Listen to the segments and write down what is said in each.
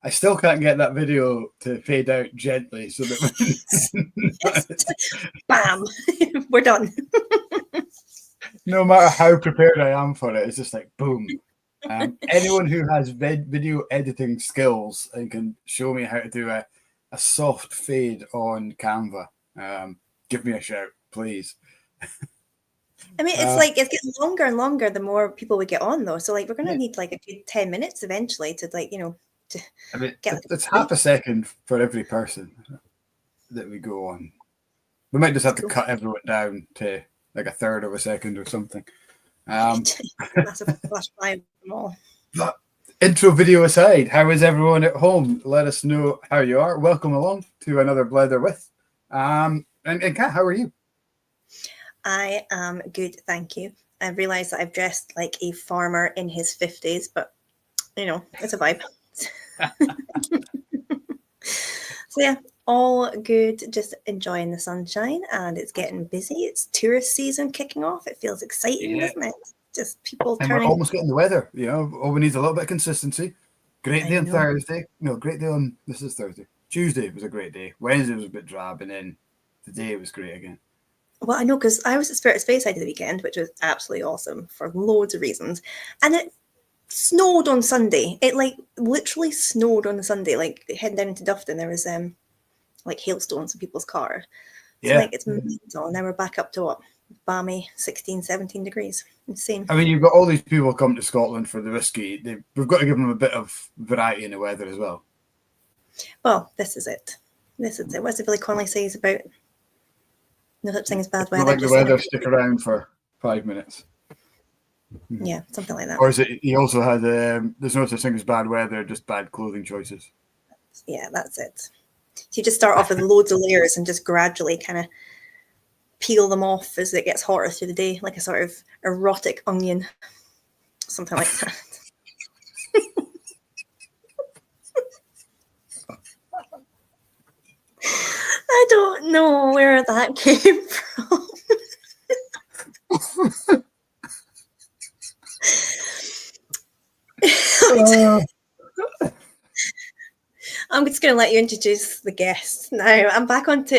I still can't get that video to fade out gently so that bam, we're done. No matter how prepared I am for it, it's just like boom. Anyone who has video editing skills and can show me how to do a soft fade on Canva, give me a shout, please. I mean, it's like it's getting longer and longer the more people we get on, though. So, like, we're going to need like a good 10 minutes eventually to, like, to I mean, it's half a second for every person that we go on. We might just have to cut everyone down to like a third of a second or something. Massive flash by them all. But intro video aside, how is everyone at home? Let us know how you are. Welcome along to another Blether with. And Kat, how are you? I am good, thank you. I realised that I've dressed like a farmer in his 50s, but it's a vibe. So yeah, all good, just enjoying the sunshine, and it's getting busy. It's tourist season kicking off. It feels exciting, doesn't it? Just people and turning. We're almost getting the weather, all we need is a little bit of consistency. Great day on Thursday. No, great day on, this is Thursday. Tuesday was a great day. Wednesday was a bit drab, and then today was great again. Well, I know, because I was at Speyside the weekend, which was absolutely awesome for loads of reasons. And it snowed on Sunday. It literally snowed on the Sunday. Like heading down into Dufton, there was like hailstones in people's car. So it's mental. Now we're back up to what? Balmy 16, 17 degrees. Insane. I mean, you've got all these people come to Scotland for the whiskey. We've got to give them a bit of variety in the weather as well. Well, this is it. What's the Billy Connolly says about no such thing as bad weather? Like the weather stick around for 5 minutes. Yeah, something like that. Or is it? He also had there's no such thing as bad weather, just bad clothing choices. Yeah, that's it. So you just start off with loads of layers and just gradually kind of peel them off as it gets hotter through the day, like a sort of erotic onion, something like that. I don't know where that came from. I'm just going to let you introduce the guest now. I'm back onto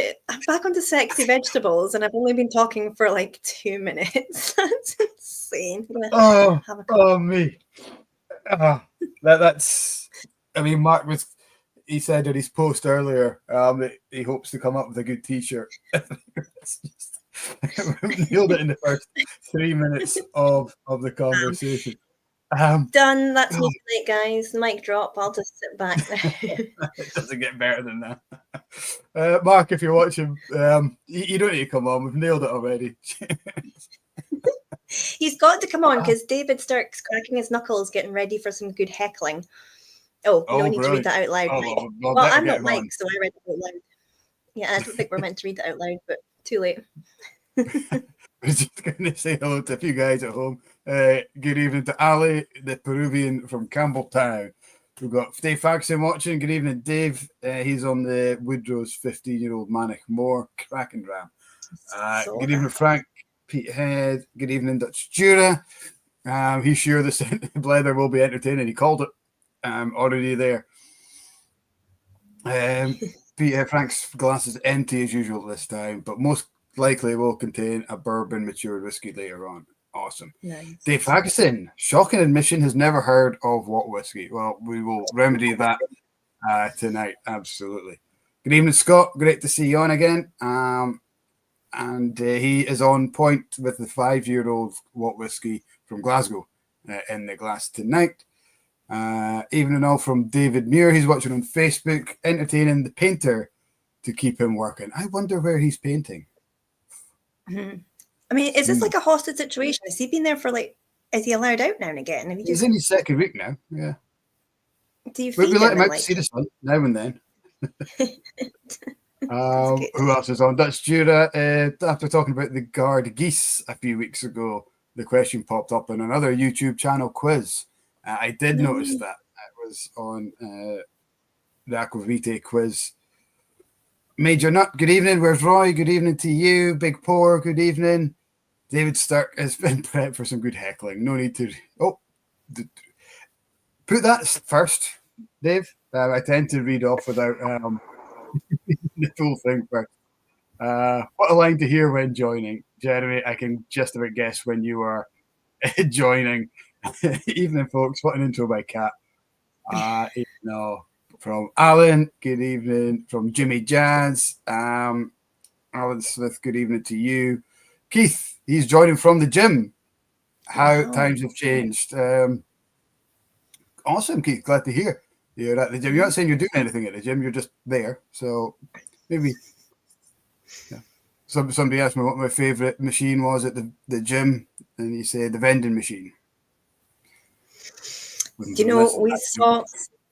sexy vegetables, and I've only been talking for like 2 minutes. That's insane. Me. That's. I mean, Mark he said in his post earlier that he hopes to come up with a good T-shirt. Nailed it in the first 3 minutes of the conversation. Done. That's me tonight, guys. Mic drop. I'll just sit back there. It doesn't get better than that. Mark, if you're watching, you don't need to come on. We've nailed it already. He's got to come on because David starts cracking his knuckles, getting ready for some good heckling. You don't need to read that out loud. Well, I'm not Mike, so I read it out loud. Yeah, I don't think we're meant to read it out loud, but too late. I was just going to say hello to a few guys at home. Good evening to Ali, the Peruvian from Campbeltown. We've got Dave Faxon watching. Good evening, Dave. He's on the Woodrow's 15-year-old Manic Moore cracking dram. Good evening, Frank Peterhead. Good evening, Dutch Jura. He's sure this Blether will be entertaining. He called it already there. Peter Frank's glass is empty as usual this time, but most likely will contain a bourbon matured whiskey later on. Awesome. Nice. Dave Faxon, shocking admission, has never heard of what whiskey. Well, we will remedy that tonight. Absolutely. Good evening, Scott. Great to see you on again. And he is on point with the 5-year-old What Whiskey from Glasgow in the glass tonight. Evening all from David Muir. He's watching on Facebook, entertaining the painter to keep him working. I wonder where he's painting. Mm-hmm. I mean, is this like a hostage situation? Has he been there for is he allowed out now and again? He's in his second week now, yeah. Do you feed we let him out to see the sun now and then. Who else is on? Dutch Jura. After talking about the guard geese a few weeks ago, the question popped up in another YouTube channel quiz. I did notice that. It was on the Aquavite quiz. Major Nut, good evening. Where's Roy? Good evening to you. Big Pour, good evening. David Stark has been prepped for some good heckling. No need to... put that first. Dave? I tend to read off without the full thing first. What a line to hear when joining. Jeremy, I can just about guess when you are joining. Evening, folks. What an intro by Kat. No, from Alan, good evening. From Jimmy Jazz, Alan Smith, good evening to you. Keith, he's joining from the gym. How times have changed. Awesome, Keith. Glad to hear you're at the gym. You're not saying you're doing anything at the gym. You're just there. So maybe. Yeah. Somebody asked me what my favourite machine was at the gym, and he said the vending machine. Do you know,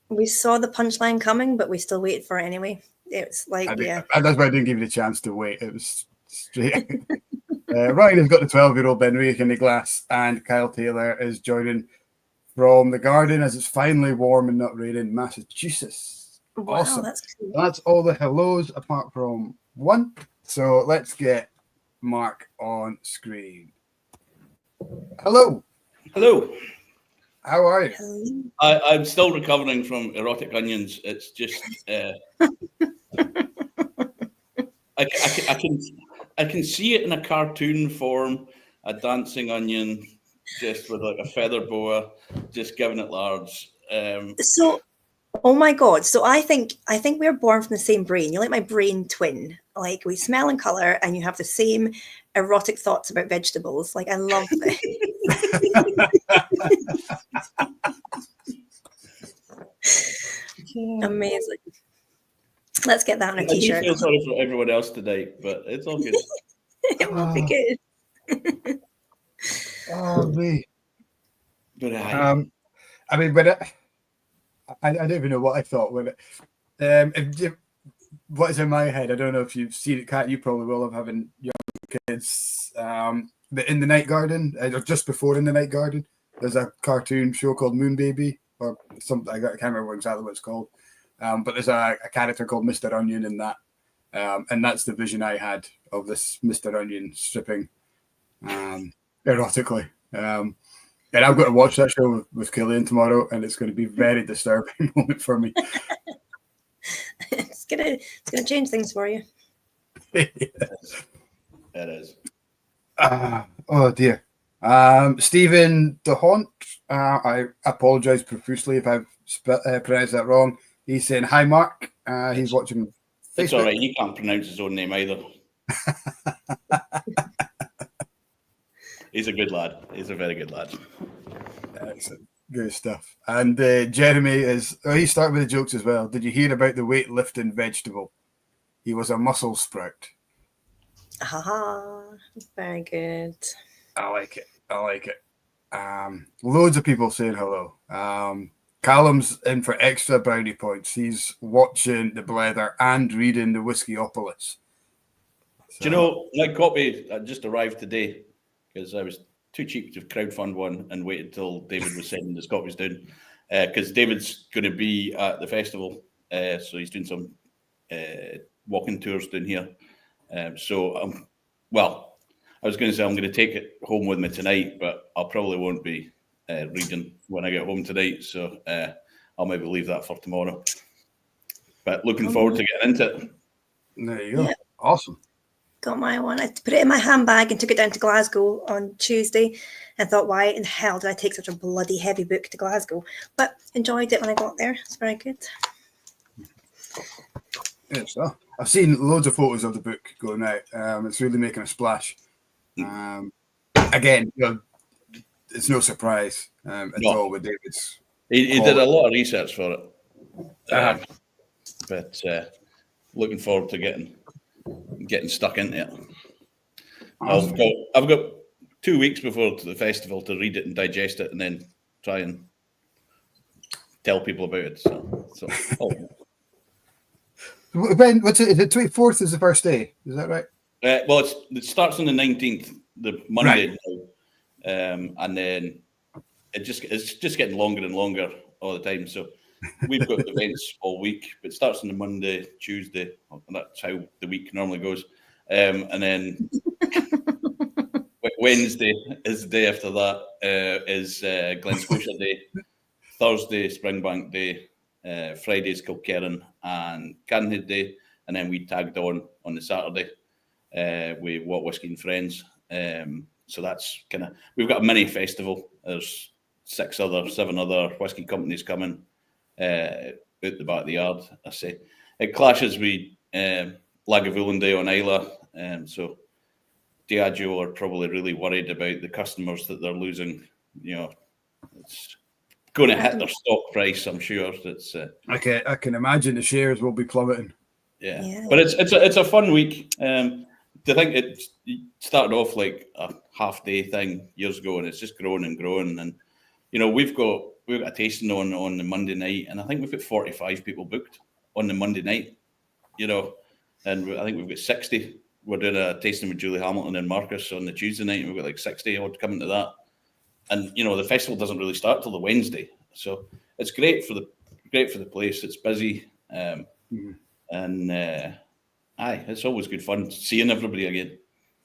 we saw the punchline coming, but we still waited for it anyway. It's like, that's why I didn't give you the chance to wait. It was straight. Ryan has got the 12-year-old Ben Rick in the glass, and Kyle Taylor is joining from the garden as it's finally warm and not raining, Massachusetts. Wow, awesome. That's cool. That's all the hellos apart from one. So let's get Mark on screen. Hello. Hello. How are you? I'm still recovering from erotic onions. It's just I can see it in a cartoon form, a dancing onion, just with like a feather boa, just giving it large. So, oh my God! So I think we're born from the same brain. You're like my brain twin. Like we smell and color, and you have the same erotic thoughts about vegetables. Like I love this. Amazing. Let's get that on a t-shirt. I do feel sorry for everyone else today, but it's all good. It will be good. Oh me. But I mean, when I don't even know what I thought when it. What is in my head? I don't know if you've seen it, Kat. You probably will have having young kids. But in the Night Garden, or just before In the Night Garden, there's a cartoon show called Moon Baby, or something. I can't remember exactly what it's called. But there's a character called Mr. Onion in that, and that's the vision I had of this Mr. Onion stripping erotically. And I've got to watch that show with Killian tomorrow, and it's going to be a very disturbing moment for me. It's gonna change things for you. It is. Oh dear. Stephen DeHaunt, I apologise profusely if I've pronounced that wrong. He's saying hi, Mark. He's watching Facebook. It's all right. He can't pronounce his own name either. He's a good lad. He's a very good lad. Excellent. Good stuff. And Jeremy he started with the jokes as well. Did you hear about the weightlifting vegetable? He was a muscle sprout. Very good. I like it. Loads of people saying hello. Callum's in for extra brownie points. He's watching the Blether and reading the Whiskyopolis. So. Do you know, my copy just arrived today because I was too cheap to crowdfund one and waited till David was sending his copies down because David's going to be at the festival, so he's doing some walking tours down here. I was going to say I'm going to take it home with me tonight, but I probably won't be reading when I get home tonight, so I'll maybe leave that for tomorrow. But looking forward to getting into it. There you go. Yeah. Awesome. Got my one. I put it in my handbag and took it down to Glasgow on Tuesday and thought, why in hell did I take such a bloody heavy book to Glasgow? But enjoyed it when I got there. It's very good. Yeah, so I've seen loads of photos of the book going out. It's really making a splash. Again, it's no surprise at all with David's. He did a lot of research for it. But looking forward to getting stuck into it. Awesome. I've got 2 weeks before the festival to read it and digest it, and then try and tell people about it. So Ben, what's it? The 24th is the first day. Is that right? Well, it starts on the 19th, the Monday, right. And then it's just getting longer and longer all the time. So we've got events all week, but it starts on the Monday, Tuesday. That's how the week normally goes. And then Wednesday is the day after that is Glen Scotia Day. Thursday, Springbank Day. Friday's Kilkerran and Cadenhead Day, and then we tagged on the Saturday with What Whisky and Friends. So that's kind of, we've got a mini festival. There's 7 other whisky companies coming out the back of the yard. I say it clashes with Lagavulin Day on Islay, so Diageo are probably really worried about the customers that they're losing. You know, it's going to hit their stock price. I'm sure it's. I can imagine the shares will be plummeting. Yeah. But it's a fun week. To think it started off like a half-day thing years ago, and it's just grown and grown. And you know, we've got a tasting on the Monday night, and I think we've got 45 people booked on the Monday night. You know, and I think we've got 60. We're doing a tasting with Julie Hamilton and Marcus on the Tuesday night, and we've got like 60 odd coming to that. And you know, the festival doesn't really start till the Wednesday, so it's great for the place. It's busy, and it's always good fun seeing everybody again.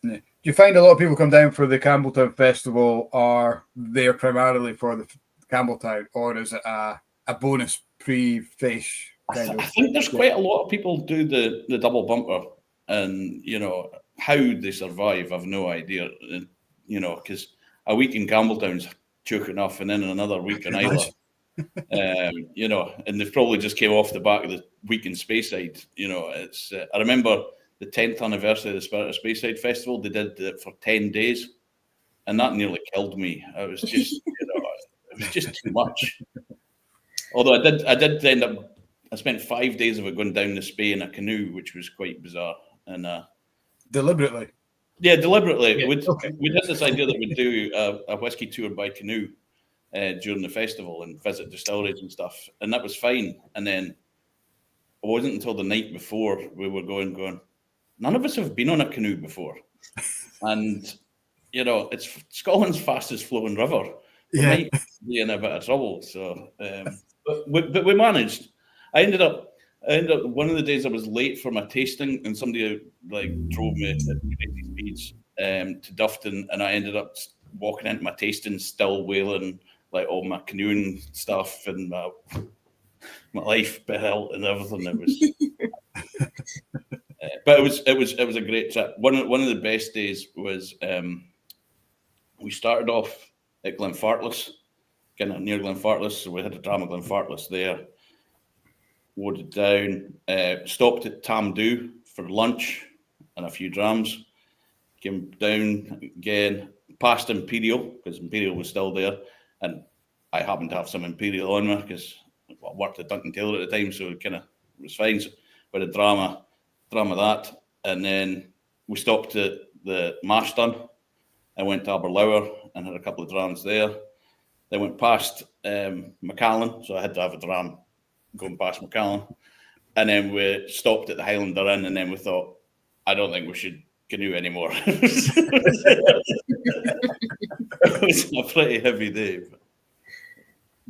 Yeah. Do you find a lot of people come down for the Campbeltown Festival are there primarily for the Campbelltown, or is it a bonus pre-fish? I think there's quite a lot of people do the double bumper, and you know how they survive, I've no idea. You know, because a week in Campbelltown's choke enough, and then another week in Islay. You know, and they've probably just came off the back of the week in Speyside. You know, it's I remember the 10th anniversary of the Spirit of Speyside Festival. They did it for 10 days, and that nearly killed me. I was just, you know, it was just too much. Although I did end up, I spent 5 days of it going down the Spey in a canoe, which was quite bizarre. And deliberately. Yeah, deliberately. Yeah, we'd had this idea that we'd do a whiskey tour by canoe during the festival and visit distilleries and stuff, and that was fine. And then it wasn't until the night before we were going, none of us have been on a canoe before. And, you know, it's Scotland's fastest flowing river. We might be in a bit of trouble. So, but we managed. I ended up one of the days I was late for my tasting, and somebody like drove me at crazy speeds to Dufton, and I ended up walking into my tasting still wailing like all my canoeing stuff and my life bill and everything. It was, but it was a great trip. One of the best days was we started off at Glenfarclas, kind of near Glenfarclas, so we had a dram at Glenfarclas there. Watered down, stopped at Tamdhu for lunch and a few drams. Came down again, past Imperial, because Imperial was still there, and I happened to have some Imperial on me because I worked at Duncan Taylor at the time, so it was fine. So we had a drama that, and then we stopped at the Marston. I went to Aberlour and had a couple of drams there. Then went past Macallan, so I had to have a dram going past Macallan, and then we stopped at the Highlander Inn, and then we thought, I don't think we should canoe anymore. It was a pretty heavy day, but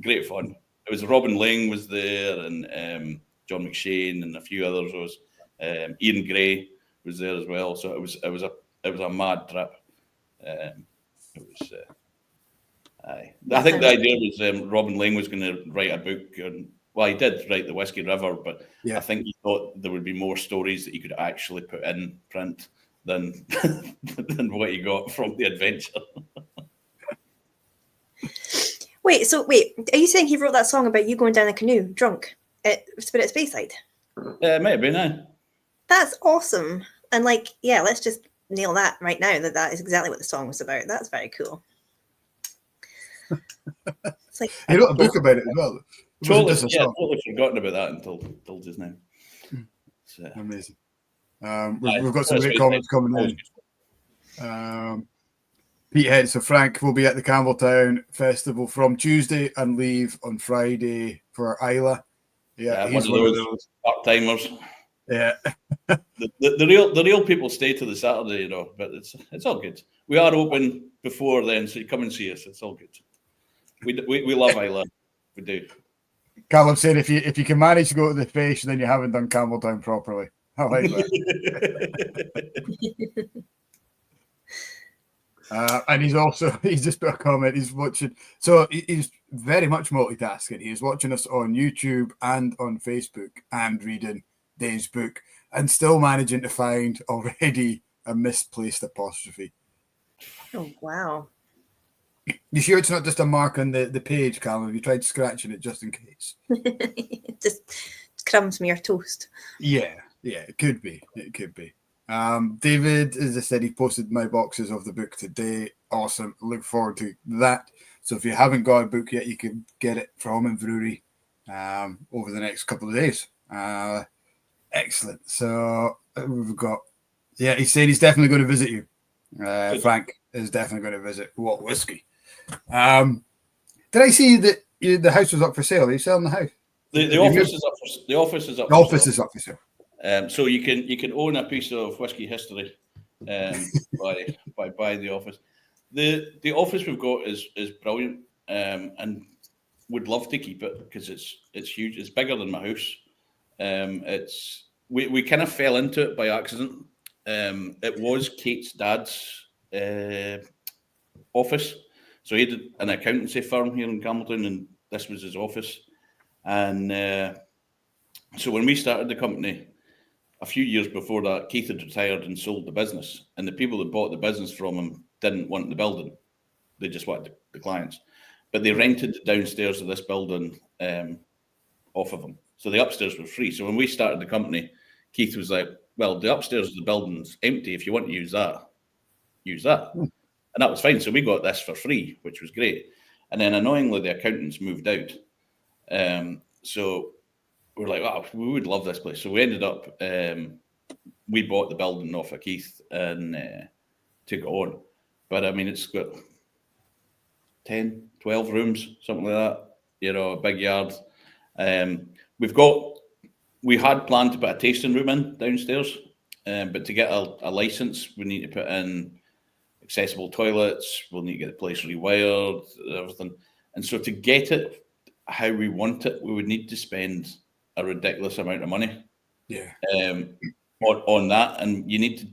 great fun. It was Robin Ling was there, and John McShane, and a few others. Ian Gray was there as well. So it was a mad trip. I think the idea was Robin Ling was going to write a book. Well, he did write The Whiskey River, but I think he thought there would be more stories that he could actually put in print than what he got from the adventure. Wait, are you saying he wrote that song about you going down a canoe drunk at Spirit Speyside? Maybe, no. That's awesome. And let's just nail that right now, that is exactly what the song was about. That's very cool. It's like he wrote a book about it as well. Totally forgotten about that until just now. Amazing. We've got some great comments coming in. Petehead, so Frank will be at the Campbeltown Festival from Tuesday and leave on Friday for Islay. Yeah, he's one of those part-timers. Yeah. the real people stay to the Saturday, you know, but it's all good. We are open before then, so you come and see us. It's all good. We love Islay. We do. Callum said if you can manage to go to the fish, then you haven't done Campbeltown properly. I like that. And he's just put a comment. He's watching, so he's very much multitasking. He's watching us on YouTube and on Facebook and reading Dave's book and still managing to find already a misplaced apostrophe. Oh, wow. You sure it's not just a mark on the page, Callum? Have you tried scratching it just in case? Just crumbs me your toast. Yeah, it could be. It could be. David, as I said, he posted my boxes of the book today. Awesome. Look forward to that. So if you haven't got a book yet, you can get it from Inverurie over the next couple of days. Excellent. So we've got, he's saying he's definitely going to visit you. Frank is definitely going to visit What Whisky. Did I see that the house was up for sale? Are you selling the house? The office is up for the office is up. The office is up for sale. So you can own a piece of whiskey history by the office. The office we've got is brilliant, and would love to keep it because it's huge. It's bigger than my house. We kind of fell into it by accident. It was Kate's dad's office, so he had an accountancy firm here in Campbeltown, and this was his office. And so when we started the company, a few years before that, Keith had retired and sold the business, and the people that bought the business from him didn't want the building; they just wanted the clients. But they rented the downstairs of this building off of him, so the upstairs was free. So when we started the company, Keith was like, "Well, the upstairs of the building's empty. If you want to use that, use that," and that was fine. So we got this for free, which was great. And then annoyingly, the accountants moved out, so we're like, "Wow, we would love this place." So we ended up, we bought the building off of Keith and took it on. But I mean, it's got 10, 12 rooms, something like that, a big yard. We had planned to put a tasting room in downstairs, but to get a license, we need to put in accessible toilets, we'll need to get the place rewired, everything. And so to get it how we want it, we would need to spend a ridiculous amount of money on that. And you need to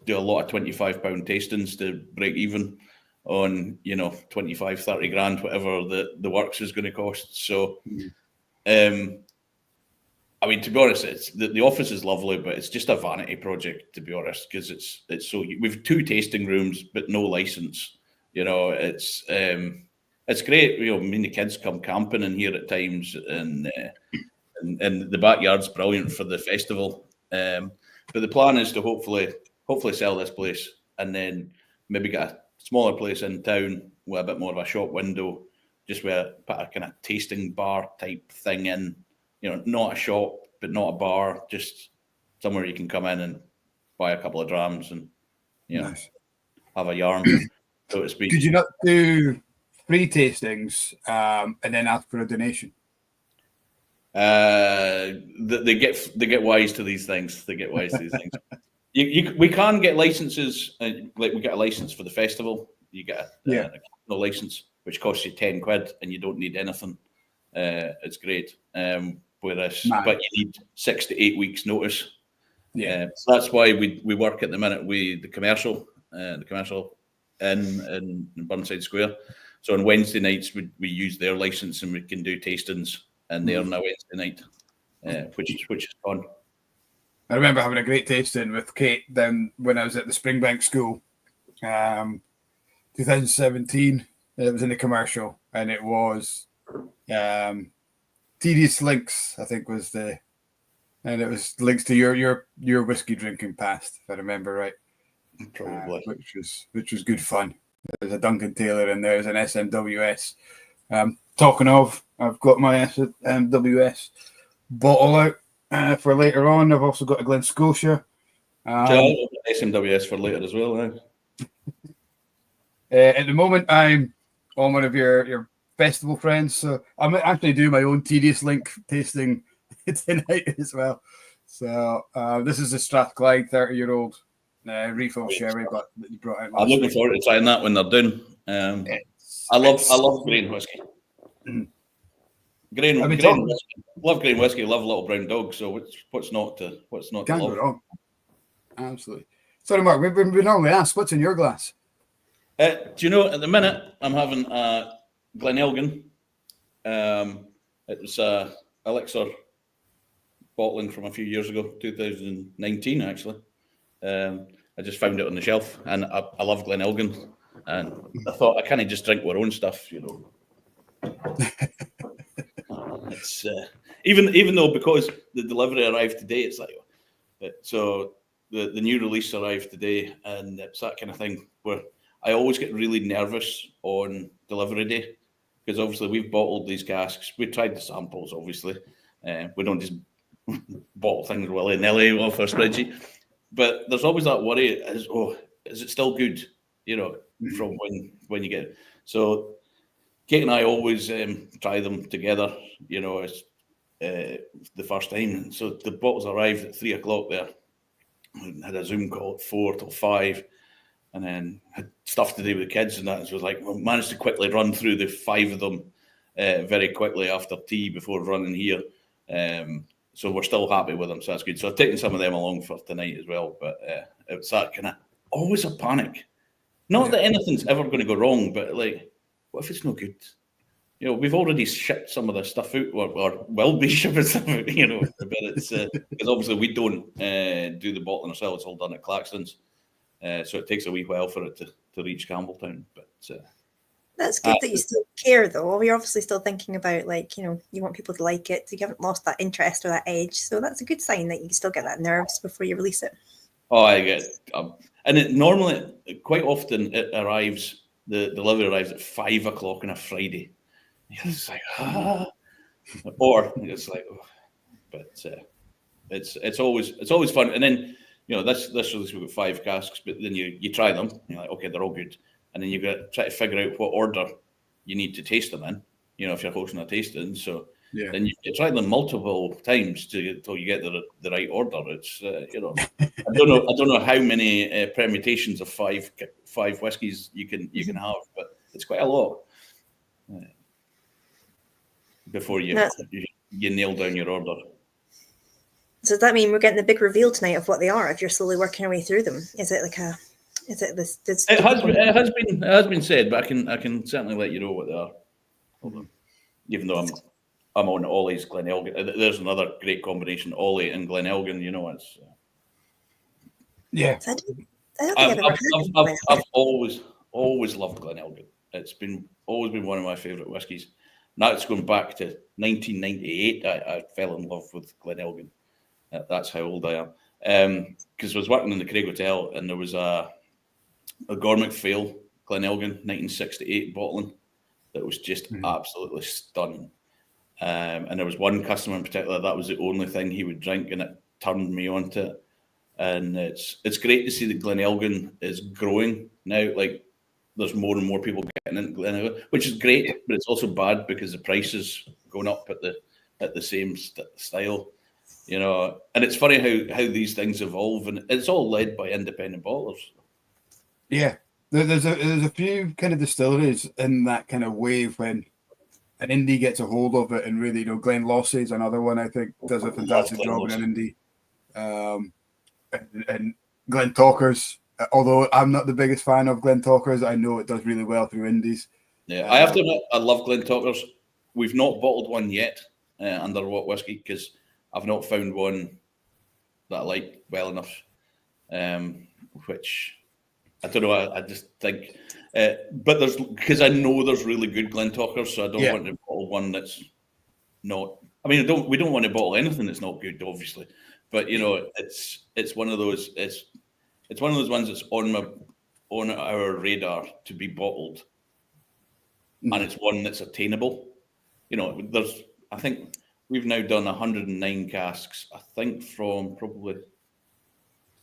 do a lot of £25 tastings to break even on, 25, 30 grand, whatever the works is going to cost. So, I mean, to be honest, the office is lovely, but it's just a vanity project, to be honest, because it's so we've 2 tasting rooms, but no license. It's great. Me and the kids come camping in here at times, and the backyard's brilliant for the festival. But the plan is to hopefully sell this place and then maybe get a smaller place in town with a bit more of a shop window, just where put a kind of tasting bar type thing in. Not a shop, but not a bar, just somewhere you can come in and buy a couple of drams and, nice. Have a yarn, so to speak. Could you not do free tastings and then ask for a donation? They get wise to these things. We can get licenses, like we get a license for the festival. You get a license, which costs you £10, and you don't need anything. It's great. But you need 6 to 8 weeks notice. So that's why we work at the minute with the commercial in Burnside Square. So on Wednesday nights we use their license and we can do tastings and they're on a Wednesday night, which is fun. I remember having a great tasting with Kate then when I was at the Springbank School, 2017. It was in the commercial, and it was Tedious Links, I think and it was links to your whiskey drinking past, if I remember right. Probably. Which was good fun. There's a Duncan Taylor and there's an SMWS. Talking of, I've got my SMWS bottle out for later on. I've also got a Glen Scotia. SMWS for later as well. At the moment, I'm on one of your festival friends, so I'm actually doing my own Tedious Link tasting tonight as well. So this is a Strathclyde 30-year-old refill sherry, but you brought out. I'm looking forward to trying that when they're done. I love grain whiskey. Grain whiskey. Love grain whiskey. Love Little Brown Dog. So what's not to Can't love? go wrong. Absolutely. Sorry, Mark. We normally ask, what's in your glass? Do you know, at the minute, I'm having a Glenelgan. It was a elixir bottling from a few years ago, 2019, actually. I just found it on the shelf, and I love Glenelgan. And I thought, I can't just drink our own stuff, you know. It's even though, because the delivery arrived today, it's like, so the new release arrived today, and it's that kind of thing where I always get really nervous on delivery day, because obviously we've bottled these casks. We tried the samples, obviously. We don't just bottle things willy-nilly off our spreadsheet. But there's always that worry, is it still good? You know, from when you get it. So Kate and I always try them together, you know, as the first time. So the bottles arrived at 3 o'clock there. I had a Zoom call at 4 till 5, and then had stuff to do with the kids and that. So it was like, we managed to quickly run through the 5 of them very quickly after tea before running here. So we're still happy with them, so that's good. So I've taken some of them along for tonight as well, but it's that kind of always a panic. Not that anything's ever going to go wrong, but like, what if it's no good? You know, we've already shipped some of the stuff out, or will be shipping stuff out, you know, but it's because obviously we don't do the bottling ourselves. It's all done at Claxton's, so it takes a wee while for it to reach Campbeltown. But that's good that you still care, though. You're obviously still thinking about, like, you know, you want people to like it. You haven't lost that interest or that edge, so that's a good sign that you still get that nerves before you release it. Oh, I get, and it normally, quite often, it arrives. The delivery arrives at 5 o'clock on a Friday. It's like, or it's like, but it's always fun. And then, you know, this release we've got 5 casks, but then you try them. You're like, okay, they're all good, and then you've got to try to figure out what order you need to taste them in. You know, if you're hosting a tasting, so then you try them multiple times until you get the right order. It's you know, I don't know how many permutations of five whiskies you can have, but it's quite a lot. Before you nail down your order. So does that mean we're getting the big reveal tonight of what they are if you're slowly working your way through them? Is it this? It has been said, but I can certainly let you know what they are. Hold on. Even though I'm on Ollie's Glenelgan. There's another great combination, Ollie and Glenelgan. You know, it's I don't think I've always loved Glenelgan. It's always been one of my favourite whiskies. Now it's going back to 1998. I fell in love with Glenelgan. That's how old I am. Because I was working in the Craig Hotel, and there was a Gormick Fail Glenelgan 1968 bottling that was just absolutely stunning. And there was one customer in particular that was the only thing he would drink, and it turned me on to it. And it's great to see that Glenelgan is growing now. Like, there's more and more people getting into Glenelgan, which is great, but it's also bad because the price is going up at the same style, you know. And it's funny how these things evolve, and it's all led by independent bottlers. Yeah, there's a few kind of distilleries in that kind of wave when an indie gets a hold of it, and really, you know, Glenlossie is another one I think does a fantastic job in an indie, and Glen Talkers. Although I'm not the biggest fan of Glen Talkers, I know it does really well through indies. Yeah, I have to admit, I love Glen Talkers. We've not bottled one yet under What Whisky, because I've not found one that I like well enough. Which I don't know. I just think, but because I know there's really good Glen Talkers, so I don't want to bottle one that's not. I mean, we don't want to bottle anything that's not good, obviously. But you know, it's one of those. It's one of those ones that's on our radar to be bottled, and it's one that's attainable. You know, I think we've now done 109 casks. I think from probably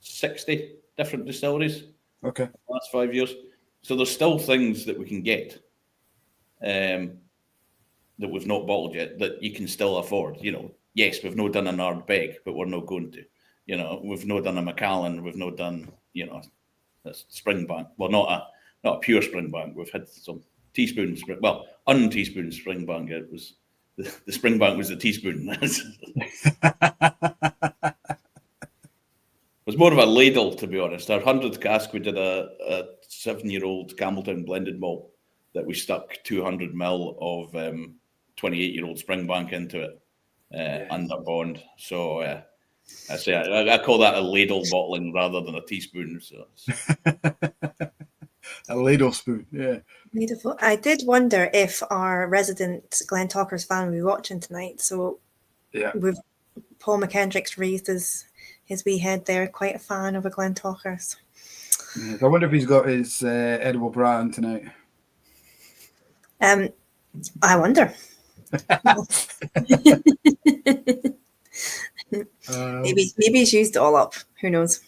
60 different distilleries. Okay. In the last 5 years, so there's still things that we can get, that we've not bottled yet that you can still afford. You know, yes, we've not done an Ardbeg, but we're not going to. You know, we've not done a Macallan, we've not done, you know, a Springbank. Well, not a pure Springbank. We've had some teaspoon, unteaspoon Springbank. It was the Springbank was the teaspoon. Was was more of a ladle, to be honest. Our 100th cask, we did a 7-year-old Campbeltown blended malt that we stuck 200 ml of 28-year-old Springbank into it under bond. So I call that a ladle bottling rather than a teaspoon. So a ladle spoon, yeah. Beautiful. I did wonder if our resident Glen Talkers fan will be watching tonight. So with Paul McKendrick's raised his wee head there, quite a fan of a Glen Talkers. Yes, I wonder if he's got his edible brand tonight. I wonder. Maybe he's used it all up. Who knows?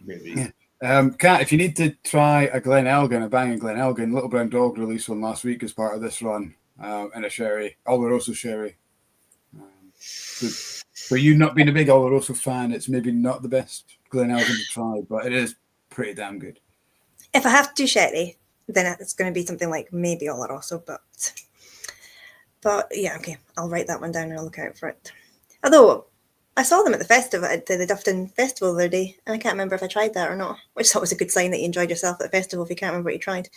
Maybe. Kat, if you need to try a Glen Elgin, a banging Glen Elgin, Little Brown Dog released one last week as part of this run, in a sherry, Oloroso sherry. For you not being a big Oloroso fan, it's maybe not the best Glen Elgin to try, but it is pretty damn good. If I have to do sherry, then it's going to be something like maybe Oloroso, but yeah, okay, I'll write that one down and I'll look out for it. Although I saw them at the festival, at the Dufton Festival the other day, and I can't remember if I tried that or not, which is always a good sign that you enjoyed yourself at a festival if you can't remember what you tried.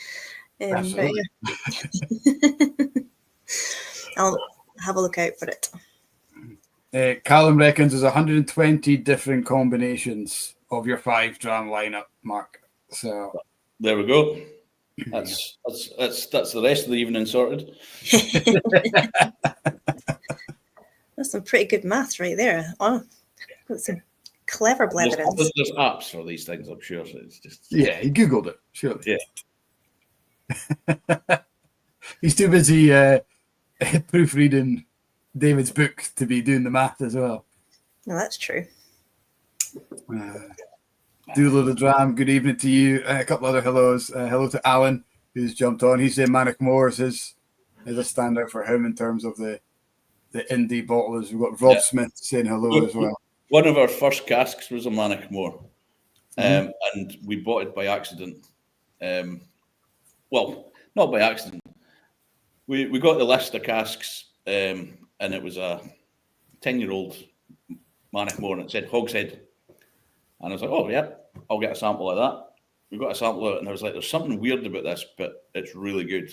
But yeah. I'll have a look out for it. Callum reckons there's 120 different combinations of your 5 dram lineup, Mark. So there we go. That's the rest of the evening sorted. That's some pretty good maths right there. Oh, that's some clever bletherings. There's apps for these things, I'm sure. So it's just he googled it, surely. Yeah. He's too busy proofreading David's book to be doing the math as well. No, that's true. Doodle the Dram, good evening to you. A couple other hellos. Hello to Alan, who's jumped on. He's saying Manic Moors is a standout for him in terms of the indie bottlers. We've got Rob Smith saying hello as well. One of our first casks was a Manic Moor, and we bought it by accident. Well, not by accident. We got the list of casks, and it was a 10-year-old Manic Moor, and it said Hogshead. And I was like, oh, yeah, I'll get a sample of that. We got a sample of it, and I was like, there's something weird about this, but it's really good.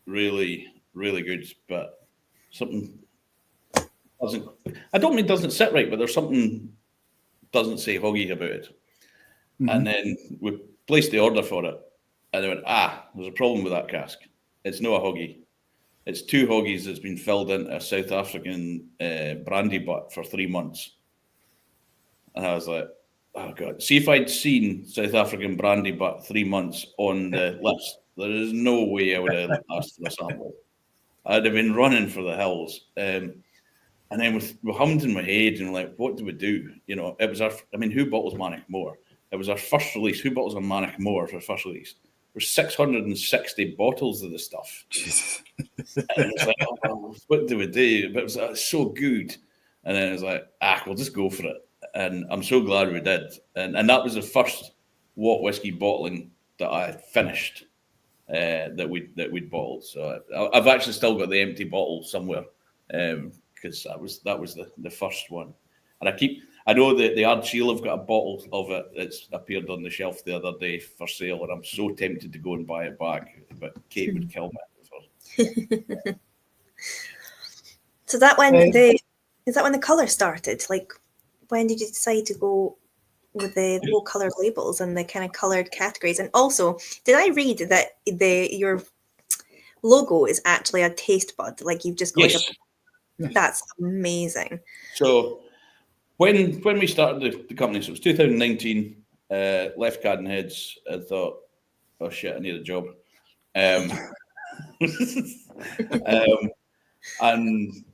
Really, really good. But something doesn't, I don't mean doesn't sit right, but there's something doesn't say hoggy about it. Mm-hmm. And then we placed the order for it, and they went, there's a problem with that cask. It's not a hoggy. It's 2 hoggies that's been filled into a South African brandy butt for 3 months. And I was like, oh, God. See, if I'd seen South African brandy butt 3 months on the list, there is no way I would have asked for a sample. I'd have been running for the hills. And then we hummed in my head and like, what do we do? You know, it was who bottles Manic Moor? It was our first release. Who bottles a Manic Moor for our first release? There were 660 bottles of the stuff. Jesus. And it was like, oh, what do we do? But it was so good. And then it was like, we'll just go for it. And I'm so glad we did. And that was the first What Whisky bottling that I finished that we'd bottled. So I've actually still got the empty bottle somewhere because that was the first one. And I know that the Ardshiel have got a bottle of it that's appeared on the shelf the other day for sale, and I'm so tempted to go and buy it back, but Kate would kill me. So that when is that when the colour started? Like, when did you decide to go with the whole coloured labels and the kind of coloured categories? And also, did I read that your logo is actually a taste bud? Like you've just got that's amazing. So when we started the company, so it was 2019, left Cadenheads and thought, oh shit, I need a job. And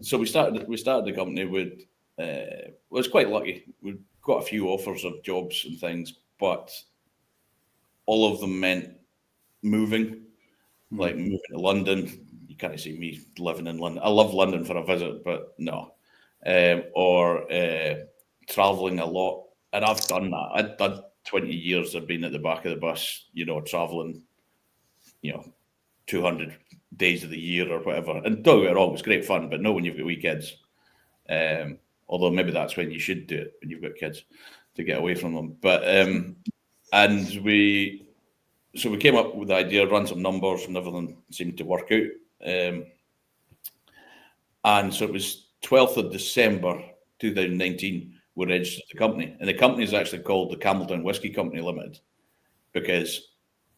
so we started the company with was quite lucky. We got a few offers of jobs and things, but all of them meant moving, like moving to London. You can't see me living in London. I love London for a visit, but no. Or traveling a lot. And I've done that. I've done 20 years of being at the back of the bus, traveling, 200 days of the year or whatever. And don't get me wrong, it's great fun, but not when you've got wee kids. Although maybe that's when you should do it, when you've got kids. get away from them. But and we came up with the idea, run some numbers, and everything seemed to work out. And so it was 12th of December 2019 we registered the company, and the company is actually called the Campbeltown Whisky Company Limited, because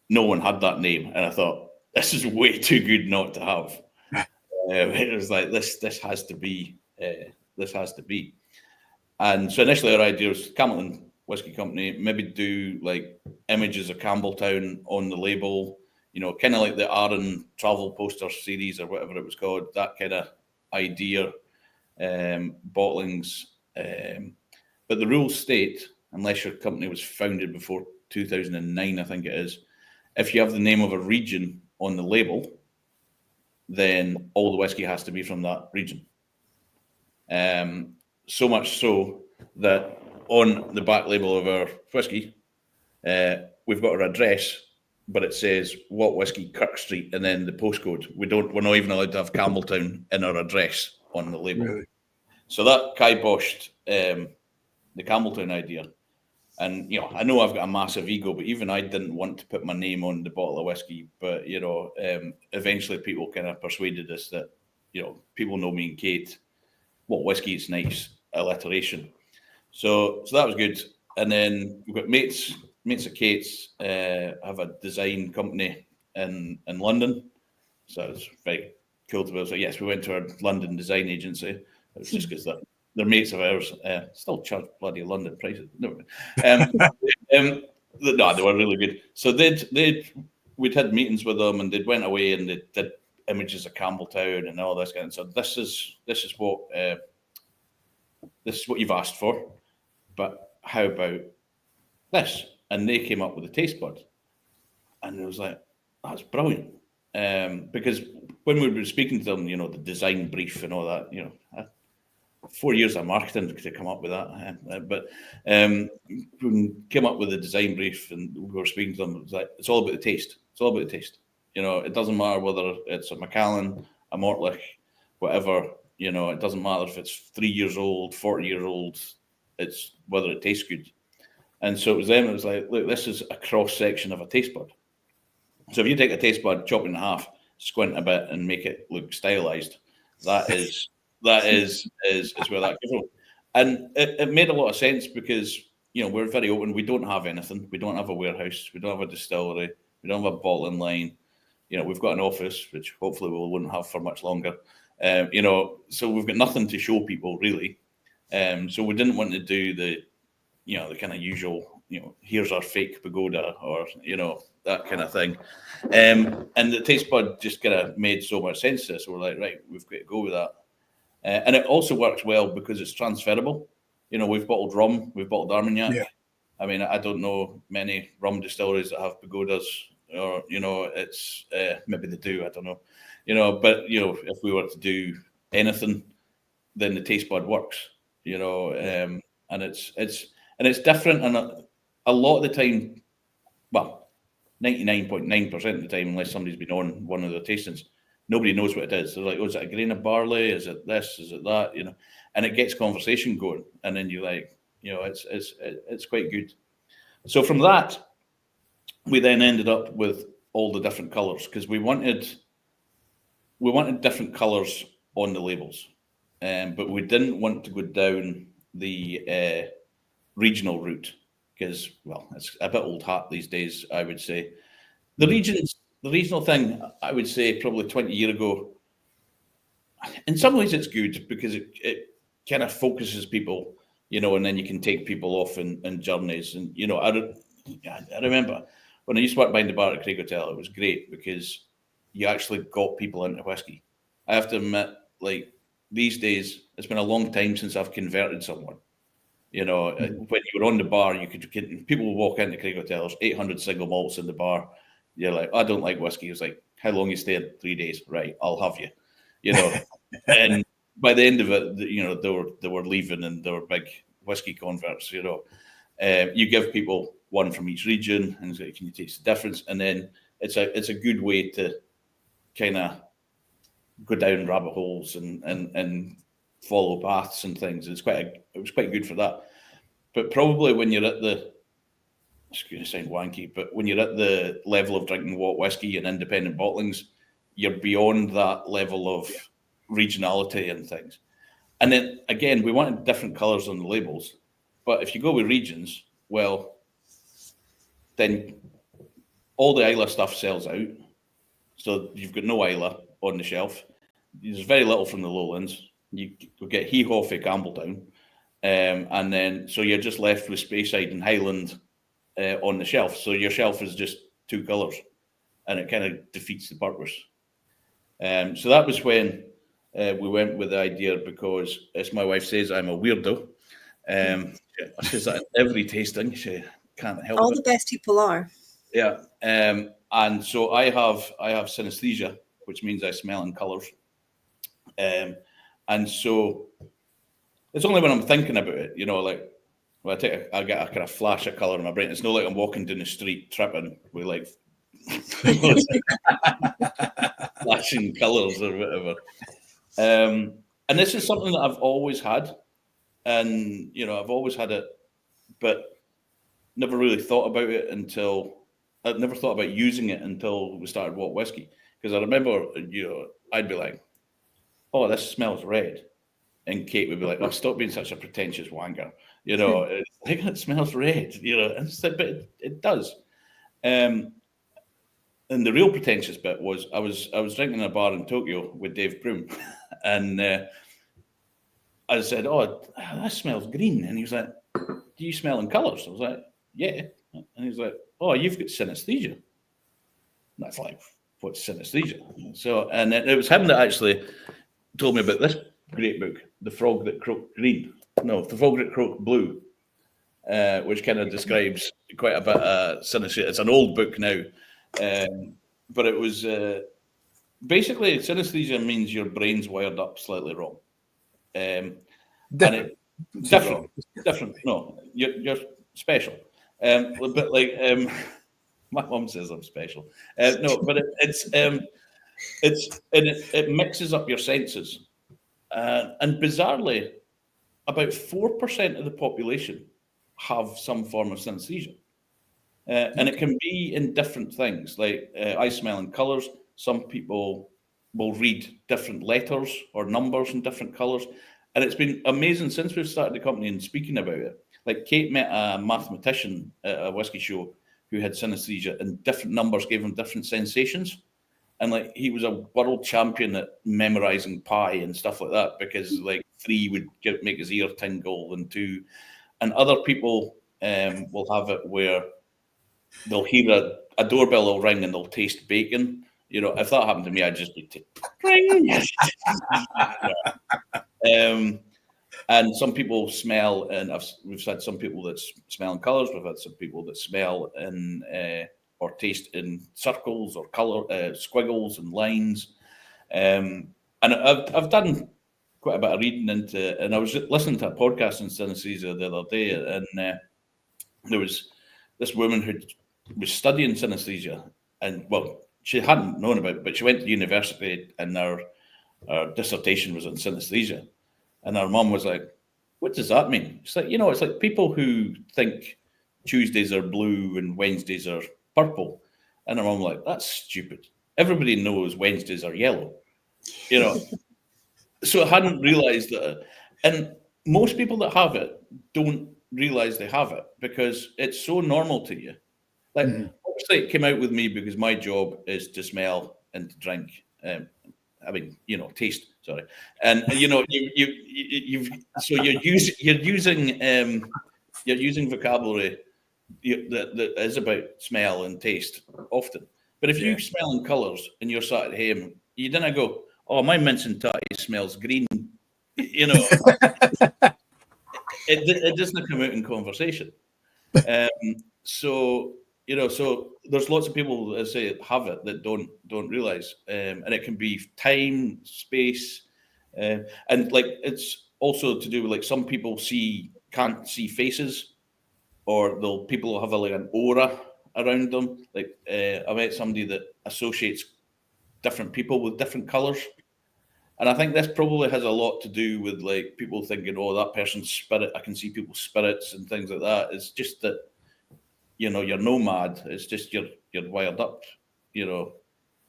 no one had that name, and I thought, this is way too good not to have. It was like, this has to be. And so initially our idea was Campbeltown Whisky Company, maybe do like images of Campbeltown on the label, kind of like the Aaron travel poster series or whatever it was called, that kind of idea, bottlings. But the rules state, unless your company was founded before 2009, I think it is, if you have the name of a region on the label, then all the whiskey has to be from that region. So much so that on the back label of our whiskey, we've got our address, but it says What Whiskey, Kirk Street, and then the postcode. We're not even allowed to have Campbeltown in our address on the label. Really? So that kiboshed the Campbeltown idea. And, I know I've got a massive ego, but even I didn't want to put my name on the bottle of whiskey. But, eventually people kind of persuaded us that, people know me and Kate. What Whiskey, it's nice alliteration. So that was good. And then we've got mates of Kate's have a design company in London. So it's very cool to be able to say, yes, we went to our London design agency. It was just because they're mates of ours. Still charge bloody London prices. No, no, they were really good. So we'd had meetings with them, and they'd went away and they did images of Campbeltown and all this kind of stuff. This is what you've asked for, but how about this? And they came up with a taste bud, and it was like, that's brilliant. Because when we were speaking to them, the design brief and all that, 4 years of marketing to come up with that. But when we came up with the design brief and we were speaking to them, it was like, it's all about the taste. It's all about the taste. It doesn't matter whether it's a Macallan, a Mortlach, whatever. It doesn't matter if it's 3 years old, 40 years old. It's whether it tastes good. And so it was them. It was like, look, this is a cross section of a taste bud. So if you take a taste bud, chop it in half, squint a bit, and make it look stylized, that is where that came from. And it made a lot of sense because we're very open. We don't have anything. We don't have a warehouse. We don't have a distillery. We don't have a bottling line. We've got an office, which hopefully we won't have for much longer. So we've got nothing to show people really. So we didn't want to do the kind of usual, here's our fake pagoda or, that kind of thing. And the taste bud just kind of made so much sense to us. So we're like, right, we've got to go with that. And it also works well because it's transferable. We've bottled rum, we've bottled Armagnac. Yeah. I mean, I don't know many rum distilleries that have pagodas, or it's maybe they do. I don't know, But if we were to do anything, then the taste bud works. And it's different, and a lot of the time, well, 99.9% of the time, unless somebody's been on one of the tastings, nobody knows what it is. They're like, oh, is it a grain of barley? Is it this? Is it that? And it gets conversation going, and then you're like, it's quite good. So from that, we then ended up with all the different colours because we wanted different colours on the labels, but we didn't want to go down the regional route because, well, it's a bit old hat these days, I would say. The regional thing, I would say probably 20 years ago, in some ways it's good because it kind of focuses people, and then you can take people off in journeys. And, I remember when I used to work behind the bar at Craig Hotel, it was great because you actually got people into whiskey. I have to admit, like, these days, it's been a long time since I've converted someone. When you were on the bar, people would walk into Craig Hotel, there's 800 single malts in the bar. You're like, I don't like whiskey. It's like, how long you stayed? 3 days. Right, I'll have you. And by the end of it, they were leaving and they were big whiskey converts. You give people one from each region and say, can you taste the difference? And then it's a good way to kind of go down rabbit holes and follow paths and things. It was quite good for that. But probably when you're at the, it's going to sound wanky, but when you're at the level of drinking Walt whiskey and independent bottlings, you're beyond that level of regionality and things. And then again, we wanted different colours on the labels, but if you go with regions, well, then all the Islay stuff sells out. So you've got no Islay on the shelf. There's very little from the lowlands. You will get Hee-Haw for Campbeltown. And then, so you're just left with Speyside and Highland on the shelf. So your shelf is just two colours, and it kind of defeats the purpose. So that was when we went with the idea, because, as my wife says, I'm a weirdo. She says that in every tasting, she can't help it. All the best people are. Yeah. And so I have synesthesia, which means I smell in colours. And so it's only when I'm thinking about it, you know, like, well, I get a kind of flash of colour in my brain. It's not like I'm walking down the street tripping with like flashing colours or whatever. And this is something that I've always had, and you know, I've always had it, but never really thought about it until I'd never thought about using it until we started Walt Whiskey. Because I remember, you know, I'd be like, "Oh, this smells red," and Kate would be like, "Oh, stop being such a pretentious wanker," you know. I think it smells red, you know. And it's like, but it does. And the real pretentious bit was I was drinking in a bar in Tokyo with Dave Broom, and I said, "Oh, that smells green," and he was like, "Do you smell in colours?" I was like, "Yeah," and he was like, "Oh, you've got synesthesia." And that's like, what's synesthesia? So, and it was him that actually told me about this great book, The Frog That Croaked Green. No, The Frog That Croaked Blue, which kind of describes quite a bit of synesthesia. It's an old book now, but it was basically, synesthesia means your brain's wired up slightly wrong. Different. No, you're special. But like my mum says I'm special. No, but it mixes up your senses, and bizarrely, about 4% of the population have some form of synesthesia, and it can be in different things. Like I smell in colours. Some people will read different letters or numbers in different colours. And it's been amazing since we've started the company and speaking about it. Like Kate met a mathematician at a whiskey show who had synesthesia, and different numbers gave him different sensations. And like he was a world champion at memorizing pi and stuff like that, because like 3 would make his ear tingle, and 2, and other people will have it where they'll hear a doorbell will ring and they'll taste bacon. You know, if that happened to me, I'd just be ring. And some people smell, and we've had some people that smell in colours. We've had some people that smell in or taste in circles or colour, squiggles and lines. And I've done quite a bit of reading into, and I was listening to a podcast in synesthesia the other day, and there was this woman who was studying synesthesia, and well, she hadn't known about it, but she went to university, and her dissertation was on synesthesia. And her mum was like, "What does that mean?" She's like, "You know, it's like people who think Tuesdays are blue and Wednesdays are purple." And her mum was like, "That's stupid. Everybody knows Wednesdays are yellow." You know, so I hadn't realised that. And most people that have it don't realise they have it because it's so normal to you. Like, obviously, it came out with me because my job is to smell and to drink. I mean, you know, taste. Sorry, and you know, you're using vocabulary that is about smell and taste often. But if you smell in colours and you're sat at home, you didn't go, "Oh, my mince and tatty smells green." You know, it doesn't come out in conversation. So. You know, so there's lots of people that say have it that don't realize, and it can be time, space, and like it's also to do with like some people can't see faces, or people will have like an aura around them. Like I met somebody that associates different people with different colors, And I think this probably has a lot to do with like people thinking, oh, that person's spirit. I can see people's spirits and things like that. It's just that, you know, you're nomad. It's just you're wired up, you know,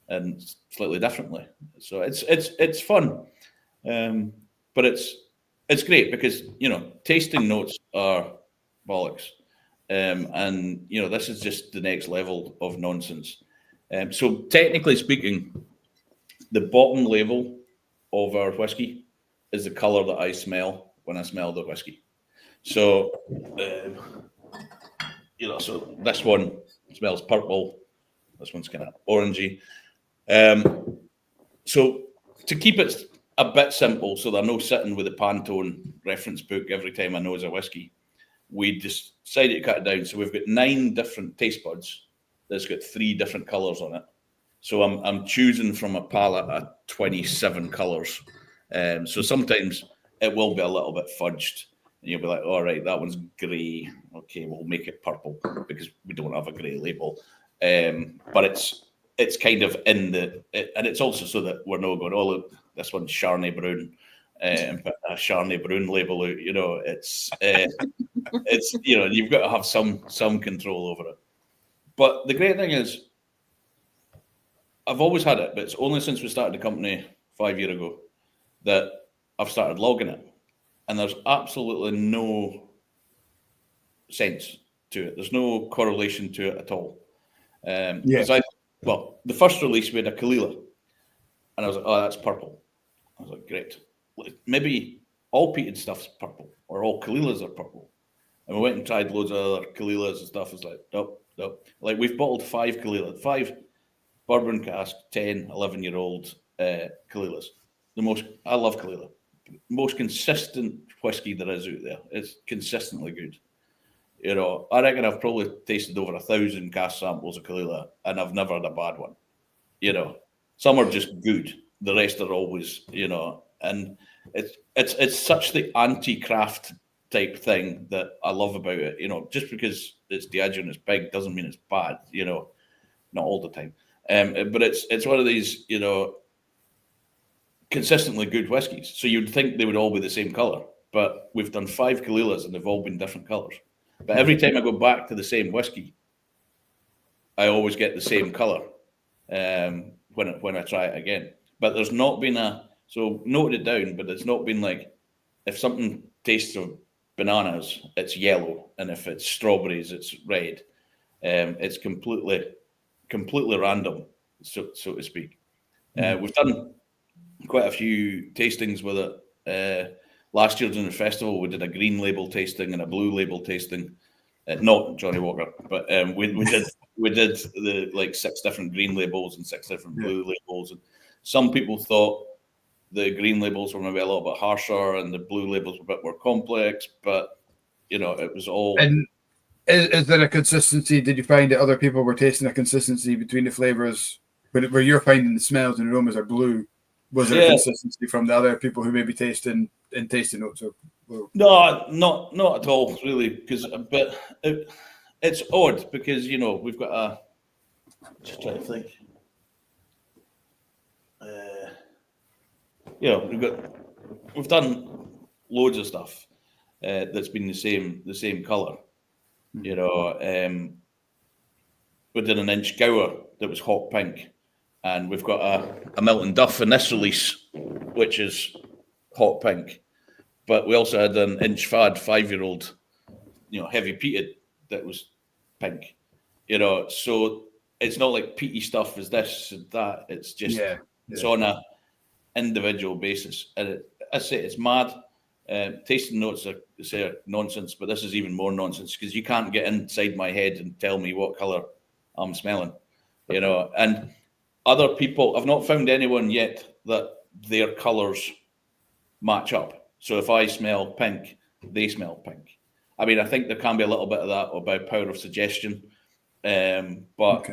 and slightly differently. So it's fun, but it's great because, you know, tasting notes are bollocks, and you know, this is just the next level of nonsense. So technically speaking, the bottom label of our whiskey is the color that I smell when I smell the whiskey. So, you know, so this one smells purple. This one's kind of orangey. So to keep it a bit simple, so they're no sitting with a Pantone reference book every time I nose a whiskey, we decided to cut it down. So we've got 9 different taste buds that's got 3 different colours on it. So I'm choosing from a palette of 27 colours. So sometimes it will be a little bit fudged. And you'll be like, all right, that one's grey. Okay, we'll make it purple because we don't have a grey label. But it's kind of in the, and it's also so that we're not going, oh, look, this one's Charney Brown, and put a Charney Brown label out. You know, it's you know, you've got to have some control over it. But the great thing is, I've always had it, but it's only since we started the company 5 years ago that I've started logging it, and there's absolutely no sense to it. There's no correlation to it at all. Well, the first release we had a Kalila, and I was like, oh, that's purple. I was like, great. Maybe all peated stuff's purple, or all Kalilas are purple. And we went and tried loads of other Kalilas and stuff. It's like, nope. Like, we've bottled 5 Kalila, 5 bourbon cask, 10, 11-year-old Kalilas. I love Kalila. Most consistent whiskey there is out there. It's consistently good. You know, I reckon I've probably tasted over 1,000 cask samples of Kalila, and I've never had a bad one. You know, some are just good. The rest are always, you know, and it's such the anti-craft type thing that I love about it. You know, just because it's Diageo and it's big doesn't mean it's bad. You know, not all the time. But it's one of these, you know, consistently good whiskies. So you'd think they would all be the same color, but we've done 5 Kalilas and they've all been different colors. But every time I go back to the same whiskey, I always get the same color when I try it again. But there's not been so noted it down, but it's not been like, if something tastes of bananas, it's yellow, and if it's strawberries, it's red. It's completely random, so to speak. We've done quite a few tastings with it. Last year during the festival, we did a green label tasting and a blue label tasting. Not Johnny Walker, but we did the like 6 different green labels and 6 different blue labels. And some people thought the green labels were maybe a little bit harsher and the blue labels were a bit more complex, but you know, it was all. And is there a consistency? Did you find that other people were tasting a consistency between the flavors, where you're finding the smells and aromas are blue? Was there a consistency from the other people who may be tasting notes? No, not at all, really. But it's odd because, you know, we've got just trying to think. You know, we've done loads of stuff that's been the same color. You know, we did an inch Gower that was hot pink. And we've got a Milton Duff in this release, which is hot pink. But we also had an Inch Fad 5-year-old, you know, heavy peated that was pink. You know, so it's not like peaty stuff is this and that. It's just it's on a individual basis. And I say it's mad. Tasting notes are nonsense, but this is even more nonsense because you can't get inside my head and tell me what color I'm smelling. You know, and other people, I've not found anyone yet that their colours match up. So if I smell pink, they smell pink. I mean, I think there can be a little bit of that about power of suggestion, but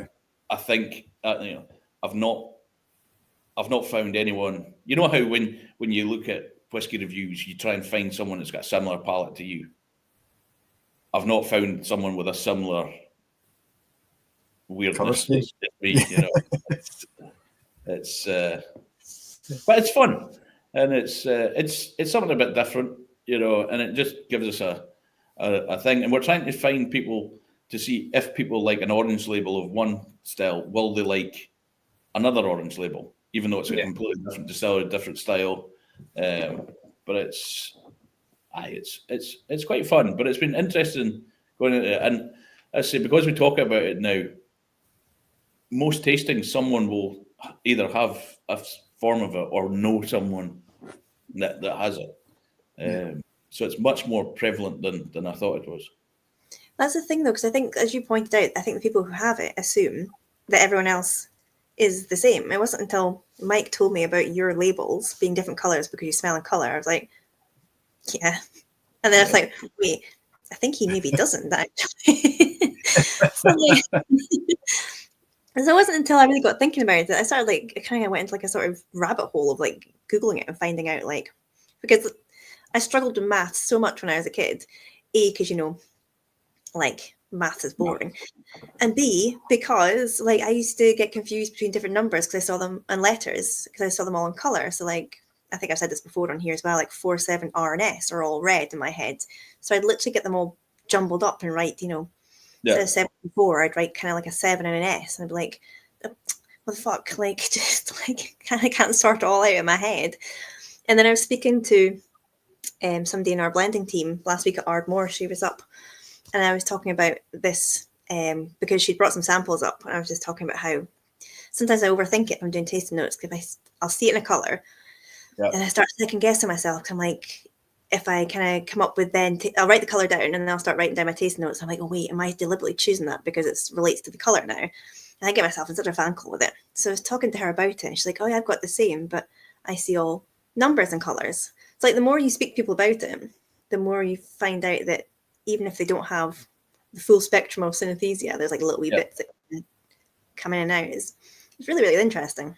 I think you know, I've not found anyone. You know how when you look at whiskey reviews, you try and find someone that's got a similar palate to you. I've not found someone with a similar weirdness as me, you know. It's but it's fun. and it's something a bit different, and it just gives us a thing. And we're trying to find people to see if people like an orange label of one style, will they like another orange label, even though it's a completely different distillery, different style. But it's quite fun. But it's been interesting going into it. And I say, because we talk about it now, most tastings, someone will either have a form of it or know someone that has it. So it's much more prevalent than I thought it was. That's the thing, though, because I think, as you pointed out, I think the people who have it assume that everyone else is the same. It wasn't until Mike told me about your labels being different colors because you smell in color. I was like, yeah. And then I was like, wait, I think he maybe doesn't, actually. And so it wasn't until I really got thinking about it that I started, like, I kind of went into like a sort of rabbit hole of like Googling it and finding out, like, because I struggled with maths so much when I was a kid. A, because, like, maths is boring. And B, because, like, I used to get confused between different numbers because I saw them on letters, because I saw them all in color. So, like, I think I've said this before on here as well, like 4, 7, R, and S are all red in my head. So I'd literally get them all jumbled up and write, instead of 7 and 4, I'd write kind of like a 7 and an S. And I'd be like, what the fuck? Like, just, like, I can't sort it all out in my head. And then I was speaking to somebody in our blending team last week at Ardmore. She was up. And I was talking about this because she'd brought some samples up. And I was just talking about how sometimes I overthink it when I'm doing tasting notes, because I'll see it in a colour. And I start second guessing myself. Cause I'm like, if I kind of come up with I'll write the colour down and then I'll start writing down my tasting notes. I'm like, oh, wait, am I deliberately choosing that because it relates to the colour now? And I get myself in such a fan call with it. So I was talking to her about it. And she's like, oh, yeah, I've got the same, but I see all numbers and colours. It's like the more you speak to people about it, the more you find out that even if they don't have the full spectrum of synesthesia, there's like little wee bits that come in and out. It's really, really interesting.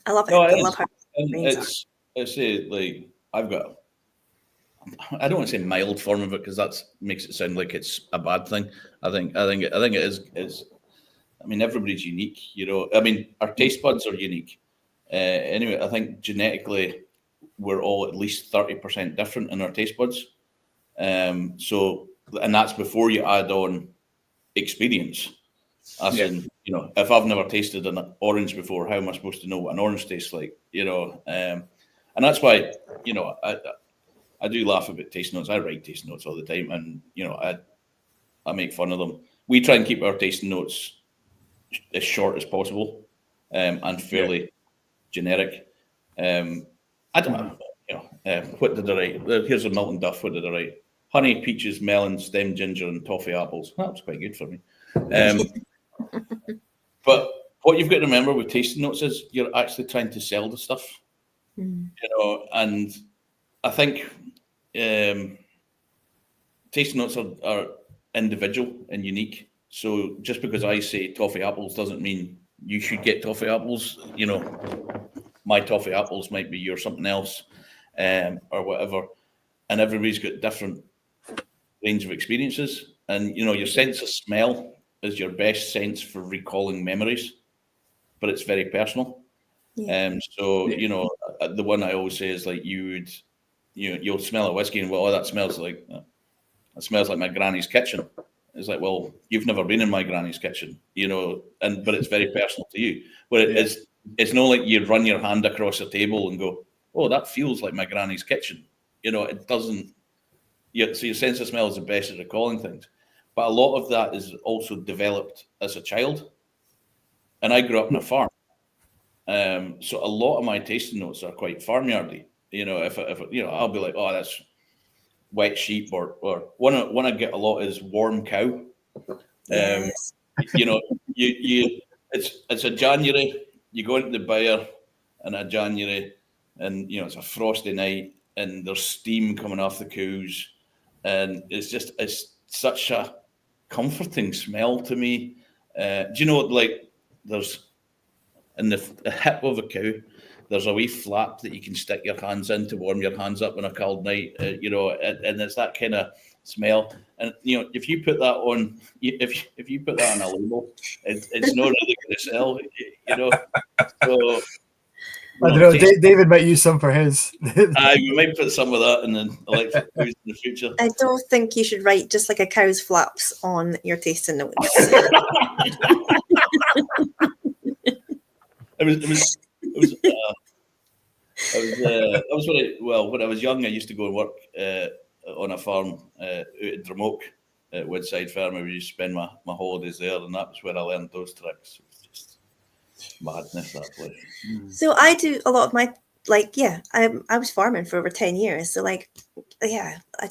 I love it. No, I love how I say, like, I don't want to say mild form of it because that makes it sound like it's a bad thing. I think it is. I mean, everybody's unique, I mean, our taste buds are unique. Anyway, I think genetically we're all at least 30% different in our taste buds. So, and that's before you add on experience. As in, if I've never tasted an orange before, how am I supposed to know what an orange tastes like? And that's why, I do laugh about taste notes. I write taste notes all the time, and I make fun of them. We try and keep our tasting notes as short as possible, and fairly generic. I don't know. What did I write? Here's a Milton Duff. What did I write? Honey, peaches, melon, stem ginger, and toffee apples. That was quite good for me. But what you've got to remember with tasting notes is you're actually trying to sell the stuff. And I think tasting notes are individual and unique. So just because I say toffee apples doesn't mean you should get toffee apples. My toffee apples might be your something else, or whatever. And everybody's got different range of experiences. And, your sense of smell is your best sense for recalling memories, but it's very personal. So, the one I always say is like, you'll smell a whiskey and, well, that smells like my granny's kitchen. It's like, well, you've never been in my granny's kitchen, but it's very personal to you. But it's not like you run your hand across a table and go, oh, that feels like my granny's kitchen. It doesn't. So your sense of smell is the best at recalling things. But a lot of that is also developed as a child. And I grew up on a farm. So a lot of my tasting notes are quite farmyardy. If I'll be like, oh, that's wet sheep, or one I get a lot is warm cow. Yes. It's a January. You go into the byre in a January, and it's a frosty night, and there's steam coming off the cows, and it's such a comforting smell to me. Do you know, like, there's in the hip of a cow, there's a wee flap that you can stick your hands in to warm your hands up on a cold night, and it's that kind of smell. And if you put that on, if you put that on a label, it's not really going to sell. So I don't know. David might use some for his. We might put some of that in the electric booze in the future. I don't think you should write just like a cow's flaps on your tasting notes. When I was young, I used to go and work on a farm out in Dramoke, at Woodside Farm. I used to spend my holidays there, and that was where I learned those tricks. It was just madness, that place. So I do a lot of my, I was farming for over 10 years. So I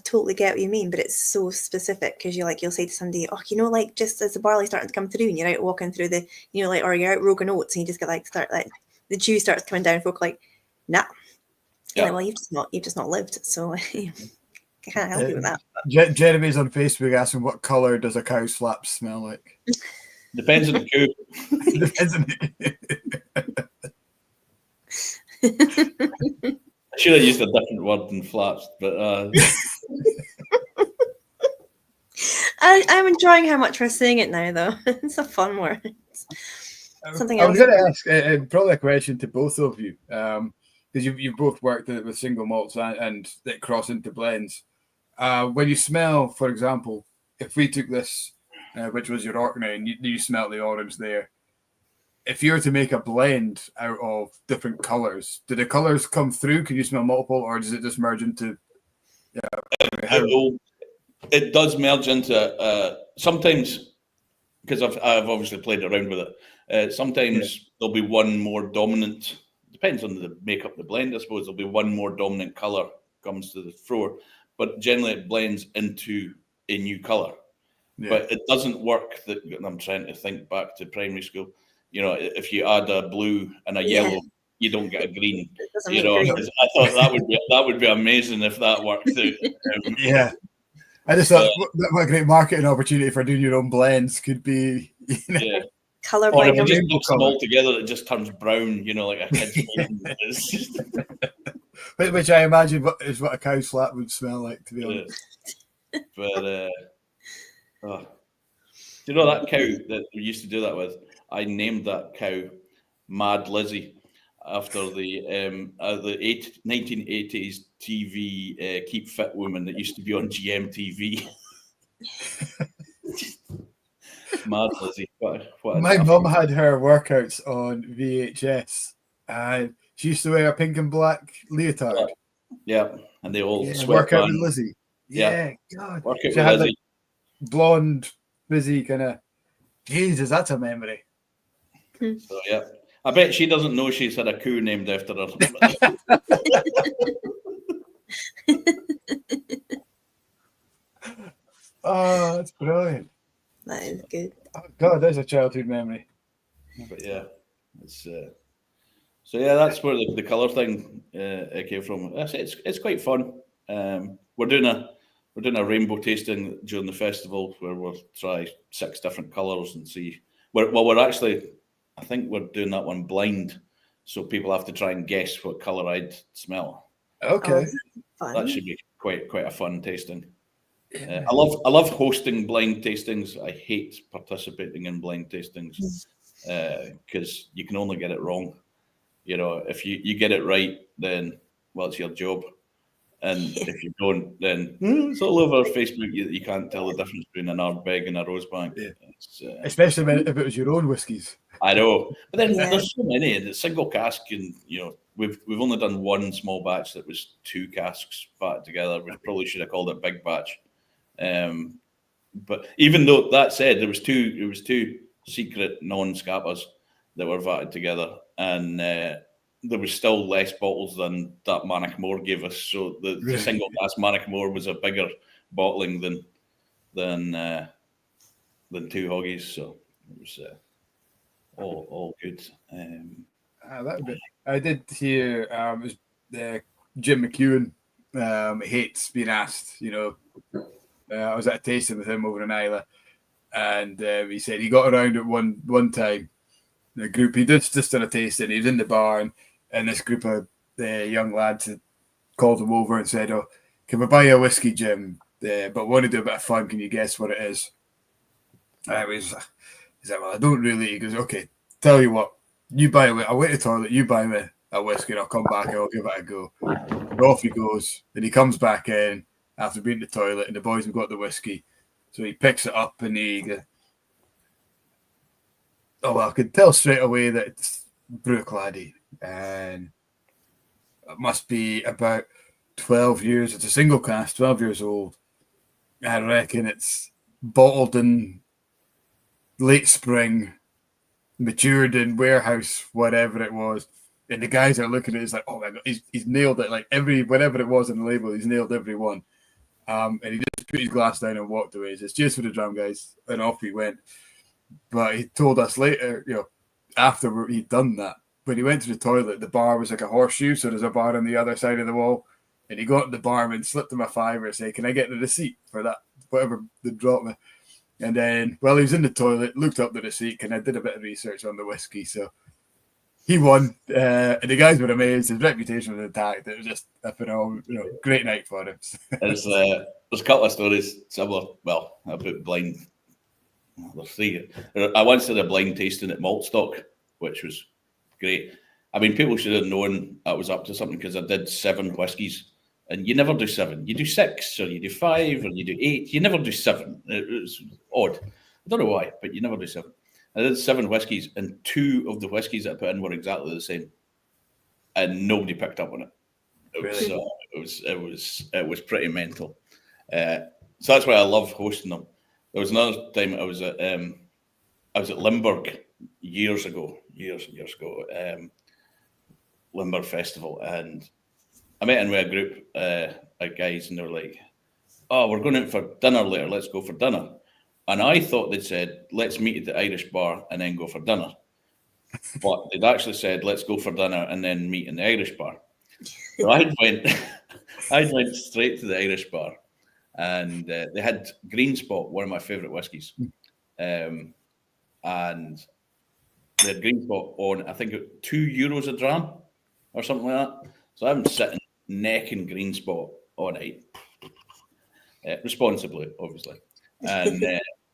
totally get what you mean, but it's so specific because you'll say to somebody, just as the barley's starting to come through and you're out walking through the, or you're out rogan oats and you just get the dew starts coming down, folk nah. Yeah. Well, you've just not lived. So I can't help you with that. Jeremy's on Facebook asking, what colour does a cow's flap smell like? Depends on the cow. Depends on I should have used a different word than flaps, but I'm enjoying how much we're saying it now, though. It's a fun word. Something I was going to ask probably a question to both of you, because you've both worked with single malts and that cross into blends. When you smell, for example, if we took this, which was your Orkney, and you smell the orange there, if you were to make a blend out of different colours, do the colours come through? Can you smell multiple, or does it just merge into? It does merge into sometimes, because I've obviously played around with it. Sometimes there'll be one more dominant. Depends on the makeup of the blend, I suppose. There'll be one more dominant colour comes to the fore, but generally it blends into a new colour. Yeah. But it doesn't work. I'm trying to think back to primary school. If you add a blue and a yellow, you don't get a green. I thought that would be amazing if that worked out. Yeah, I just thought what a great marketing opportunity for doing your own blends could be. Color or if you just mix them all together, it just turns brown. Like a kid's Which I imagine is what a cow's flat would smell like, to be honest. But do you know that cow that we used to do that with? I named that cow Mad Lizzie after the 1980s TV Keep Fit woman that used to be on GMTV. Mad Lizzie. My mum had her workouts on VHS, and she used to wear a pink and black leotard. Yeah, and they all work out with Lizzie. Yeah, God. Work out she with had Lizzie. Blonde, busy kind of. Jesus, that's a memory. So I bet she doesn't know she's had a coup named after her. Oh, that's brilliant. That is good. Oh God, there's a childhood memory. But it's that's where the colour thing came from. It's quite fun. We're doing a rainbow tasting during the festival where we'll try 6 different colours and see. I think we're doing that one blind, so people have to try and guess what colour I'd smell. Okay, that should be quite a fun tasting. I love hosting blind tastings. I hate participating in blind tastings because you can only get it wrong. If you get it right, then it's your job. And if you don't, then it's all over Facebook. You can't tell the difference between an Ardbeg and a Rosebank. Yeah. Especially if it was your own whiskies. I know, but then there's so many. It's single cask, and we've only done one small batch that was 2 casks batted together. We probably should have called it big batch. But even though that said, there was two secret non-scappas that were vatted together, and there was still less bottles than that Manic Moor gave us. So the single cask Manic Moor was a bigger bottling than 2 hoggies. So it was all good. I did hear it was Jim McEwen hates being asked. I was at a tasting with him over in Islay, and he said he got around at one time. The group he did just done a tasting. He was in the bar, and this group of young lads had called him over and said, "Oh, can we buy you a whiskey, Jim? But we want to do a bit of fun. Can you guess what it is?" He said, "Well, I don't really." He goes, "Okay, tell you what, you buy me. I went to the toilet. You buy me a whiskey and I'll come back and I'll give it a go. And off he goes. And he comes back in after being to the toilet and the boys have got the whiskey. So he picks it up and I could tell straight away that it's Brook Laddie. And it must be about 12 years. It's a single cask, 12 years old. I reckon it's bottled in late spring, matured in warehouse, whatever it was. And the guys are looking at it, it's like, oh my God, he's nailed it. Like whatever it was on the label, he's nailed every one. And he just put his glass down and walked away. He says, cheers for the dram, guys. And off he went. But he told us later, after he'd done that, when he went to the toilet, the bar was like a horseshoe. So there's a bar on the other side of the wall. And he got to the barman, slipped him a $5 and said, can I get the receipt for that? Whatever they dropped me. And then, while he was in the toilet, looked up the receipt and I did a bit of research on the whiskey. So he won. And the guys were amazed. His reputation was intact. It was just a phenomenal, great night for him. There's a couple of stories similar. Well, about blind. There's three. I once did a blind tasting at Maltstock, which was great. I mean, people should have known I was up to something because I did 7 whiskies. And you never do 7. You do 6, or you do 5, or you do 8. You never do 7. It was odd. I don't know why, but you never do 7. I did 7 whiskies, and 2 of the whiskies that I put in were exactly the same, and nobody picked up on it. It was pretty mental. So that's why I love hosting them. There was another time I was at Limburg years ago, Limburg Festival, and I met in with a group of guys, and they were like, oh, we're going out for dinner later. Let's go for dinner. And I thought they'd said, let's meet at the Irish bar and then go for dinner. But they'd actually said, let's go for dinner and then meet in the Irish bar. So I went straight to the Irish bar. And they had Green Spot, one of my favourite whiskies. And they had Green Spot on, I think, €2 a dram or something like that. So I'm sitting necking Green Spot all night, responsibly, obviously. And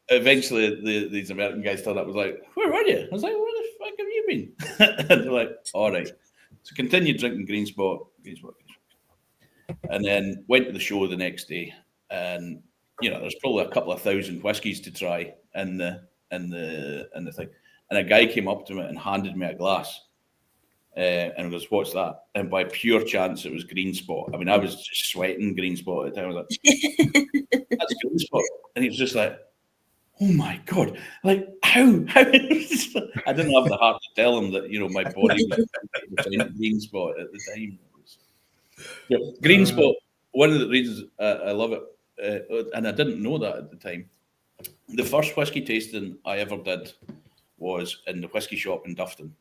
eventually these American guys turned up and was like, where were you? I was like, where the fuck have you been? And they're like, all right. So continued drinking Green Spot. And then went to the show the next day. And, there's probably a couple of thousand whiskies to try in the thing. And a guy came up to me and handed me a glass. And goes, what's that? And by pure chance, it was Green Spot. I mean, I was just sweating Green Spot at the time. I was like, that's Green Spot. And he was just like, oh my God, like, how? I didn't have the heart to tell him that, my body was Green Spot at the time. Green Spot, one of the reasons I love it, and I didn't know that at the time, the first whiskey tasting I ever did was in the whiskey shop in Dufton.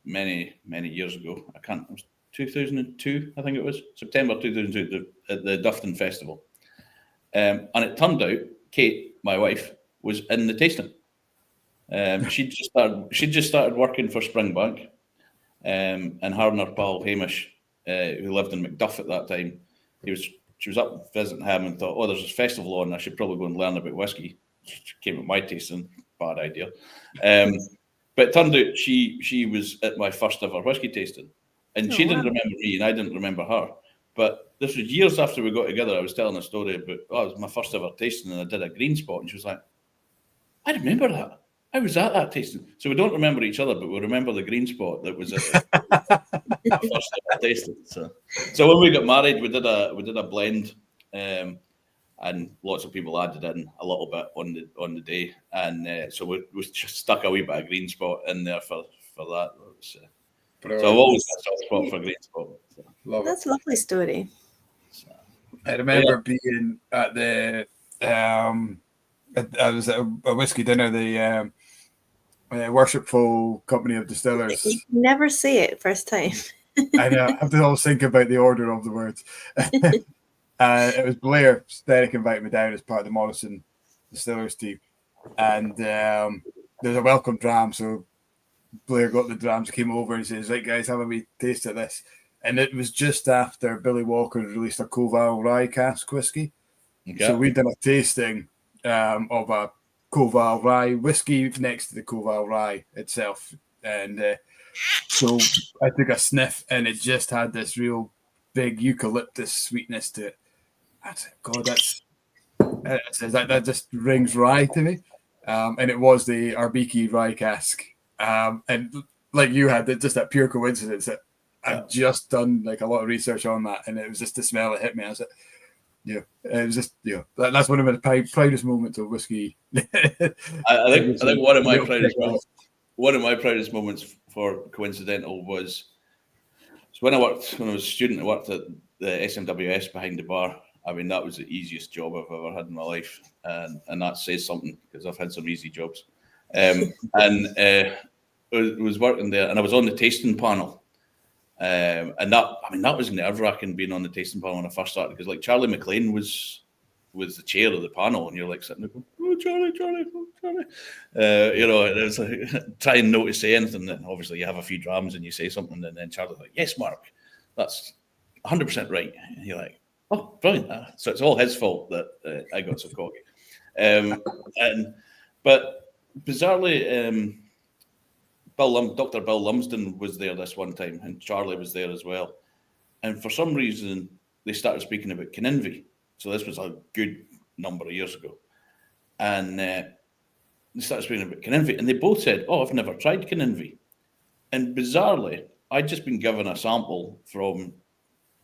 Many years ago. It was 2002, I think it was, September 2002, at the Dufton Festival. And it turned out Kate, my wife, was in the tasting. She'd just started working for Springbank, and her and her pal Hamish, who lived in Macduff at that time, she was up visiting him and thought, oh, there's this festival on, I should probably go and learn about whiskey. She came at my tasting, bad idea. But it turned out she was at my first ever whiskey tasting. And she didn't remember me and I didn't remember her. But this was years after we got together. I was telling a story about, it was my first ever tasting and I did a Green Spot. And she was like, I remember that. I was at that tasting. So we don't remember each other, but we remember the Green Spot that was at our first ever tasting. So when we got married, we did a blend. And lots of people added in a little bit on the day, and so we just stuck a wee bit of Green Spot in there for that. So I've always got a soft spot for Green Spot. So. That's a lovely story. So, I remember being at the I was at a whiskey dinner, the Worshipful Company of Distillers. You never say it first time. I know. I have to always think about the order of the words. It was Blair. Derek invited me down as part of the Morrison Distillers team, and there's a welcome dram. So Blair got the drams, came over, and says, "Right, guys, have a wee taste of this." And it was just after Billy Walker had released a Koval Rye cask whiskey, so we did a tasting of a Koval Rye whiskey next to the Koval Rye itself, and So I took a sniff, and it just had this real big eucalyptus sweetness to it. I said, God, that just rings rye to me. And it was the Arbiki rye cask. And like you had, just that pure coincidence that I've just done like a lot of research on that, and it was just the smell that hit me. I was like, yeah, it was just, that's one of my proudest moments of whiskey. I think one of my proudest moments for coincidental was when I was a student. I worked at the SMWS behind the bar. I mean, that was the easiest job I've ever had in my life, and that says something because I've had some easy jobs. I was working there, and I was on the tasting panel. And that was nerve-wracking being on the tasting panel when I first started, because like Charlie McLean was the chair of the panel, and you're like sitting there going, "Oh, Charlie, and it was like trying not to say anything. And obviously you have a few drams and you say something, and then Charlie's like, "Yes, Mark, that's 100% right." And you're like, "Oh, brilliant!" So it's all his fault that I got so cocky. But bizarrely, Dr. Bill Lumsden was there this one time, and Charlie was there as well. And for some reason, they started speaking about Cadenheads. So this was a good number of years ago. And they started speaking about Cadenheads, and they both said, "Oh, I've never tried Cadenheads." And bizarrely, I'd just been given a sample through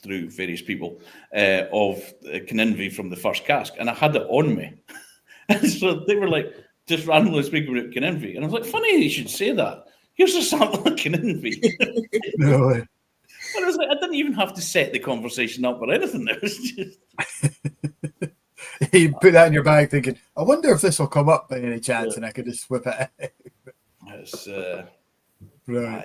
various people of Cadenheads from the first cask, and I had it on me. And so they were like, just randomly speaking about Cadenheads. And I was like, funny you should say that. Here's a sample of Cadenheads. No way. And I was like, I didn't even have to set the conversation up or anything. It was just... You put that in your bag thinking, I wonder if this will come up by any chance, and I could just whip it. It's right.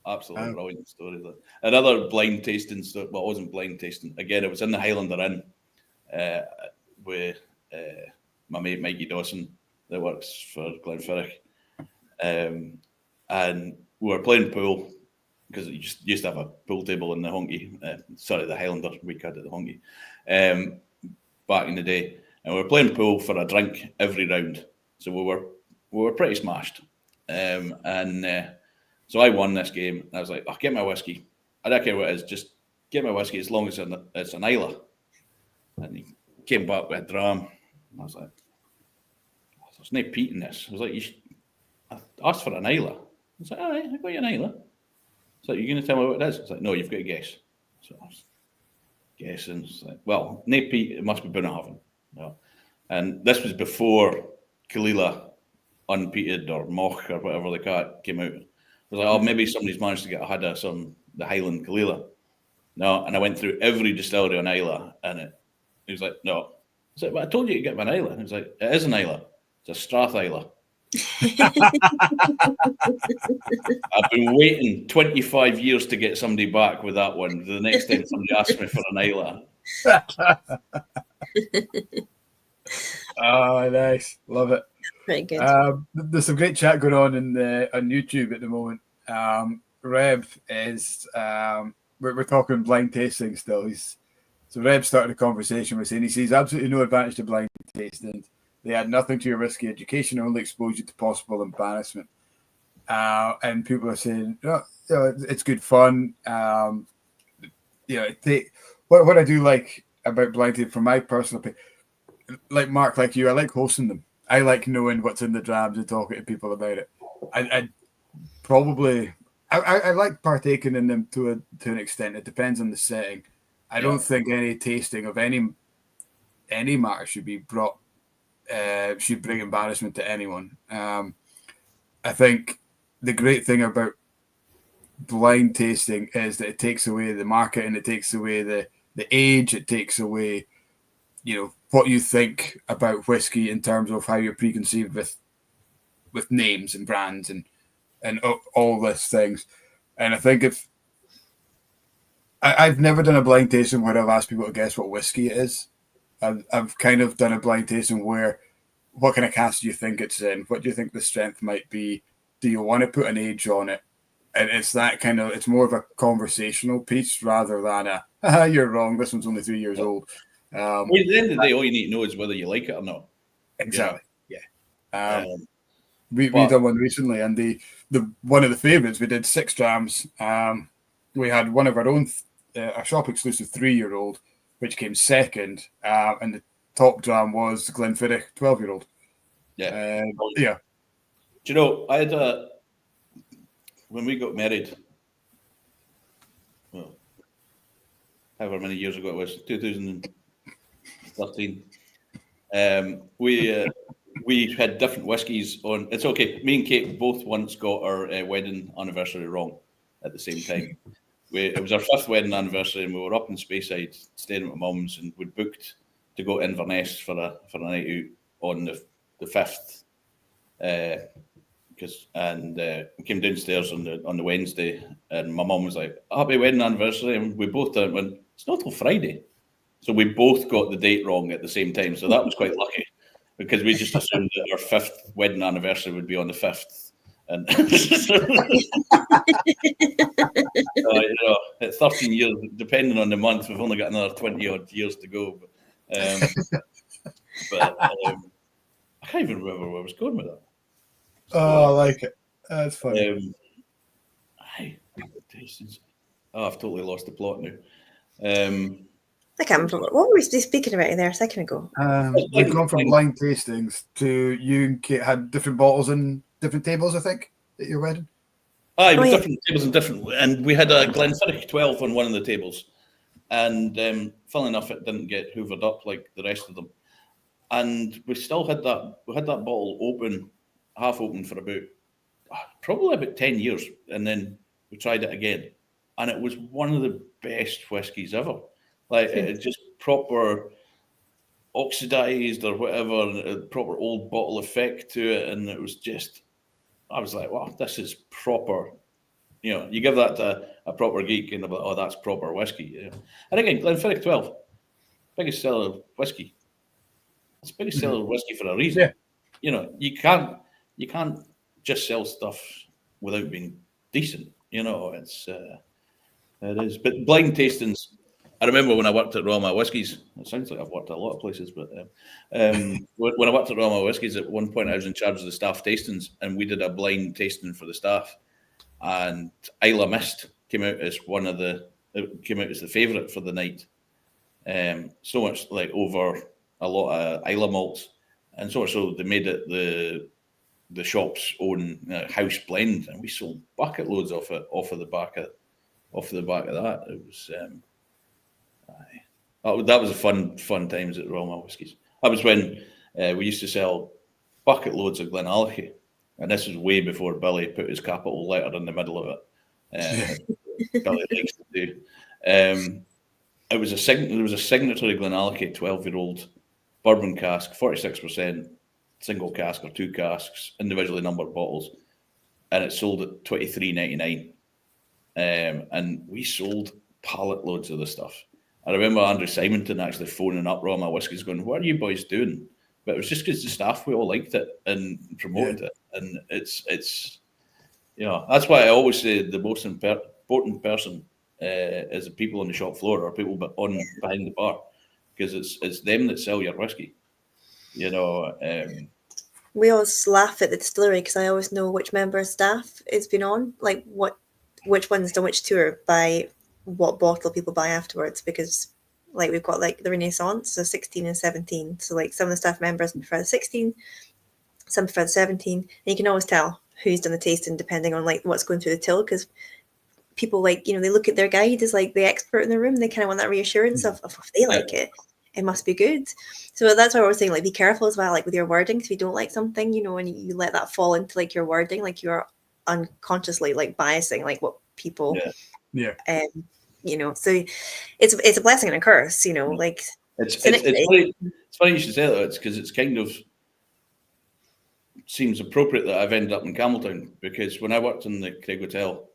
Absolutely brilliant story. Another blind tasting story. Well, it wasn't blind tasting. Again, it was in the Highlander Inn with my mate Mikey Dawson that works for Glenfiddich. And we were playing pool, because you just used to have a pool table in the honky. The Highlander, we had at the honky back in the day. And we were playing pool for a drink every round. So we were pretty smashed. So I won this game. And I was like, "Oh, get my whiskey. I don't care what it is, just get my whiskey as long as it's an Isla." And he came back with a dram. And I was like, "There's no peat in this." I was like, I asked for an Isla. I was like, "All right, I got you an Isla." It's like, "You're going to tell me what it is?" It's like, "No, you've got to guess." So I was guessing. It's like, "Well, no peat, it must be Bunnahaven." No. And this was before Kalila unpeated or Moch or whatever the cat came out. I was like, "Oh, maybe somebody's managed to get a head of the Highland Kalila." No, and I went through every distillery on Isla, and he was like, "No." I was like, "But I told you to get me an Isla." And he was like, "It is an Isla. It's a Strath Isla." I've been waiting 25 years to get somebody back with that one. The next time somebody asks me for an Isla. Oh, nice. Love it. Very good. There's some great chat going on on YouTube at the moment. Reb is we're talking blind tasting still. So Reb started a conversation with saying he sees absolutely no advantage to blind tasting. They add nothing to your whiskey education, only expose you to possible embarrassment. And people are saying, it's good fun. What I do like about blind tasting, from my personal opinion, like Mark, like you, I like hosting them. I like knowing what's in the drams and talking to people about it. I like partaking in them to an extent. It depends on the setting. I don't think any tasting of any matter should be brought. Should bring embarrassment to anyone. I think the great thing about blind tasting is that it takes away the market, and it takes away the age. It takes away, what you think about whiskey in terms of how you're preconceived with names and brands and all these things. And I think I've never done a blind tasting where I've asked people to guess what whiskey it is. I've kind of done a blind tasting where, what kind of cask do you think it's in? What do you think the strength might be? Do you want to put an age on it? And it's that kind of, it's more of a conversational piece rather than you're wrong, this one's only 3 years old. At the end of the day, all you need to know is whether you like it or not. Exactly. Yeah. We done one recently, and the one of the favourites, we did 6 drams. We had one of our own, a shop exclusive 3-year-old, which came second, and the top dram was the Glenfiddich 12-year-old. Yeah. Yeah. Do you know, I had when we got married, well, however many years ago it was, 2013. We had different whiskies on. It's okay. Me and Kate both once got our wedding anniversary wrong at the same time. It was our 5th wedding anniversary, and we were up in Speyside staying at my mum's, and we'd booked to go to Inverness for a night out on the 5th. We came downstairs on the Wednesday, and my mum was like, "Happy wedding anniversary," and we both went, "It's not till Friday." So we both got the date wrong at the same time. So that was quite lucky, because we just assumed that our 5th wedding anniversary would be on the 5th. And at 13 years, depending on the month, we've only got another 20 odd years to go. But I can't even remember where I was going with that. I like it. That's funny. I've totally lost the plot now. I can't remember. What were we speaking about there a second ago? We've gone from blind tastings to you and Kate had different bottles and different tables, I think, at your wedding. Different tables and we had a Glenfiddich 12 on one of the tables, and funnily enough, it didn't get hoovered up like the rest of them, and we still had that. We had that bottle open, half open, for probably about 10 years, and then we tried it again, and it was one of the best whiskies ever. Like, it just proper oxidized or whatever, a proper old bottle effect to it, and it was just, I was like, wow, this is proper. You give that to a proper geek, and they're like, oh, that's proper whiskey. And again, Glenfiddich 12, biggest seller of whiskey. It's the biggest seller of whiskey for a reason. Yeah. You can't just sell stuff without being decent. It is. But blind tastings. I remember when I worked at Mile Whiskies. It sounds like I've worked at a lot of places, but when I worked at Mile Whiskies, at one point I was in charge of the staff tastings, and we did a blind tasting for the staff. And Isla Mist came out as the favourite for the night. So much like over a lot of Isla malts, and so much so they made it the shop's own house blend, and we sold bucket loads of it off the back of that. It was. That was a fun times at Mile Whiskies. That was when we used to sell bucket loads of Glenallachie, and this was way before Billy put his capital letter in the middle of it. Billy likes to do. There was a signatory Glenallachie 12-year-old bourbon cask, 46%, single cask or 2 casks, individually numbered bottles, and it sold at $23.99. And we sold pallet loads of the stuff. I remember Andrew Simonton actually phoning up Mile Whiskies going, "What are you boys doing?" But it was just because the staff, we all liked it and promoted it. And it's that's why I always say the most important person is the people on the shop floor or people behind the bar, because it's them that sell your whiskey. We always laugh at the distillery because I always know which member of staff has been on, like which one's done which tour by what bottle people buy afterwards, because like we've got like the Renaissance, so 16 and 17. So like some of the staff members prefer the 16, some prefer the 17, and you can always tell who's done the tasting depending on like what's going through the till, because people they look at their guide as like the expert in the room. They kind of want that reassurance of if they like it must be good. So that's why we're saying like be careful as well, like with your wording, if you don't like something, and you let that fall into like your wording, like you're unconsciously like biasing like what people so it's a blessing and a curse, like it's funny you should say that. It's because it's kind of seems appropriate that I've ended up in Campbeltown, because when I worked in the Craig Hotel,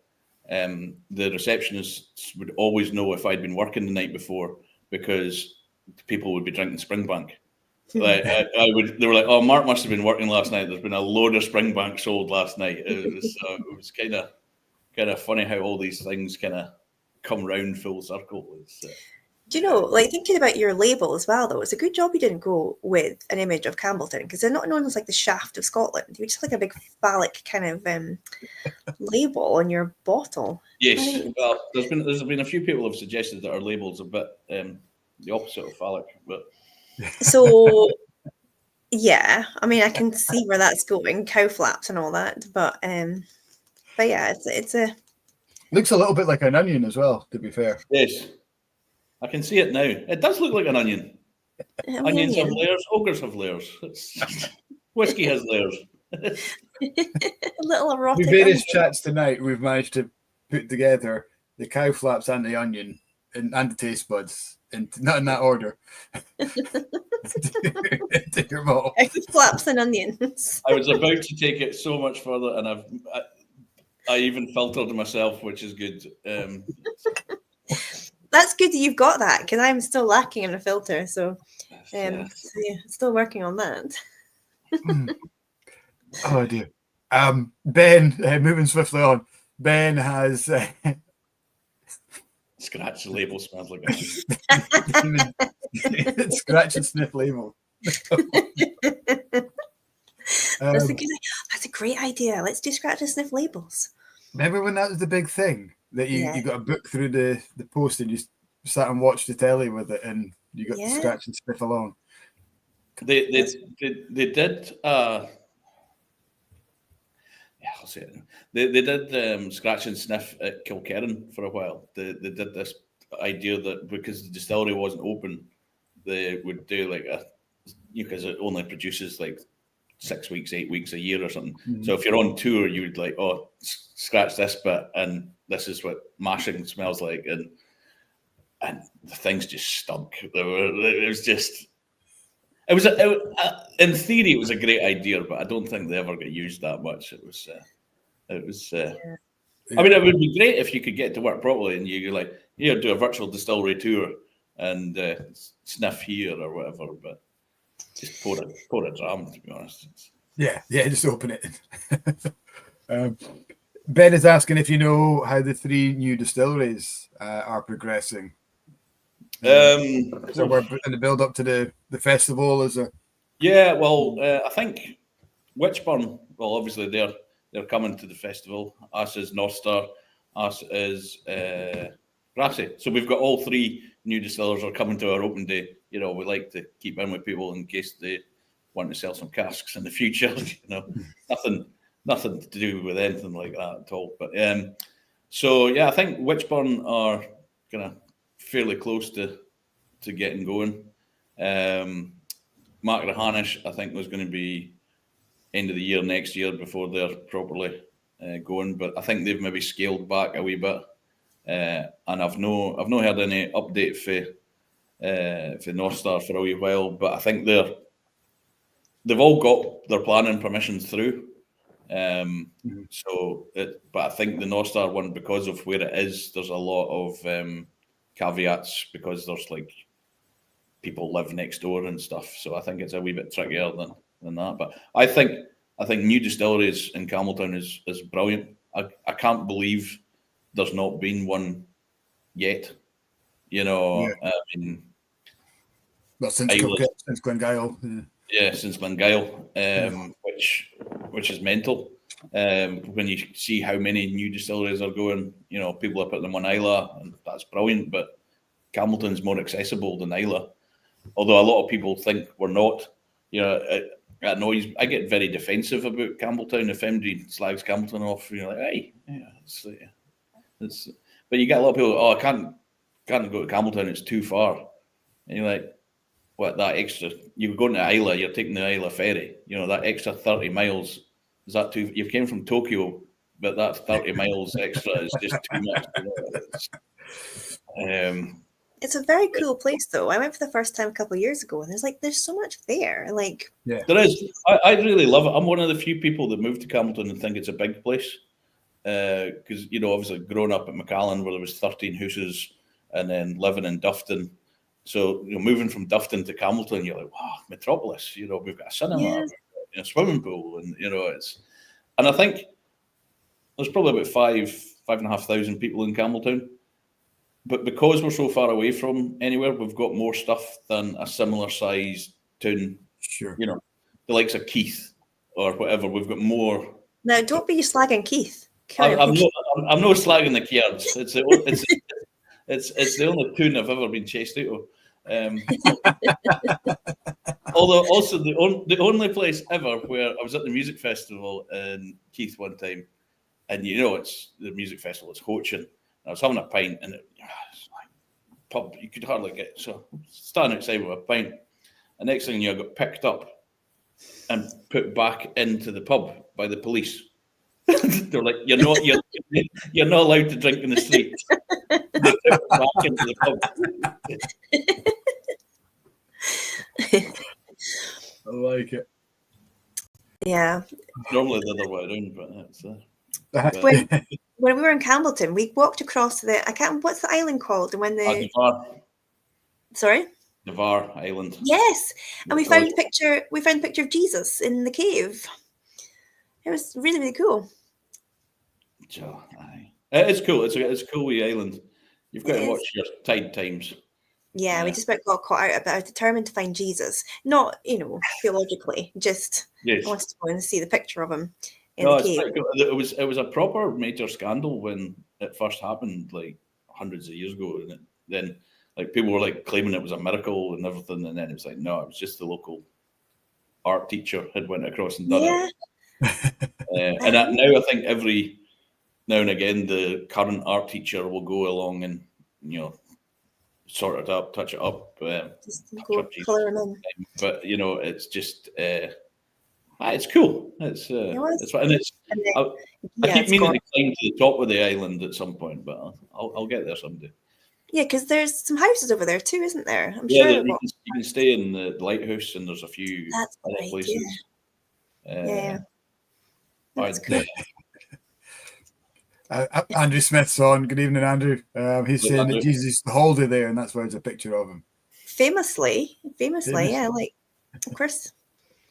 the receptionists would always know if I'd been working the night before, because people would be drinking Springbank. Like they were like, "Oh, Mark must have been working last night. There's been a load of Springbank sold last night." It was kind of funny how all these things kind of come round full circle. Do you know, like thinking about your label as well, though, it's a good job you didn't go with an image of Campbeltown because they're not known as like the shaft of Scotland. You're just like a big phallic kind of label on your bottle. Yes, well, there's been a few people have suggested that our label's a bit the opposite of phallic, but so yeah, I mean, I can see where that's going, cow flaps and all that, but yeah, it's a looks a little bit like an onion as well. To be fair, yes, I can see it now. It does look like an onion. Onions have layers. Ogres have layers. Whiskey has layers. A little erotic. With various chats tonight, we've managed to put together the cow flaps and the onion and the taste buds, and not in that order. Take your bottle. Cow flaps and onions. I was about to take it so much further, and I even filtered myself, which is good. That's good that you've got that because I'm still lacking in a filter. So yeah, still working on that. Oh dear. Ben, moving swiftly on. Ben has scratch the label smells like a scratch and sniff label. That's a great idea. Let's do scratch and sniff labels. Remember when that was the big thing that you got a book through the post and you sat and watched the telly with it and you got to scratch and sniff along. They did. I'll say it. They did scratch and sniff at Kilkerran for a while. They did this idea that because the distillery wasn't open, they would do like because it only produces like 6 weeks, 8 weeks a year or something. Mm-hmm. So if you're on tour, you would like, scratch this bit, and this is what mashing smells like, and the things just stunk. It was just. In theory, it was a great idea, but I don't think they ever got used that much. It was. I mean, it would be great if you could get to work properly and you like, do a virtual distillery tour and sniff here or whatever. But just pour a dram, to be honest. Yeah, just open it. Ben is asking if you know how the 3 new distilleries are progressing. So we're in the build up to the festival, is it? Yeah, well, I think Witchburn. Well, obviously they're coming to the festival. Us is North Star. Us is Brassy. So we've got all 3 new distillers are coming to our open day. We like to keep in with people in case they want to sell some casks in the future. Nothing to do with anything like that at all. But so yeah, I think Witchburn are kind of fairly close to getting going. Mark Rahanish, I think, was going to be end of the year next year before they're properly going, but I think they've maybe scaled back a wee bit. And I've not heard any update for North Star for a wee while, but I think they've all got their planning permissions through. But I think the North Star one, because of where it is, there's a lot of caveats because there's like people live next door and stuff. So I think it's a wee bit trickier than that. But I think new distilleries in Campbeltown is brilliant. I can't believe there's not been one yet. I mean, since Glengyle. Yeah, since Glengyle, which is mental. When you see how many new distilleries are going, people are putting them on Islay, and that's brilliant. But Campbeltown's more accessible than Islay, although a lot of people think we're not. It annoys. I get very defensive about Campbeltown if anybody slags Campbeltown off. You're like, hey, it's. But you get a lot of people. I can't go to Campbeltown. It's too far. And you're like, what? That extra? You're going to Islay. You're taking the Islay ferry. That extra 30 miles. Is that too? You came from Tokyo, but that 30 miles extra is just too much. It's a very cool place, though. I went for the first time a couple of years ago, and there's so much there. There is. I really love it. I'm one of the few people that moved to Campbeltown and think it's a big place. Because obviously growing up at Macallan, where there was 13 houses, and then living in Dufton. So moving from Dufton to Campbeltown, you're like, wow, metropolis. We've got a cinema, a swimming pool, and it's. And I think there's probably about 5,500 people in Campbeltown. but because we're so far away from anywhere, we've got more stuff than a similar size town. Sure. You know, the likes of Keith or whatever. We've got more. Now, don't be slagging Keith. I'm not slagging the Cairns. It's the only tune I've ever been chased out of. Although also the only place ever where I was at the music festival in Keith one time, and it's the music festival, it's Hochen. I was having a pint, and it's like pub, you could hardly get, so standing outside with a pint. The next thing I got picked up and put back into the pub by the police. They're like, you're not allowed to drink in the street. They took it back into the pub. I like it. Yeah. Normally the other way around, but that's when we were in Campbeltown, we walked across what's the island called? And when the Var. Sorry? The Var Island. Yes. And we found a picture of Jesus in the cave. It was really, really cool. It's cool. It's a cool wee island. You've got to watch your tide times. Yeah, we just about got caught out, but I was determined to find Jesus. Not, theologically, just I wanted to go and see the picture of him in the cave. It was a proper major scandal when it first happened, like hundreds of years ago, and then like people were like claiming it was a miracle and everything, and then it was like, no, it was just the local art teacher had went across and done it. And now I think every now and again the current art teacher will go along and sort it up, touch it up, just go color them in. But it's just it's cool. It's fun. And I keep meaning to climb to the top of the island at some point, but I'll get there someday. Yeah, because there's some houses over there too, isn't there? I'm sure. You can stay in the lighthouse, and there's a few other places. Yeah. That's cool. Andrew Smith's on. Good evening, Andrew. He's saying that Jesus used to hold it there, and that's why there's a picture of him. Famously, yeah, like of course.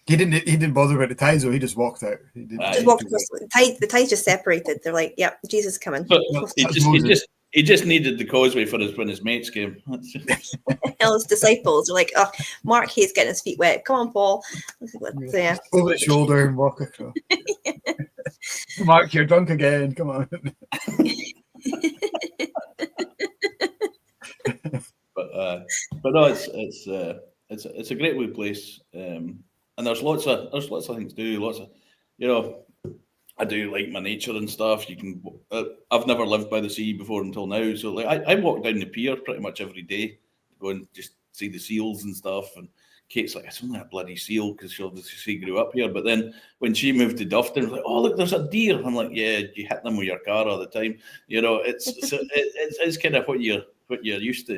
He didn't bother about the tides, though. He just walked out. He just walked across the tides just separated. They're like, "Yep, Jesus is coming." But he just needed the causeway when his mates came. All his disciples are like, "Oh, Mark, he's getting his feet wet. Come on, Paul." So, yeah. Over the shoulder and walk across. Mark, you're drunk again. Come on. But no, it's a great wee place, and there's lots of things to do. Lots of I do like my nature and stuff. You can. I've never lived by the sea before until now, so like I walk down the pier pretty much every day to go and just see the seals and stuff. And Kate's like, it's only a bloody seal because she grew up here. But then when she moved to Dufton, like, oh look, there's a deer. I'm like, yeah, you hit them with your car all the time. It's kind of what you're used to.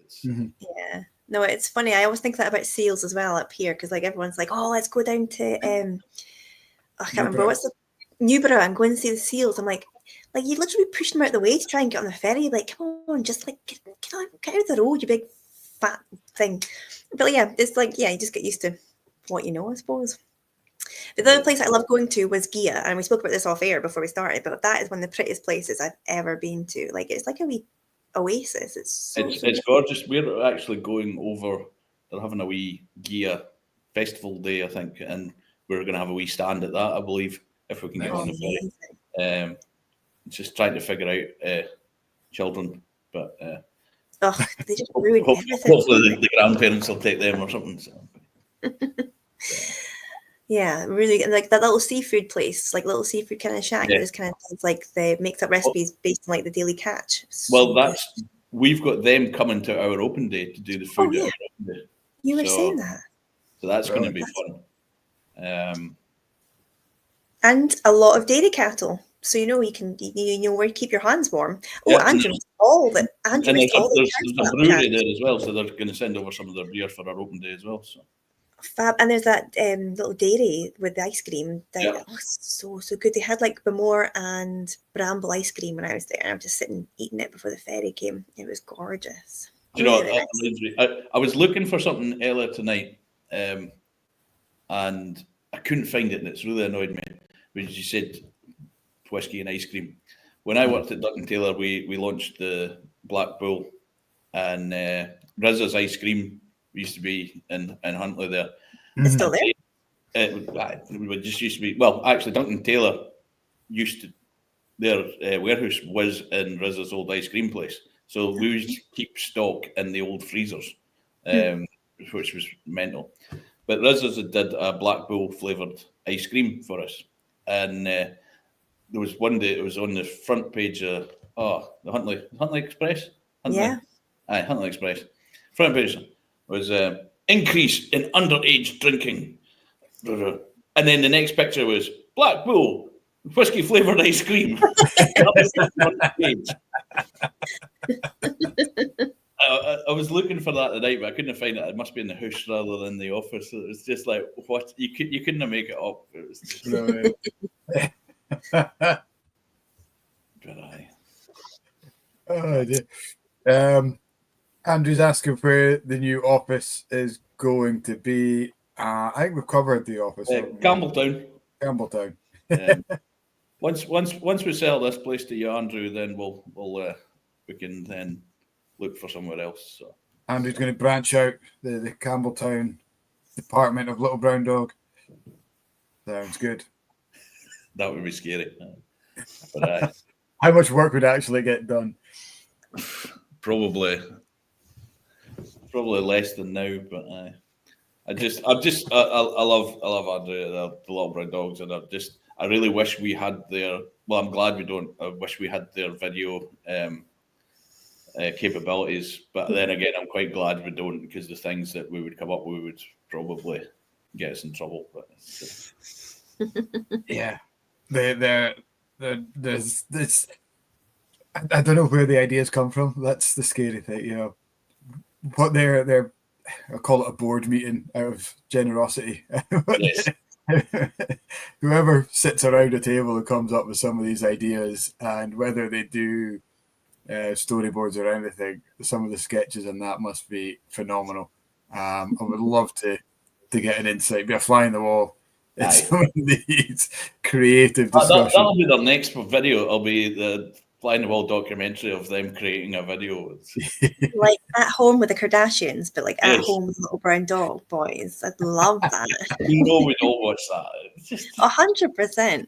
It's yeah. No, it's funny. I always think that about seals as well up here because like everyone's like, oh, let's go down to I can't remember what's the Newborough and go and see the seals. I'm like you literally push them out the way to try and get on the ferry. Like, come on, just like get out of the road, you big fat thing. But yeah, it's like you just get used to what you know, I suppose. But the other place I love going to was Gia, and we spoke about this off air before we started. But that is one of the prettiest places I've ever been to. Like, it's like a wee oasis. It's gorgeous. We're actually going over. They're having a wee Gia festival day, I think, and we're going to have a wee stand at that, I believe, if we can get on the ferry. Just trying to figure out children, but they just ruined everything. Hopefully the grandparents will take them or something. So. Yeah, really, like that little seafood place, like little seafood kind of shack. It just kind of does like makes up recipes based on like the daily catch. We've got them coming to our open day to do the food. At our open day. You were saying that. So that's going to be fun. And a lot of dairy cattle. So you know where you keep your hands warm. Oh, yeah, Andrew, there's a brewery there as well, so they're going to send over some of their beer for our open day as well. So fab, and there's that little dairy with the ice cream. So good. They had like Bamore and Bramble ice cream when I was there, and I was just sitting eating it before the ferry came. It was gorgeous. I was looking for something earlier tonight, and I couldn't find it, and it's really annoyed me. Because you said whiskey and ice cream. When I worked at Duncan Taylor, we launched the Black Bull, and Riz's Ice Cream used to be in Huntly there. It's still there? It just used to be, well, actually, Duncan Taylor used to, their warehouse was in Riz's old ice cream place. So we used to keep stock in the old freezers, which was mental. But Riz's did a Black Bull flavoured ice cream for us. And there was one day, it was on the front page of, the Huntly Express? Yeah. Aye, Huntly Express. Front page was increase in underage drinking. And then the next picture was Black Bull whiskey flavoured ice cream. That was the front page. I was looking for that tonight, but I couldn't find it. It must be in the house rather than the office. So it was just like, what? You couldn't make it up. It was just Brilliant. but aye. Oh, dear. Andrew's asking where the new office is going to be. I think we've covered the office. Campbeltown. Campbeltown. Once we sell this place to you, Andrew, then we can then look for somewhere else. So Andrew's going to branch out the Campbeltown department of Little Brown Dog. Sounds good. That would be scary. But how much work would actually get done? Probably less than now. But I love Andrew, the Little Brown Dogs, and I really wish we had their. Well, I'm glad we don't. I wish we had their video capabilities, but then again, I'm quite glad we don't, because the things that we would come up with would probably get us in trouble. But yeah, there's this. I don't know where the ideas come from. That's the scary thing, you know. What they're I call it a board meeting out of generosity. Yes. Whoever sits around a table and comes up with some of these ideas, and whether they do storyboards or anything, some of the sketches in that must be phenomenal. I would love to get an insight, be a fly in the wall in some of these creative discussions. That'll be their next video. It'll be the fly in the wall documentary of them creating a video. Like at home with the Kardashians, but like at home with Little Brown Dog boys. I'd love that. You know, we'd all watch that. It's just 100%.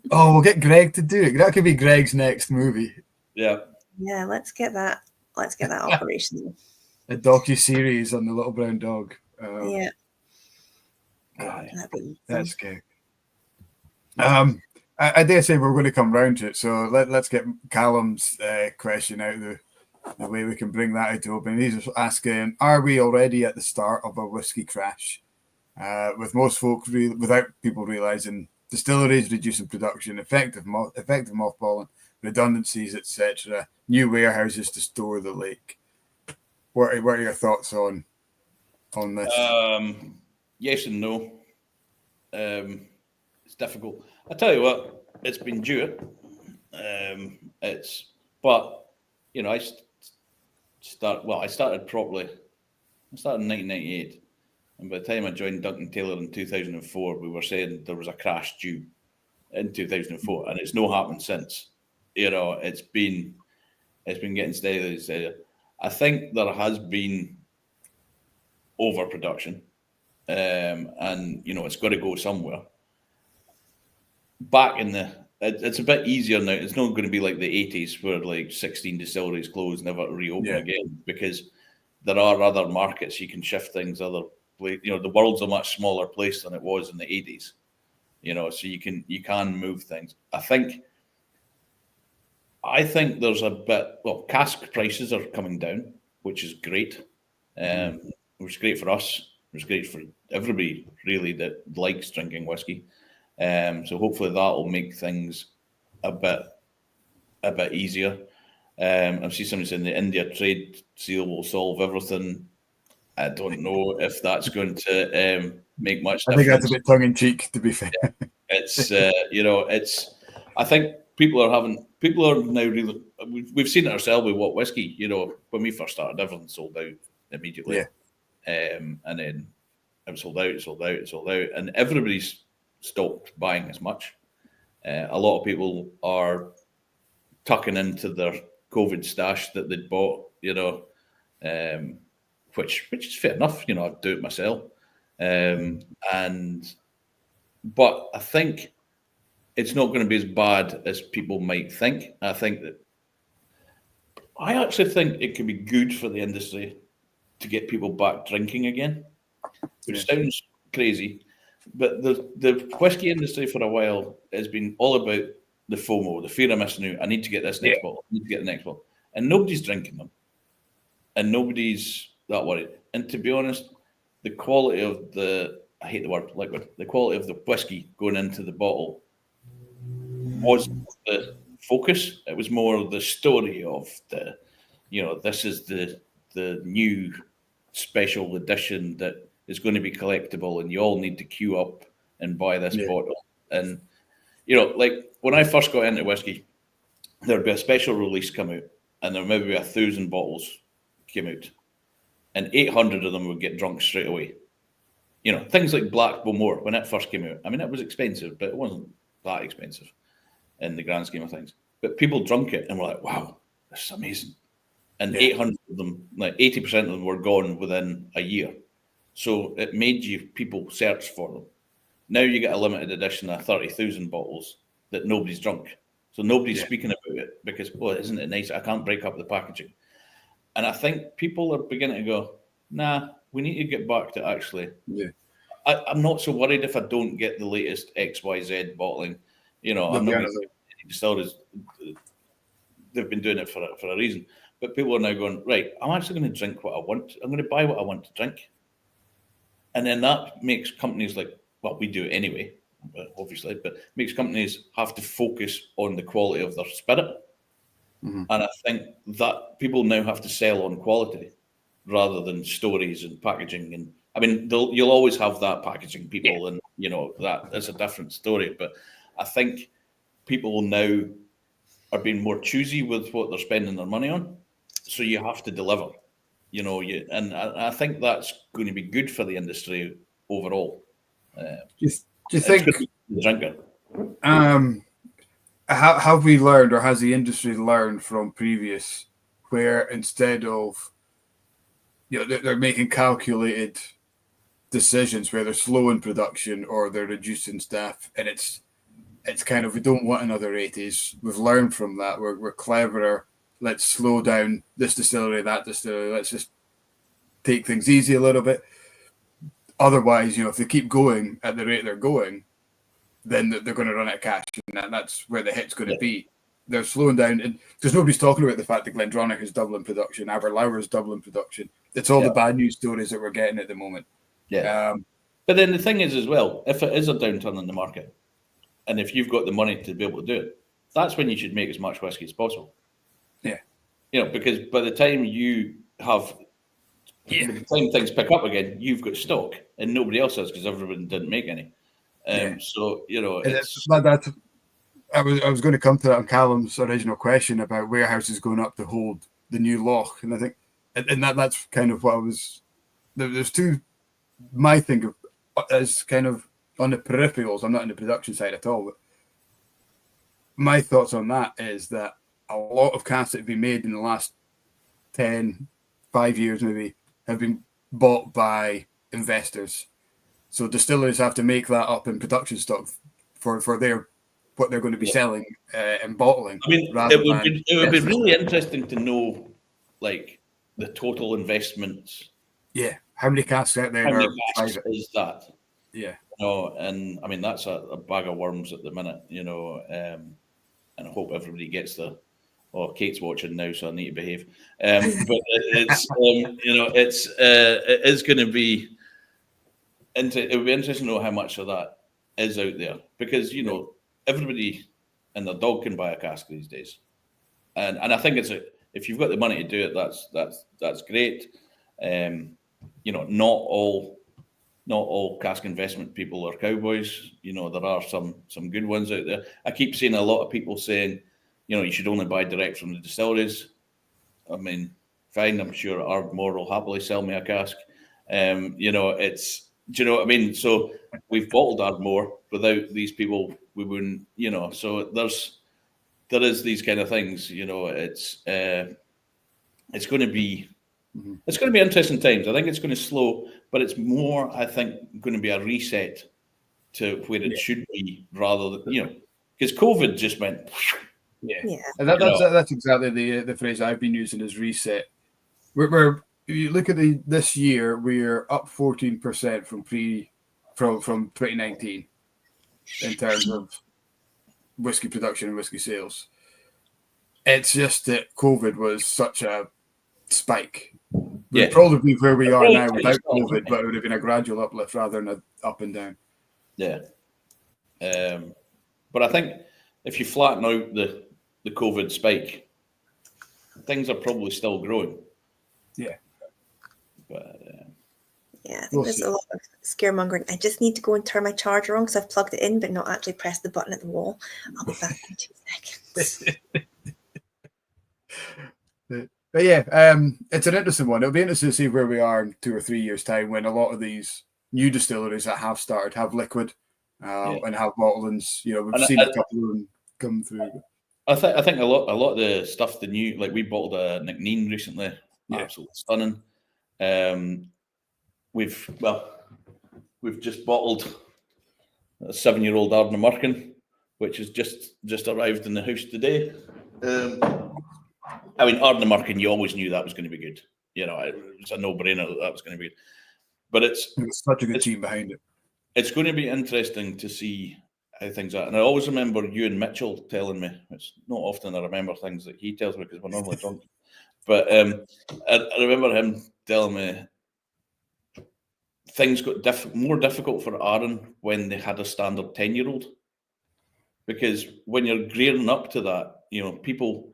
Oh, we'll get Greg to do it. That could be Greg's next movie. Yeah. Yeah, let's get that operation. A docu-series on the Little Brown Dog. Yeah. That's good. I dare say we're going to come round to it, so let's get Callum's question out of the way. We can bring that out to open. He's asking, are we already at the start of a whiskey crash? With most folk, without people realising, distilleries reducing production, effective mothballing, redundancies, etc., new warehouses to store the lake. What are your thoughts on this? Yes and no. It's difficult. I tell you what, it's been due. But you know, I started properly. I started in 1998, and by the time I joined Duncan Taylor in 2004, we were saying there was a crash due in 2004, and it's no happened since. You know, it's been getting steadier. I think there has been overproduction, and you know, it's got to go somewhere. Back in it's a bit easier now. It's not going to be like the 80s where like 16 distilleries close, never reopen again, because there are other markets you can shift things. You know, the world's a much smaller place than it was in the 80s. You know, so you can move things. I think there's a bit. Well, cask prices are coming down, which is great. Which is great for us. It's great for everybody really that likes drinking whiskey. So hopefully that will make things a bit easier. I've seen somebody saying the India trade seal will solve everything. I don't know if that's going to make much difference. I think that's a bit tongue in cheek, to be fair. Yeah. It's you know, I think people are now really. We've seen it ourselves with what whiskey. You know, when we first started, everything sold out immediately. Yeah. And then it was sold out, and everybody's stopped buying as much. A lot of people are tucking into their COVID stash that they'd bought, which is fair enough. I'd do it myself. But I think it's not going to be as bad as people might think. I actually think it could be good for the industry to get people back drinking again, which sounds crazy. But the whiskey industry for a while has been all about the FOMO, the fear of missing out. I need to get this next bottle. I need to get the next bottle. And nobody's drinking them. And nobody's that worried. And to be honest, the quality of I hate the word liquid, the quality of the whiskey going into the bottle wasn't the focus. It was more the story of this is the new special edition that is going to be collectible, and you all need to queue up and buy this bottle. And like when I first got into whiskey, there'd be a special release come out, and there maybe 1,000 bottles came out, and 800 of them would get drunk straight away. Things like Black Bowmore, when it first came out, I mean, it was expensive, but it wasn't that expensive in the grand scheme of things. But people drunk it and were like, wow, this is amazing. And 800 of them, like 80% of them were gone within a year. So it made people search for them. Now you get a limited edition of 30,000 bottles that nobody's drunk. So nobody's speaking about it because, isn't it nice? I can't break up the packaging. And I think people are beginning to go, nah, we need to get back to actually. Yeah. I'm not so worried if I don't get the latest XYZ bottling. I'm not distilleries. They've been doing it for a reason. But people are now going, right, I'm actually going to drink what I want. I'm going to buy what I want to drink. And then that makes companies we do it anyway, obviously, but makes companies have to focus on the quality of their spirit. Mm-hmm. And I think that people now have to sell on quality rather than stories and packaging. And I mean, you'll always have that packaging people, and that is a different story. But I think people now are being more choosy with what they're spending their money on. So you have to deliver, and I think that's going to be good for the industry overall. Do you think the drinker? Have we learned, or has the industry learned from previous, where instead of they're making calculated decisions where they're slowing production or they're reducing staff, and it's kind of, we don't want another 80s. We've learned from that. We're cleverer. Let's slow down this distillery, that distillery. Let's just take things easy a little bit. Otherwise, if they keep going at the rate they're going, then they're going to run out of cash, and that's where the hit's going to be. They're slowing down, and because nobody's talking about the fact that Glendronach is doubling production, Aberlour is doubling production. It's all the bad news stories that we're getting at the moment. Yeah. But then the thing is as well, if it is a downturn in the market, and if you've got the money to be able to do it, that's when you should make as much whiskey as possible. Yeah. Because by the time you have, by the time things pick up again, you've got stock, and nobody else has because everyone didn't make any. So I was going to come to that on Callum's original question about warehouses going up to hold the new loch, and I think, and that's kind of what I was. There's two. My thing of as kind of on the peripherals. I'm not in the production side at all, but my thoughts on that is that a lot of casks that have been made in the last 5 years maybe have been bought by investors. So distilleries have to make that up in production stock for their what they're going to be selling and bottling. I mean, it would be really interesting to know, like, the total investment. Yeah, how many casks out there? How many casks is that? Yeah. And I mean, that's a bag of worms at the minute, and I hope everybody gets the. Oh, Kate's watching now, so I need to behave. But it's it is going to be. It would be interesting to know how much of that is out there, because everybody and their dog can buy a cask these days, and I think if you've got the money to do it, that's great. Not all cask investment people are cowboys. There are some good ones out there. I keep seeing a lot of people saying, you should only buy direct from the distilleries. I mean, fine. I'm sure Ardmore will happily sell me a cask. It's. Do you know what I mean? So we've bottled Ardmore. Without these people, we wouldn't. So there's there is these kind of things. It's going to be it's going to be interesting times. I think it's going to slow, but it's more, I think, going to be a reset to where it should be, rather than because COVID just went. Yeah. And that's exactly the phrase I've been using is reset. We're if you look at this year, we're up 14% from 2019 in terms of whiskey production and whiskey sales. It's just that COVID was such a spike. We'd probably be where we are now without COVID, but it would have been a gradual uplift rather than an up and down. Yeah. But I think if you flatten out the COVID spike, things are probably still growing. Yeah. But I think there's a lot of scaremongering. I just need to go and turn my charger on because I've plugged it in but not actually pressed the button at the wall. I'll be back in 2 seconds. But it's an interesting one. It'll be interesting to see where we are in 2 or 3 years' time when a lot of these new distilleries that have started have liquid and have bottlings. We've seen a couple of them come through. I think a lot of the stuff, the new, like we bottled a Nicneen recently, absolutely stunning. We've just bottled a 7-year-old Ardnamurchan, which has just arrived in the house today. Ardnamurchan, you always knew that was going to be good. It was a no-brainer that was going to be good. But it's such a good team behind it. It's going to be interesting to see how things are. And I always remember Ewan Mitchell telling me, it's not often I remember things that he tells me because we're normally drunk. But I remember him telling me things got more difficult for Aaron when they had a standard 10-year-old. Because when you're gearing up to that, people...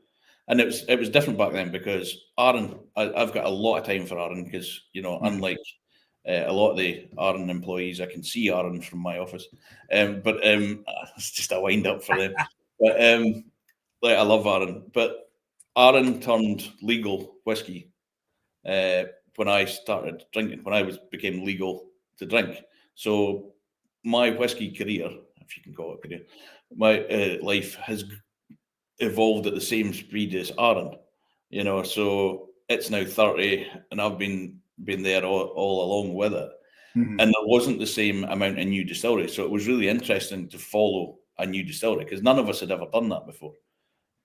And it was different back then because Aaron, I've got a lot of time for Aaron because, unlike a lot of the Aaron employees, I can see Aaron from my office. But it's just a wind up for them. But I love Aaron. But Aaron turned legal whiskey when I started drinking, when I became legal to drink. So my whiskey career, if you can call it a career, my life has evolved at the same speed as Aaron, so it's now 30 and I've been there all along with it. And there wasn't the same amount of new distilleries, so it was really interesting to follow a new distillery because none of us had ever done that before,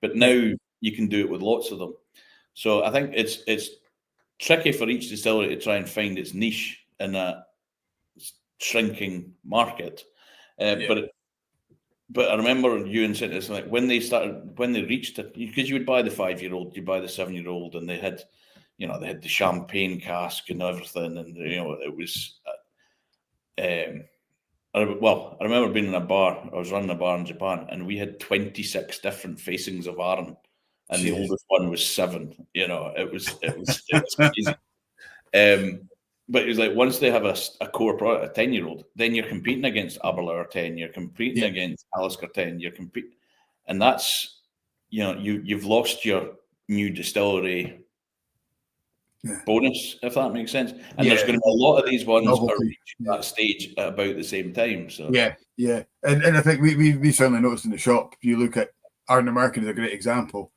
but now you can do it with lots of them. So I think it's tricky for each distillery to try and find its niche in a shrinking market. But I remember you and saying it's like when they reached it, because you would buy the 5-year-old, you buy the 7-year-old, and they had the champagne cask and everything, and it was. I remember being in a bar. I was running a bar in Japan, and we had 26 different facings of Aaron, and the oldest one was 7. It was crazy. But it was like once they have a core product, a 10-year-old, then you're competing against Aberlour 10, you're competing against Alisker 10, and that's you've lost your new distillery bonus, if that makes sense. And there's going to be a lot of these ones are reaching that stage at about the same time. So and I think we certainly noticed in the shop. If you look at Ardnamurchan is a great example.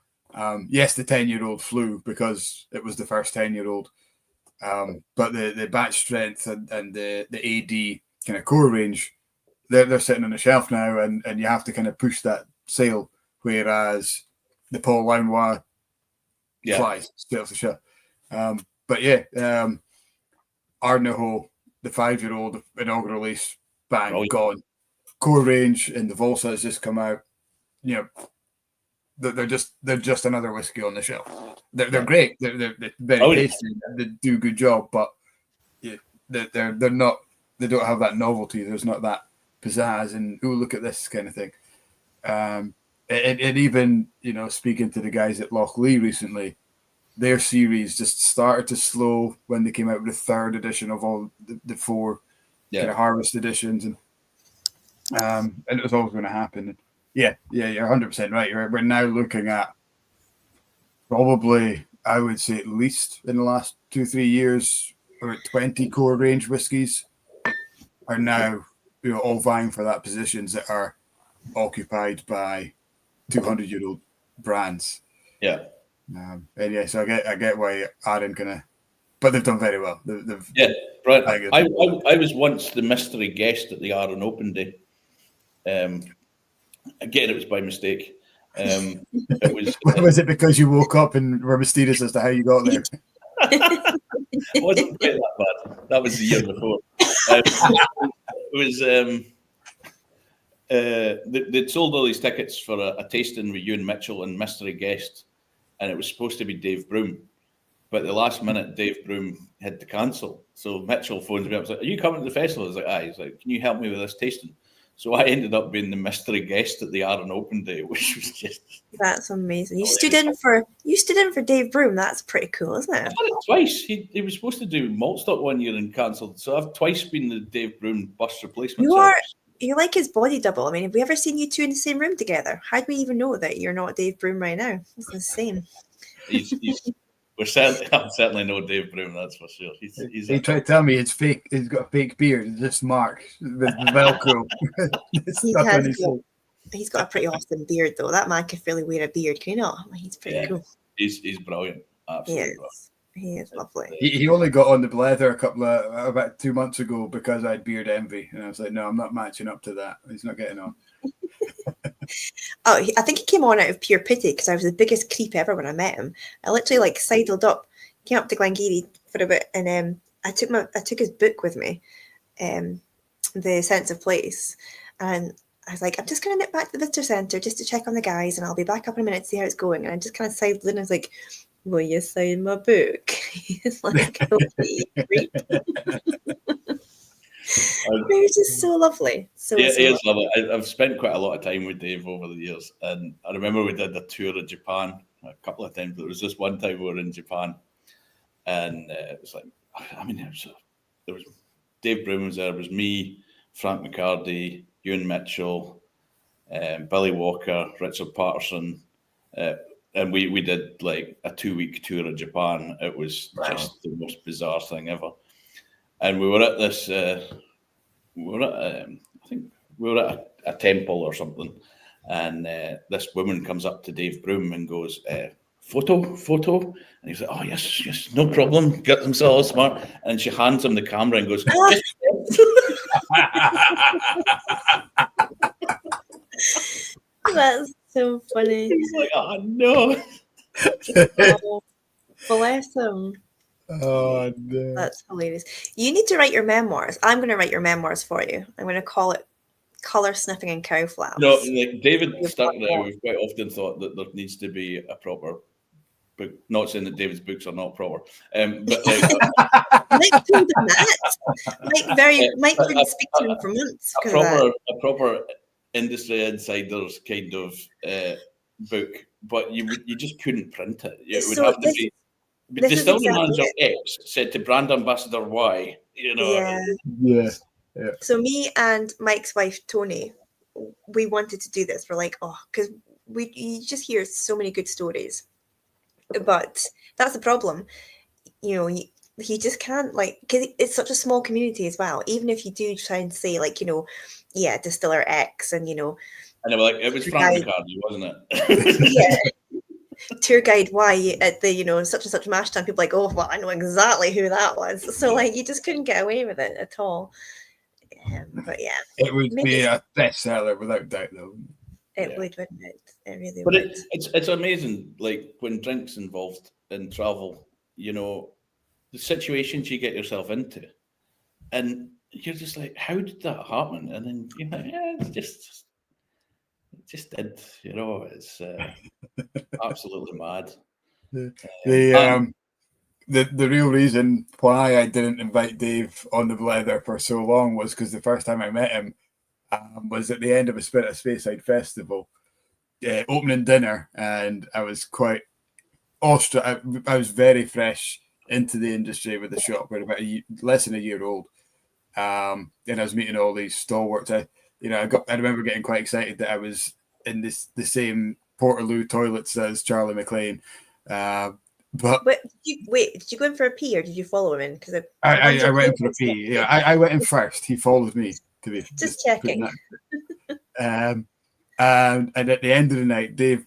Yes, the 10-year-old flew because it was the first 10-year-old. But the batch strength and the AD kind of core range, they're sitting on the shelf now, and you have to kind of push that sale. Whereas the Paul Launois flies straight off the shelf. Ardnaho, the 5-year-old inaugural release, bang, gone. Core range and the Volsa has just come out. They're just another whiskey on the shelf. They're great. They're very tasty. They do a good job, but they're not. They don't have that novelty. There's not that pizzazz and look at this kind of thing. And even speaking to the guys at Loch Lee recently, their series just started to slow when they came out with the 3rd edition of all the 4 kind of harvest editions, and it was always going to happen. Yeah, you're 100% right. We're now looking at probably, I would say, at least in the last 2-3 years, about 20 core range whiskies are now all vying for that positions that are occupied by 200-year-old brands. Yeah. And yeah, so I get why Aaron but they've done very well. Yeah, right. I was once the mystery guest at the Aaron Open Day. Again, it was by mistake. It was. Was it because you woke up and were mysterious as to how you got there? It wasn't quite that bad. That was the year before. It was. They'd sold all these tickets for a tasting with Ewan Mitchell and mystery guest, and it was supposed to be Dave Broom. But at the last minute, Dave Broom had to cancel. So Mitchell phones me up and said, "Are you coming to the festival?" I was like, "Aye." He's like, "Can you help me with this tasting?" So I ended up being the mystery guest at the Aaron Open Day, which was just... That's amazing. You stood in for Dave Broom. That's pretty cool, isn't it? I've done it twice. He was supposed to do Maltstock one year and cancelled. So I've twice been the Dave Broom bus replacement. You're like his body double. I mean, have we ever seen you two in the same room together? How do we even know that you're not Dave Broom right now? It's insane. I'm certainly no Dave Broom, that's for sure. He tried to tell me it's fake. He's got a fake beard. It's just Mark with the Velcro. He's got a pretty awesome beard, though. That man could really wear a beard. Can you not? He's pretty cool. He's brilliant. Absolutely. He is lovely. He only got on the Blether about 2 months ago because I had beard envy, and I was like, no, I'm not matching up to that. He's not getting on. I think he came on out of pure pity because I was the biggest creep ever when I met him. I literally sidled up, came up to Glengarry for a bit, and I took his book with me, The Sense of Place, and I was like, I'm just going to nip back to the visitor centre just to check on the guys, and I'll be back up in a minute to see how it's going. And I just kind of sidled in. I was like, will you sign my book? He's like, okay, great. He was just so lovely. He is lovely. I've spent quite a lot of time with Dave over the years, and I remember we did a tour of Japan a couple of times. But there was this one time we were in Japan, and it was like, I mean, there was Dave Broom was there. It was me, Frank McCarty, Ewan Mitchell, Billy Walker, Richard Patterson, and we did like a 2-week tour of Japan. It was just the most bizarre thing ever. And we were at this. I think we were at a temple or something, and this woman comes up to Dave Broom and goes, "Photo," and he's like, "Oh yes, no problem." Gets himself all smart, and she hands him the camera and goes, That's so funny. He's like, "Oh no." Oh, bless him. Oh no. That's hilarious. You need to write your memoirs. I'm going to write your memoirs for you. I'm going to call it Colour Sniffing and Cow Flaps. No, like David started out, we've quite often thought that there needs to be a proper book. Not saying that David's books are not proper, but like Mike told him that. Mike wouldn't speak to him for months. A proper industry insiders kind of book, but you just couldn't print it. It would have to be. Distillery Manager X said to Brand Ambassador Y, Yeah. So me and Mike's wife, Tony, we wanted to do this. We're like, because you just hear so many good stories. But that's the problem. You just can't, because it's such a small community as well. Even if you do try and say, Distiller X and, And they were like, it was Frank McCarty, wasn't it? Yeah. Tour guide Y at the such and such mash time, people like, oh well, I know exactly who that was. So you just couldn't get away with it at all. But yeah, it would be a bestseller without doubt, though. It would, wouldn't it? It really would. But it's amazing, like when drink's involved in travel, the situations you get yourself into, and you're just like, how did that happen? And then you're like, it's just did, it's absolutely mad. The real reason why I didn't invite Dave on the Blether for so long was because the first time I met him was at the end of a Spirit of Speyside festival, opening dinner, and I was quite awestruck. I was very fresh into the industry with the shop. We're about less than a year old, and I was meeting all these stalwarts. I remember getting quite excited that I was in the same Portaloo toilets as Charlie McLean. But did you go in for a pee or did you follow him in? Because I went in for a pee. Yeah, I went in first. He followed me to be just checking. And at the end of the night, Dave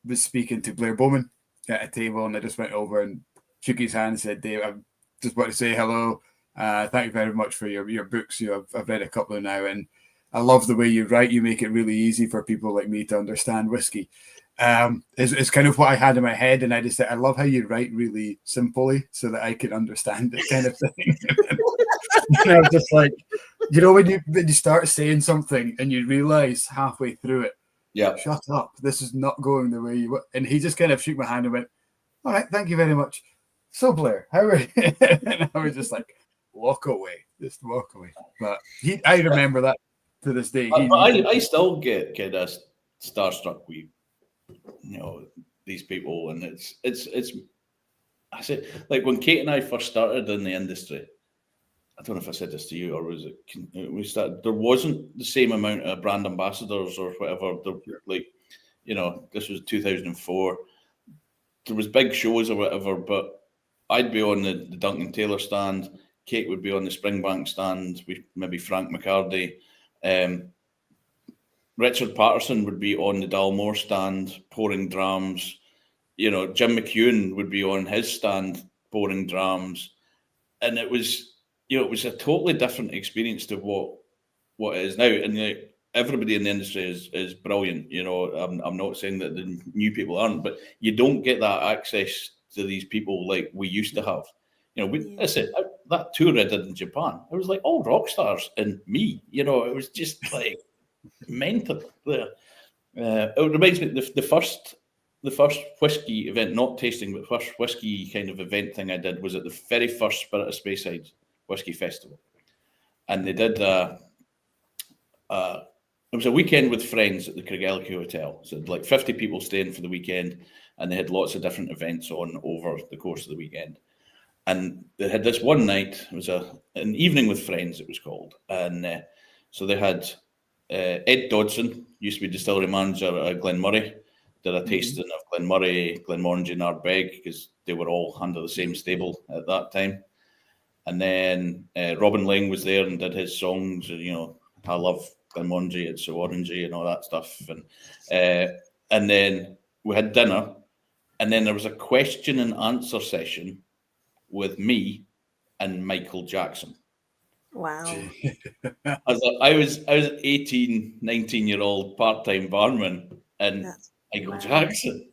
was speaking to Blair Bowman at a table, and I just went over and shook his hand and said, Dave, I just want to say hello. Thank you very much for your books. I've read a couple of now, and I love the way you write. You make it really easy for people like me to understand whiskey. It's kind of what I had in my head, and I just said, I love how you write really simply so that I can understand it, kind of thing. And I was just like, when you start saying something and you realize halfway through it, yeah, shut up, this is not going the way you want. And he just kind of shook my hand and went, all right, thank you very much. So Blair, how are you? And I was just like, just walk away. But I remember that to this day. I still get kind of starstruck with these people, and it's I say, like, when Kate and I first started in the industry, I don't know if I said this to you, or was it we started, there wasn't the same amount of brand ambassadors or whatever. Like, this was 2004. There was big shows or whatever, but I'd be on the Duncan Taylor stand, Kate would be on the Springbank stand, maybe Frank McCarty. Richard Patterson would be on the Dalmore stand pouring drams. Jim McEwen would be on his stand pouring drams. And it was, it was a totally different experience to what it is now. And everybody in the industry is brilliant. I'm not saying that the new people aren't, but you don't get that access to these people like we used to have. That tour I did in Japan, it was like all rock stars and me. It was just like mental. It reminds me the first whiskey event, not tasting, but first whiskey kind of event thing I did was at the very first Spirit of Speyside Whiskey Festival, and they did it was a weekend with friends at the Cadenheads Hotel. So like 50 people staying for the weekend, and they had lots of different events on over the course of the weekend. And they had this one night, it was an evening with friends, it was called. And so they had Ed Dodson, used to be distillery manager at Glenmurray, did a tasting of Glenmurray, Glenmorangie and Ardbeg, because they were all under the same stable at that time. And then Robin Lang was there and did his songs, I love Glenmorangie, it's so orangey and all that stuff. And then we had dinner, and then there was a question and answer session with me and Michael Jackson. Wow. I was 18, 19-year-old part-time barman and Michael Jackson.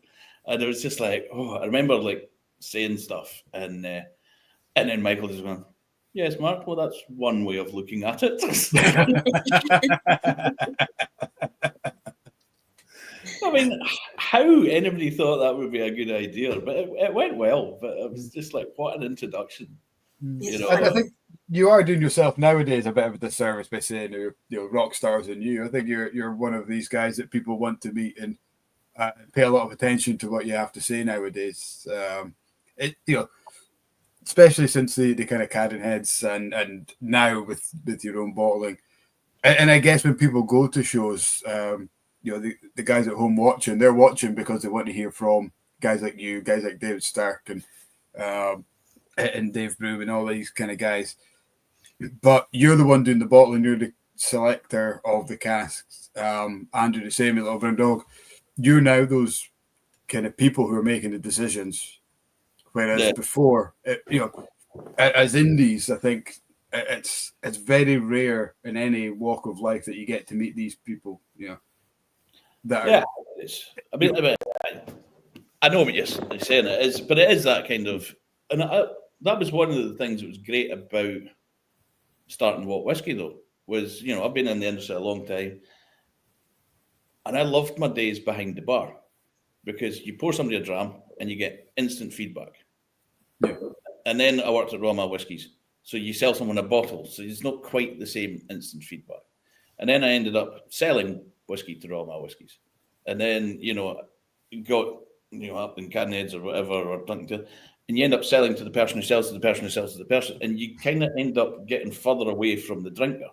And it was just like, I remember like saying stuff, and then Michael just went, yes, Mark, well, that's one way of looking at it. I mean, how anybody thought that would be a good idea, but it went well. But it was just like, what an introduction. I think you are doing yourself nowadays a bit of a disservice by saying rock stars and you. I think you're one of these guys that people want to meet and pay a lot of attention to what you have to say nowadays. Especially since the kind of Cadenheads and now with your own bottling. And I guess when people go to shows, the guys at home watching, they're watching because they want to hear from guys like you, guys like David Stark and Dave Brew and all these kind of guys. But you're the one doing the bottling, you're the selector of the casks. Andrew the same, Little Brown Dog. You're now those kind of people who are making the decisions. Whereas before, as indies, I think it's very rare in any walk of life that you get to meet these people. It is. I mean, I know what you're saying. It is, but it is that kind of, and that was one of the things that was great about starting What Whiskey, though, was I've been in the industry a long time, and I loved my days behind the bar because you pour somebody a dram and you get instant feedback. Yeah. And then I worked at Mile Whiskies. So you sell someone a bottle. So it's not quite the same instant feedback. And then I ended up selling whiskey to Mile Whiskies. And then, got, up in Cadenheads or whatever, or Duncan, and you end up selling to the person who sells to the person who sells to the person. And you kind of end up getting further away from the drinker.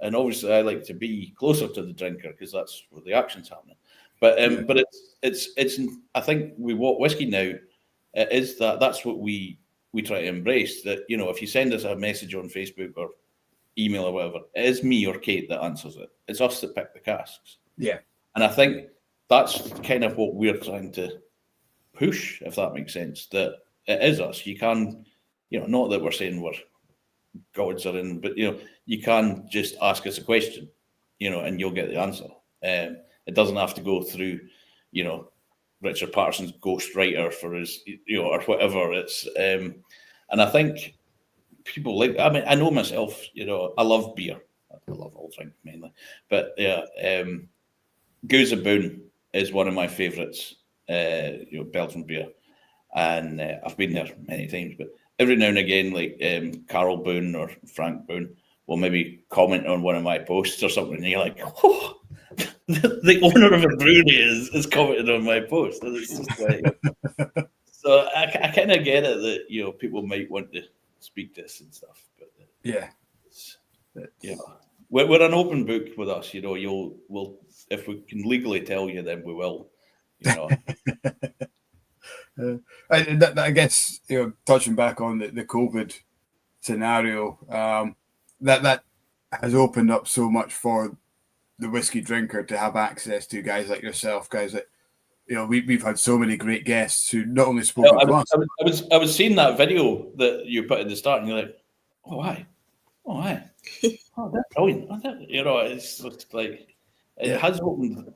And obviously I like to be closer to the drinker because that's where the action's happening. But but it's I think we What Whiskey now, is that's what we try to embrace, that if you send us a message on Facebook or email or whatever, it is me or Kate that answers it. It's us that pick the casks. Yeah. And I think that's kind of what we're trying to push, if that makes sense. That it is us. You can, not that we're saying we're gods are in, but you can just ask us a question, and you'll get the answer. It doesn't have to go through, Richard Patterson's ghostwriter for his, or whatever. It's and I think people I know myself, I love beer. I love all drink mainly, but Goose of Boone is one of my favourites, Belgian beer, and I've been there many times. But every now and again, like Carol Boone or Frank Boone will maybe comment on one of my posts or something, and you're like, oh, the owner of a brewery is commenting on my post. And it's just like, so I kind of get it that people might want to speak to us and stuff, but we're an open book with us. We'll if we can legally tell you, then we will. I guess touching back on the COVID scenario, that has opened up so much for the whiskey drinker to have access to guys like yourself, guys that we've had so many great guests who not only spoke to us. I was seeing that video that you put at the start, and you're like, oh hi, that's brilliant. It's like it has opened.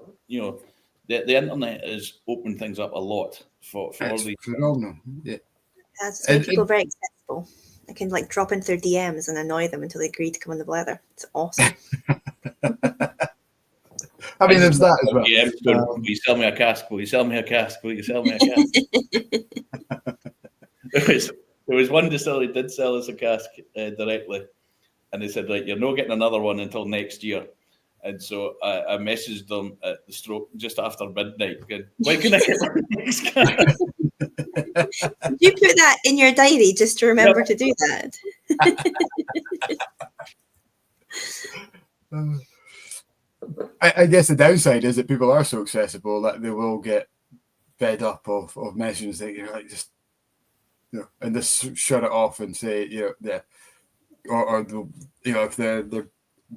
The internet has opened things up a lot for all these. Phenomenal. Yeah, it's made people very accessible. I can drop into their DMs and annoy them until they agree to come on the Blether. It's awesome. I mean, there's that as well. Will you sell me a cask? Will you sell me a cask? Will you sell me a cask? There was one distillery did sell us a cask directly, and they said, right, you're not getting another one until next year. And so I messaged them at the stroke just after midnight. Going, when can I get the next cask? You put that in your diary just to remember to do that. I guess the downside is that people are so accessible that they will get fed up of messages that and just shut it off and say or if they're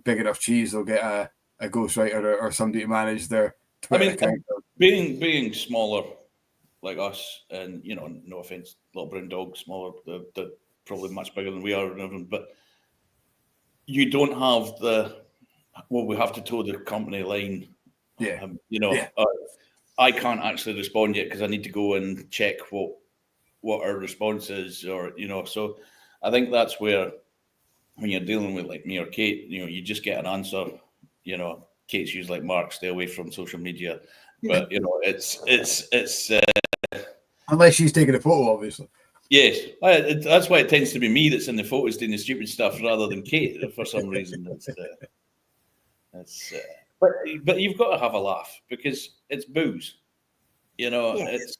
big enough cheese, they'll get a ghostwriter or somebody to manage their Twitter account. Being smaller like us, and no offense, Little Brown Dog, smaller, they're probably much bigger than we are, but you don't have we have to toe the company line. I can't actually respond yet because I need to go and check what our response is, or so I think that's where when you're dealing with like me or Kate, you just get an answer. Kate's usually like, Mark, stay away from social media, but it's unless she's taking a photo, obviously. Yes, that's why it tends to be me that's in the photos doing the stupid stuff rather than Kate for some reason. But you've got to have a laugh because it's booze. It's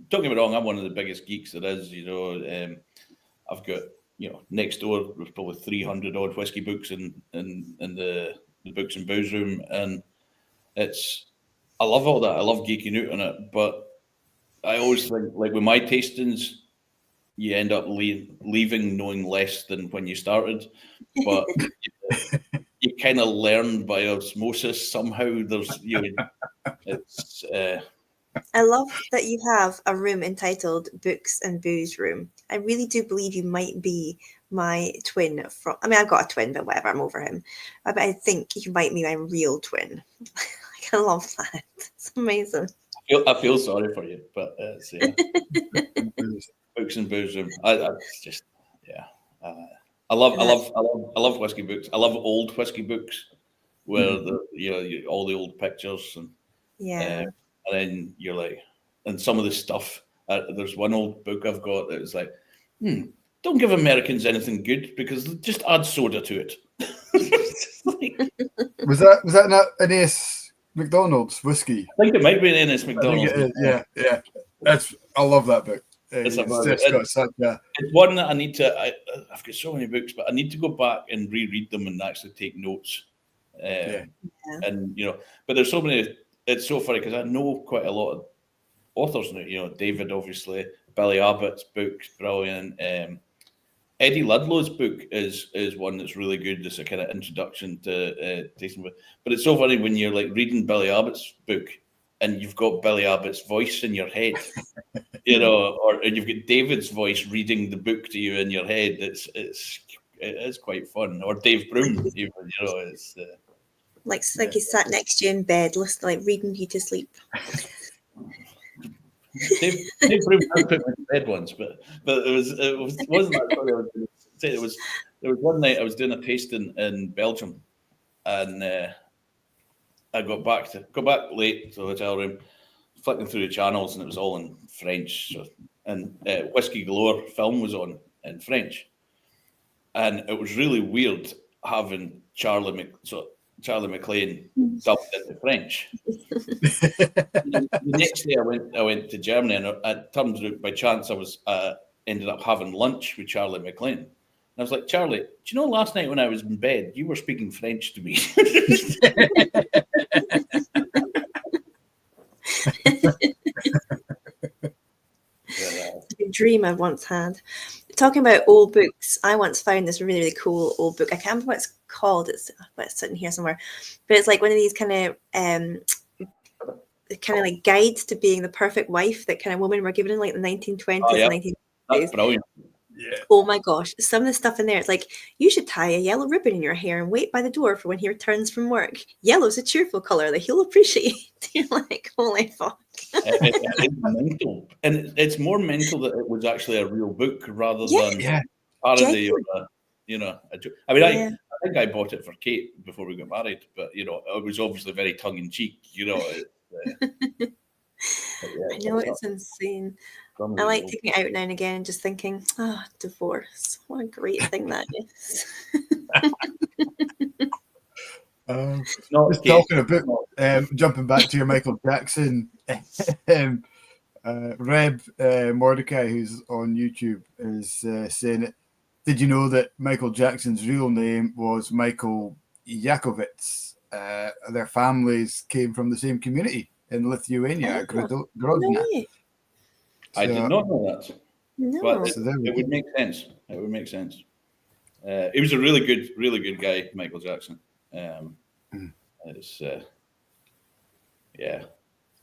don't get me wrong, I'm one of the biggest geeks there is. I've got next door there's probably 300 odd whiskey books in the books and booze room, and I love all that. I love geeking out on it, but I always think, like with my tastings, you end up leaving knowing less than when you started, but you kind of learn by osmosis somehow. There's it's. I love that you have a room entitled Books and Booze Room. I really do believe you might be my twin. I've got a twin, but whatever, I'm over him. But I think you might be my real twin. I love that. It's amazing. I feel sorry for you, but Books and Booze Room. I love whiskey books. I love old whiskey books where all the old pictures and and then you're like, and some of the stuff. There's one old book I've got that is like, don't give Americans anything good because just add soda to it. Was that not an Ace McDonald's whiskey? I think it might be an Ace McDonald's. Yeah. I love that book. It's one that I need to. I've got so many books, but I need to go back and reread them and actually take notes. And but there's so many. It's so funny because I know quite a lot of authors now. David, obviously, Billy Abbott's books, brilliant. Eddie Ludlow's book is one that's really good. It's a kind of introduction to tasting, but it's so funny when you're like reading Billy Abbott's book and you've got Billy Abbott's voice in your head, and you've got David's voice reading the book to you in your head. It is quite fun. Or Dave Broom, even, it's like he sat next to you in bed, listening, like reading you to sleep. Dave Broom put me to bed once, but it wasn't that story I was going to say. There was one night I was doing a tasting in Belgium, and I got back late to the hotel room, flicking through the channels, and it was all in French. And Whiskey Galore film was on in French, and it was really weird having Charlie McLean dubbed into French. The next day I went to Germany, and it turned out by chance I ended up having lunch with Charlie McLean. And I was like, Charlie, do you know last night when I was in bed, you were speaking French to me? A dream I once had. Talking about old books, I once found this really, really cool old book. I can't remember what it's called. It's sitting here somewhere, but it's like one of these kind of like guides to being the perfect wife that kind of women were given in like the 1920s, 1930s. That's brilliant. Yeah. Oh my gosh, some of the stuff in there, it's like, you should tie a yellow ribbon in your hair and wait by the door for when he returns from work. Yellow's a cheerful color that he'll appreciate. You're like, holy fuck. It's mental, and it's more mental that it was actually a real book rather than parody or a joke. I mean, I think I bought it for Kate before we got married, but it was obviously very tongue in cheek. I know, it's insane. I like taking it out now and again and just thinking, divorce. What a great thing that is. Just talking about jumping back to your Michael Jackson, Reb Mordecai, who's on YouTube, is saying it. Did you know that Michael Jackson's real name was Michael Yakovitz? Their families came from the same community in Lithuania, Grodno. No, I did not know that. No. But it would make sense. It would make sense. He was a really good guy, Michael Jackson. It's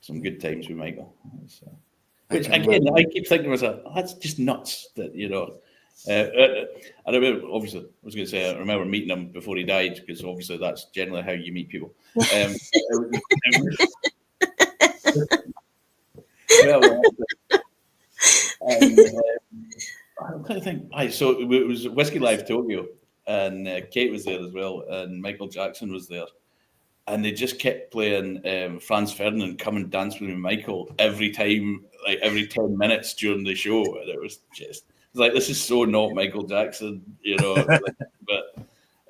some good times with Michael. Which again, I keep thinking to myself, that's just nuts. That I remember. Obviously, I was going to say I remember meeting him before he died, because obviously that's generally how you meet people. I'm trying to think. So it was Whiskey Live Tokyo, and Kate was there as well, and Michael Jackson was there, and they just kept playing Franz Ferdinand "Come and Dance with Me, Michael" every time, like every 10 minutes during the show, and it was like, this is so not Michael Jackson, but.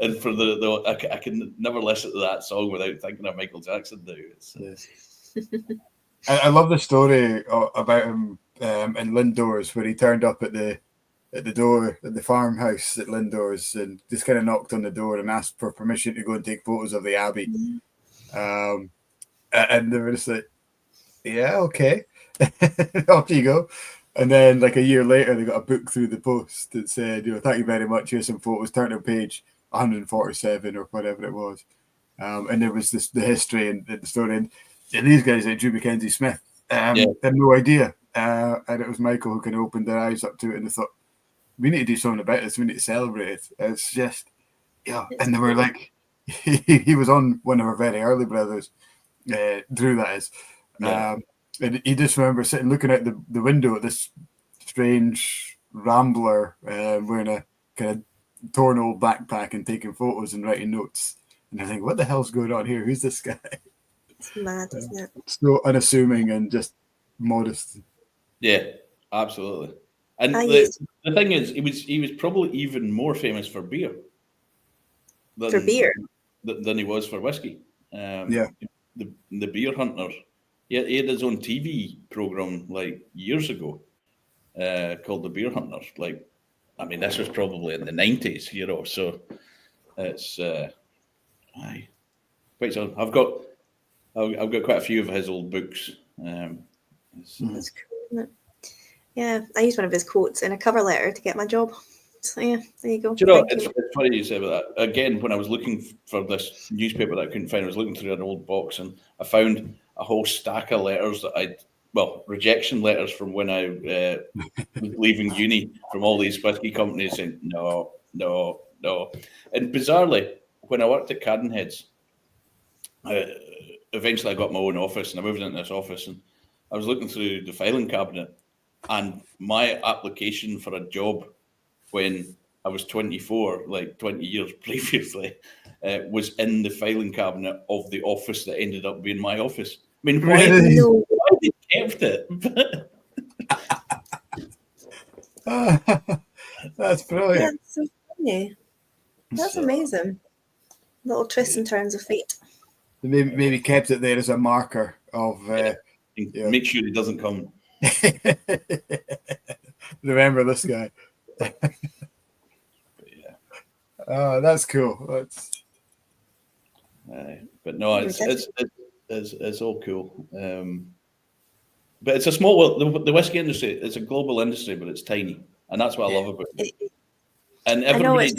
And for I can never listen to that song without thinking of Michael Jackson now. I love the story about him in Lindores, where he turned up at the door at the farmhouse at Lindores and just kind of knocked on the door and asked for permission to go and take photos of the Abbey. And they were just like, yeah, okay. Off you go. And then like a year later, they got a book through the post that said, thank you very much, here's some photos, turn to page 147 or whatever it was. And there was the history and the story. And these guys like Drew Mackenzie Smith had no idea. And it was Michael who kind of opened their eyes up to it, and they thought, we need to do something about this. We need to celebrate it. It's just, and they were like, he was on one of our very early brothers, Drew, that is. And he just remember sitting looking out the window at this strange rambler wearing a kind of torn old backpack and taking photos and writing notes. And I think, what the hell's going on here? Who's this guy? It's mad, isn't it? So unassuming and just modest. Yeah, absolutely. And the thing is, he was probably even more famous for beer. Than he was for whiskey. The Beer Hunter. He had his own TV program like years ago called The Beer Hunter. Like, I mean, this was probably in the 90s, so it's quite so. I've got quite a few of his old books. That's cool, isn't it? Yeah, I used one of his quotes in a cover letter to get my job. So yeah, there you go. Do you know, it's funny you say about that. Again, when I was looking for this newspaper that I couldn't find, I was looking through an old box and I found a whole stack of letters that rejection letters from when I was leaving uni from all these whiskey companies saying, no. And bizarrely, when I worked at Cadenheads, eventually I got my own office and I moved into this office and I was looking through the filing cabinet and my application for a job when I was 24, like 20 years previously, was in the filing cabinet of the office that ended up being my office. I mean, why they kept it? That's brilliant. That's so funny. That's amazing. Little twists and turns of fate. Maybe kept it there as a marker of make sure he doesn't come. Remember this guy. Oh, that's cool. But no, it's all cool. But it's a small world. The whiskey industry, it's a global industry, but it's tiny, and that's what I love about it. And everybody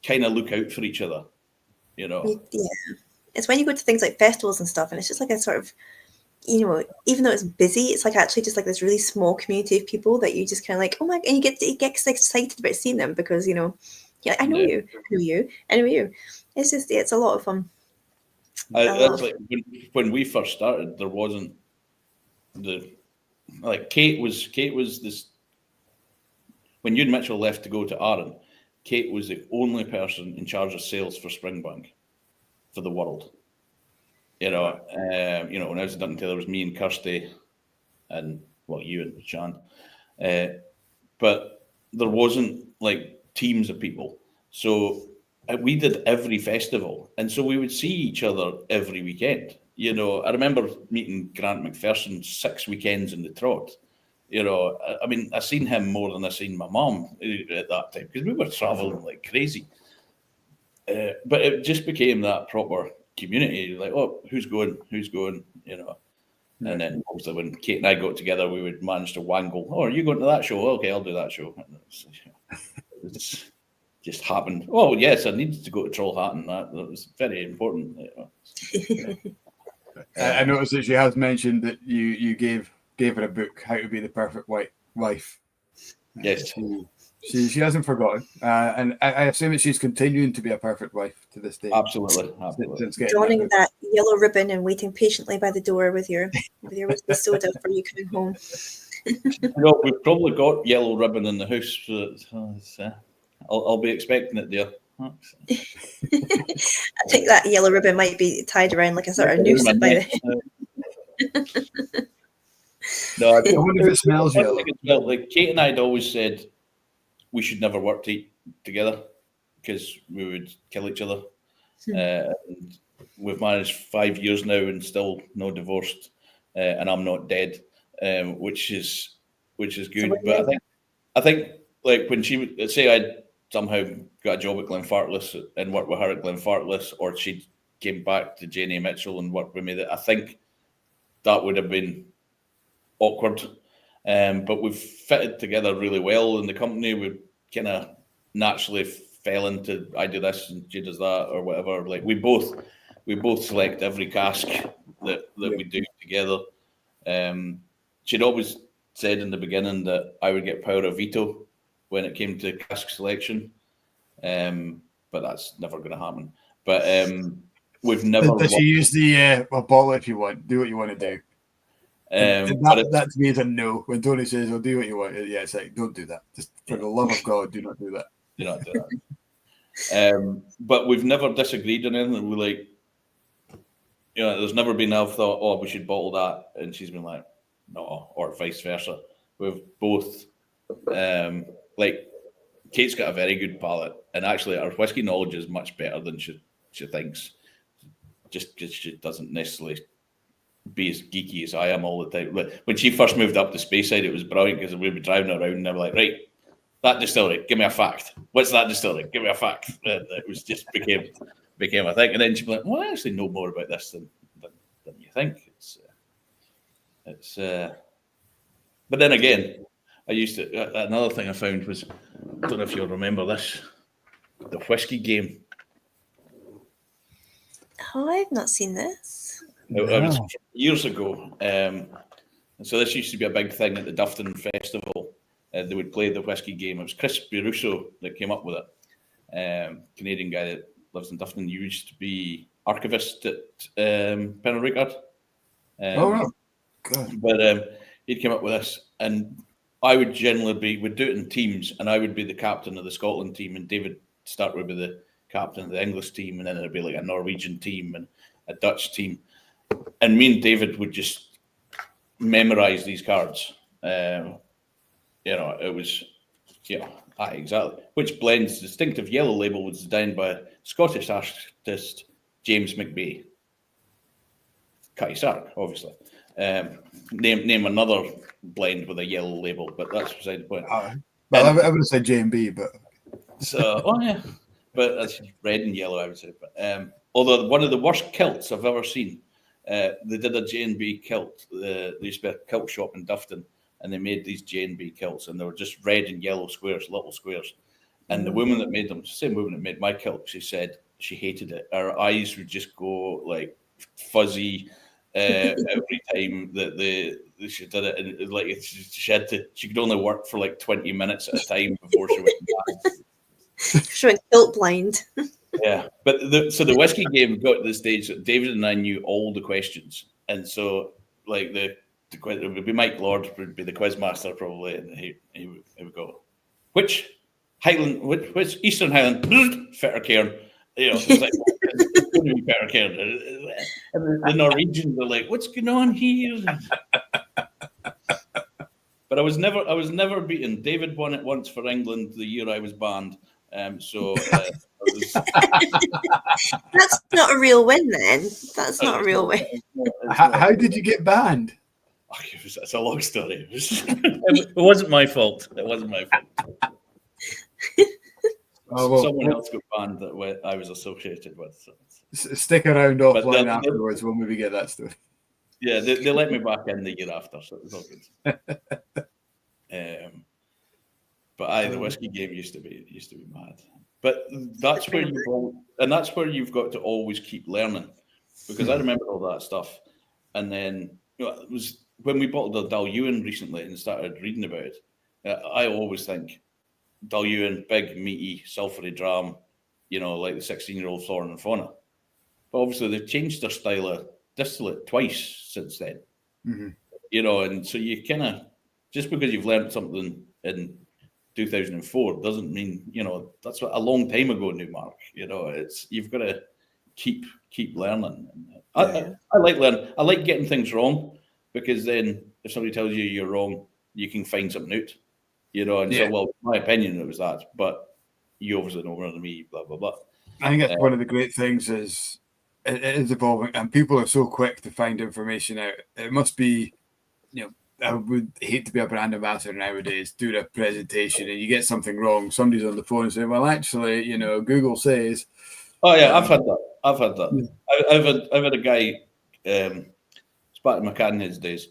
kind of look out for each other, you know. Yeah, it's when you go to things like festivals and stuff, and it's just like a sort of, you know, even though it's busy, it's like actually just like this really small community of people that you just kind of like, oh my, and you get excited about seeing them because, you know, yeah, I know you. It's just, it's a lot of fun. That's like when we first started, there wasn't Kate was this. When you and Mitchell left to go to Arran, Kate was the only person in charge of sales for Springbank for the world. You know, when I was at Duncan, there was me and Kirsty, and you and Sean, but there wasn't like teams of people. So we did every festival, and so we would see each other every weekend. You know, I remember meeting Grant McPherson 6 weekends in the Trot. You know, I mean, I seen him more than I seen my mom at that time because we were traveling like crazy. But it just became that proper community. Like, oh, who's going? You know. Yeah. And then obviously when Kate and I got together, we would manage to wangle. Oh, are you going to that show? Okay, I'll do that show. It's just happened. Oh yes, I needed to go to Trollhättan. That was very important. You know. I noticed that she has mentioned that you gave her a book, How to Be the Perfect Wife. Yes. She hasn't forgotten. And I assume that she's continuing to be a perfect wife to this day. Absolutely. Donning that yellow ribbon and waiting patiently by the door with your whiskey soda for you coming home. No, we've probably got yellow ribbon in the house. So I'll be expecting it there. I think that yellow ribbon might be tied around like a sort of noose by the. No, I wonder if it smells yellow. Like Kate and I had always said we should never work together because we would kill each other. And we've managed 5 years now and still no divorced, and I'm not dead, which is good. But I think like when she would say I'd somehow got a job at Glenfarclas and worked with her at Glenfarclas, or she came back to Janie Mitchell and worked with me, that I think that would have been awkward. But we've fitted together really well in the company. We kind of naturally fell into, I do this and she does that or whatever. Like we both select every cask that we do together. She'd always said in the beginning that I would get power of veto when it came to cask selection, but that's never going to happen. But we've never. Does she use the bottle if you want? Do what you want to do. That to me is a no. When Tony says, "I'll do what you want," yeah, it's like, don't do that. Just for the love of God, do not do that. Do not do that. But we've never disagreed on anything. We like, there's never been I've thought, oh, we should bottle that, and she's been like, no, or vice versa. We've both like, Kate's got a very good palate, and actually our whiskey knowledge is much better than she thinks. Just because she doesn't necessarily be as geeky as I am all the time. When she first moved up to Speyside, it was brilliant because we'd be driving around and they were like, right, that distillery, give me a fact. What's that distillery? Give me a fact. It was just became a thing. And then she'd be like, well, I actually know more about this than you think. It's but then again, I used to, another thing I found was don't know if you'll remember this, the Whisky game. Oh, I've not seen this. It was years ago. And so this used to be a big thing at the Dufferin Festival. They would play the Whisky game. It was Chris Biruso that came up with it. Canadian guy that lives in Dufferin, used to be archivist at Pernod Ricard. But he'd come up with this, and I would generally would do it in teams, and I would be the captain of the Scotland team, and David Stark would be the captain of the English team, and then there'd be like a Norwegian team and a Dutch team. And me and David would just memorize these cards. It was, exactly. Which blend's distinctive yellow label was designed by Scottish artist James McBay. Cutty Sark, obviously. Name another blend with a yellow label, but that's beside the point. I would have said J&B, but so but that's red and yellow, I would say. But although one of the worst kilts I've ever seen, they did a J&B kilt. There used to be a kilt shop in Dufferin, and they made these J&B kilts, and they were just red and yellow squares, little squares. And the woman that made them, the same woman that made my kilt, she said she hated it. Her eyes would just go like fuzzy every time that she did it, and it was like she could only work for like 20 minutes at a time before she went back. She went kilt blind. Yeah, but so the Whisky game got to the stage that David and I knew all the questions, and so like it would be Mike Lord would be the quiz master probably, and he would go, which Eastern Highland Fettercairn, it's like it's going to be Fettercairn, and the Norwegians are like, what's going on here? But I was never beaten. David won it once for England the year I was banned. That's not a real win then. That's not a real win. How did you get banned? It's a long story. It wasn't my fault. It wasn't my fault. Someone else got banned that I was associated with. So. Stick around offline afterwards. We'll maybe get that story. Yeah, they let me back in the year after, so it was all good. But the Whisky game used to be mad. But that's where you've got to always keep learning, because I remember all that stuff, and then it was when we bottled the Dalyuen recently and started reading about it. I always think Dalyuen, big meaty sulphury dram, like the 16-year-old Flora and Fauna. But obviously they've changed their style of distillate twice since then. Mm-hmm. And so you kind of, just because you've learned something in 2004 doesn't mean that's what a long time ago, Newmark. It's you've got to keep learning. I like learning. I like getting things wrong, because then if somebody tells you you're wrong, you can find something out. So well, my opinion it was that, but you obviously know more than me. Blah blah blah. I think that's one of the great things is it is evolving, and people are so quick to find information out. It must be, I would hate to be a brand ambassador nowadays, do a presentation and you get something wrong. Somebody's on the phone and saying, well, actually, Google says. Oh, yeah, I've had that. I've had a guy, it's back in my Cadenheads days.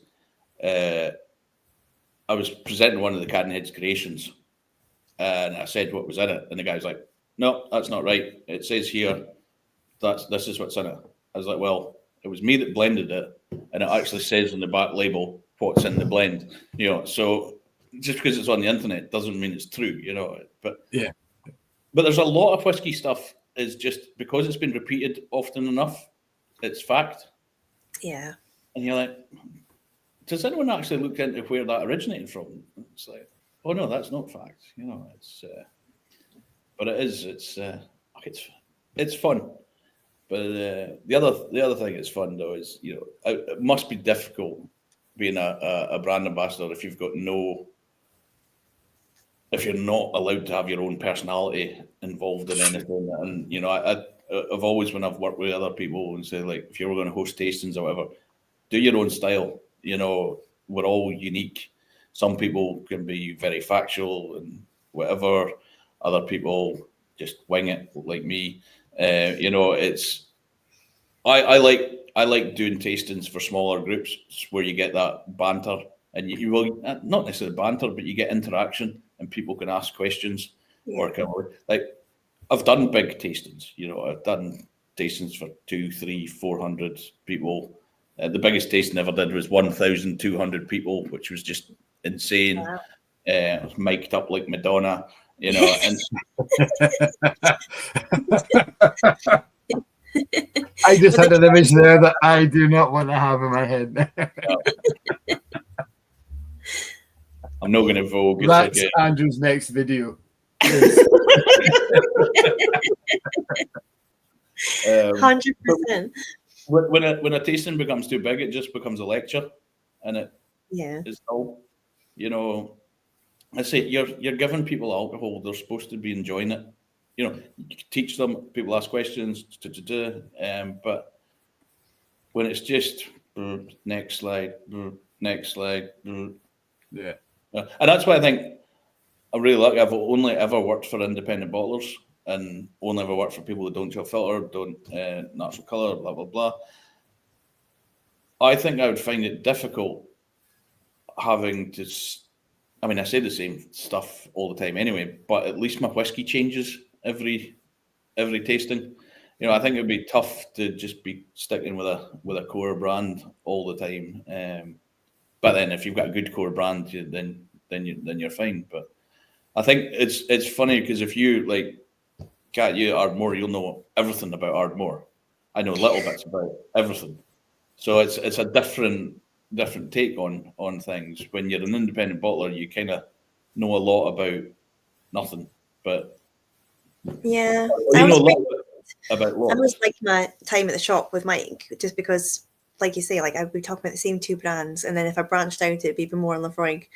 I was presenting one of the Cadenheads creations, and I said what was in it. And the guy's like, no, that's not right. It says here, this is what's in it. I was like, well, it was me that blended it, and it actually says on the back label what's in the blend, so just because it's on the internet doesn't mean it's true, but there's a lot of whiskey stuff is just because it's been repeated often enough, it's fact. And you're like, does anyone actually look into where that originated from? It's like, oh no, that's not fact, it's but it is, it's fun. But the other thing that's fun though is, it must be difficult being a brand ambassador if you're not allowed to have your own personality involved in anything. And I've always, when I've worked with other people and say, like, if you were going to host tastings or whatever, do your own style. We're all unique. Some people can be very factual and whatever. Other people just wing it like me. I like doing tastings for smaller groups where you get that banter, and you will not necessarily banter, but you get interaction, and people can ask questions or kind of, like, I've done big tastings. You know, I've done tastings for 200, 300, 400 people. The biggest tasting I ever did was 1,200 people, which was just insane. Wow. It was mic'd up like Madonna, you know. And I just had an image there that I do not want to have in my head. I'm not going to vogue. That's like Andrew's next video. 100%. When a tasting becomes too big, it just becomes a lecture, and it is all, you know. I say you're giving people alcohol; they're supposed to be enjoying it. You know, you teach them. People ask questions, but when it's just next slide, yeah. And that's why I think I'm really lucky. I've only ever worked for independent bottlers, and only ever worked for people that don't show filter, don't natural colour, blah blah blah. I think I would find it difficult having to. I mean, I say the same stuff all the time anyway, but at least my whiskey changes every tasting. You know, I think it'd be tough to just be sticking with a core brand all the time. But then, if you've got a good core brand, then you're fine. But I think it's funny because if you like, Kat, you Ardmore, you'll know everything about Ardmore. I know little bits about everything. So it's a different take on things. When you're an independent bottler, you kind of know a lot about nothing. But yeah, you know a lot about lots. I was like my time at the shop with Mike, just because, like you say, like I'd be talking about the same two brands, and then if I branched out, it'd be even more on Lafroig.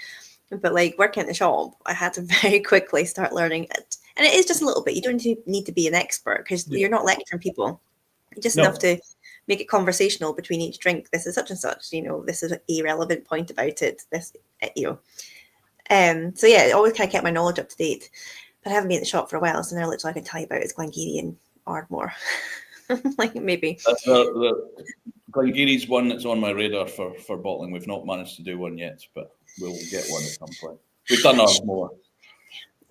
But like working at the shop, I had to very quickly start learning it, and it is just a little bit. You don't need to be an expert because you're not lecturing people. Just enough to make it conversational between each drink. This is such and such, you know, this is a relevant point about it. This, you know. So yeah, I always kind of kept my knowledge up to date. But I haven't been at the shop for a while, so now literally I can tell you about is Glengarry and Ardmore. Like maybe. That's the Glengarry's one that's on my radar for bottling. We've not managed to do one yet, but we'll get one at some point. We've done Ardmore.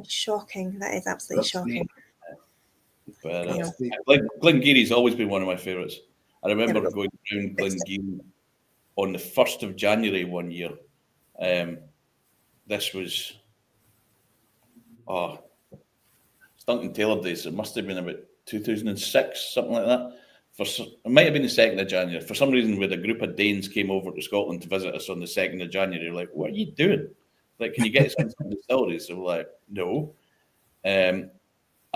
Shocking. That is absolutely shocking. But Glengarry's always been one of my favourites. I remember going down Glengarry on the 1st of January one year. This was Duncan Taylor days. It must have been about 2006, something like that. It might have been the 2nd of January. For some reason, with a group of Danes came over to Scotland to visit us on the 2nd of January. Like, what are you doing? Like, can you get us into the distilleries? So we're like, no. And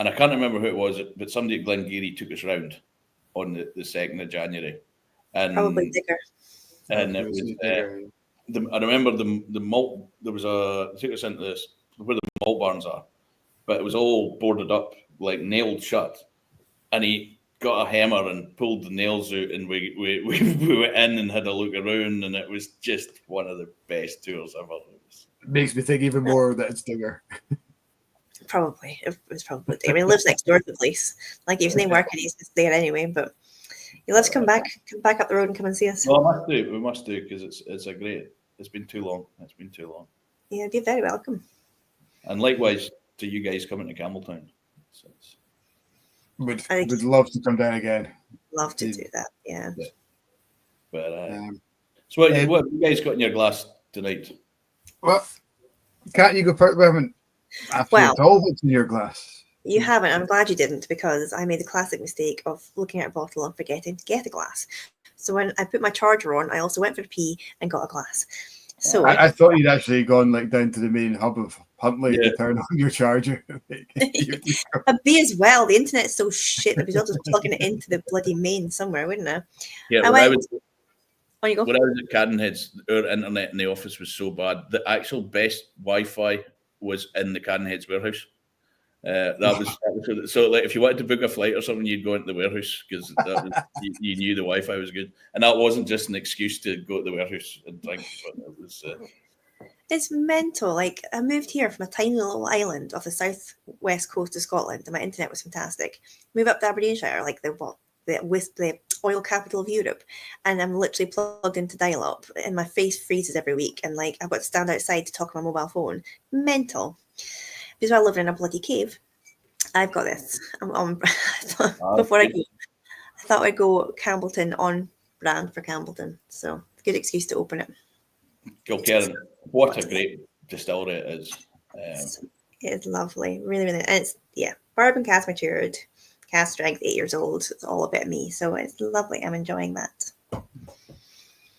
I can't remember who it was, but somebody at Glengarry took us round on the 2nd of January. And, probably Digger. And it was, I remember the malt, there was they took us into this, where the malt barns are, but it was all boarded up, like nailed shut. And he got a hammer and pulled the nails out, and we went in and had a look around, and it was just one of the best tours ever. It makes me think even more that it's Digger. Probably. It was probably. I mean, he lives next door to the place. Like, he was named working, he's just there anyway, but he loves to come back up the road and come and see us. Well, we must do, because it's been too long. It's been too long. Yeah, you're very welcome. And likewise to you guys coming to Campbeltown. Would love to come down again. Love to do that, yeah. But so what have you guys got in your glass tonight? Well, can't you go first? We haven't told what's in your glass. You haven't. I'm glad you didn't, because I made the classic mistake of looking at a bottle and forgetting to get a glass. So when I put my charger on, I also went for a pee and got a glass. So I thought you'd actually gone like down to the main hub of Huntley to turn on your charger. A bee as well. The internet's so shit. I'd be able to plugging it into the bloody main somewhere, wouldn't I? Yeah, when I was at Cadenheads, our internet in the office was so bad. The actual best Wi-Fi was in the Cadenheads warehouse. That was so. Like, if you wanted to book a flight or something, you'd go into the warehouse, because you knew the Wi-Fi was good, and that wasn't just an excuse to go to the warehouse and drink. But it was. It's mental. Like, I moved here from a tiny little island off the southwest coast of Scotland, and my internet was fantastic. Move up to Aberdeenshire, like the oil capital of Europe, and I'm literally plugged into dial-up, and my face freezes every week, and like I've got to stand outside to talk on my mobile phone. Mental. Because I live in a bloody cave, I've got this. Before I go, I thought I'd go Campbeltown on brand for Campbeltown. So good excuse to open it. Go, Karen. What a great distillery it is. It is lovely. Really, really. And it's, bourbon cask matured, cask strength, 8 years old. It's all a bit of me. So it's lovely. I'm enjoying that.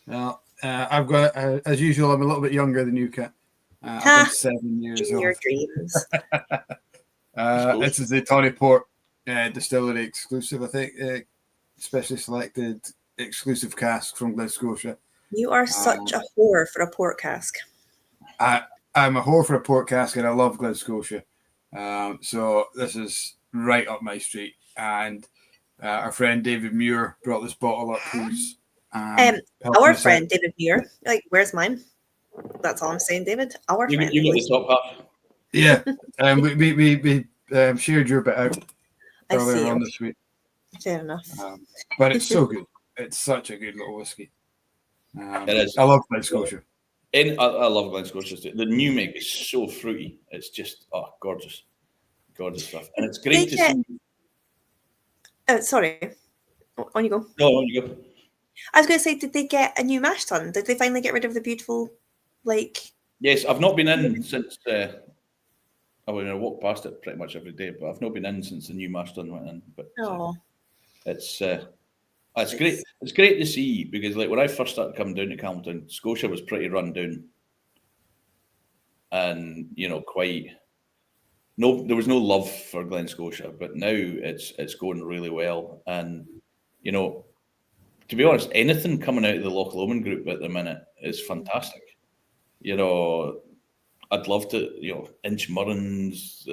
Well, I've got, as usual, I'm a little bit younger than you, Kat. I've been 7 years old. Your dreams. This is the Tawny Port distillery exclusive, I think. Specially selected exclusive cask from Glen Scotia. You are such a whore for a port cask. I'm a whore for a port cask, and I love Glen Scotia. So this is right up my street. And our friend David Muir brought this bottle up. Who's our friend David Muir. Like, where's mine? That's all I'm saying, David. Our friend. You got the top half. Yeah, we shared your bit out earlier on this week. Fair enough. But it's so good. It's such a good little whiskey. It is. I love Glen Scotia. I love Glen Scotia. The new make is so fruity. It's just gorgeous stuff, and it's great to see. Oh, sorry. On you go. No, on you go. I was going to say, did they get a new mash tun? Did they finally get rid of the beautiful, Yes, I've not been in since. I walk past it pretty much every day, but I've not been in since the new mash tun went in. But it's great. It's great to see, because when I first started coming down to Campbeltown, Scotia was pretty run down, and there was no love for Glen Scotia. But now it's going really well, and to be honest, anything coming out of the Loch Lomond group at the minute is fantastic. I'd love to, Inch Murrins,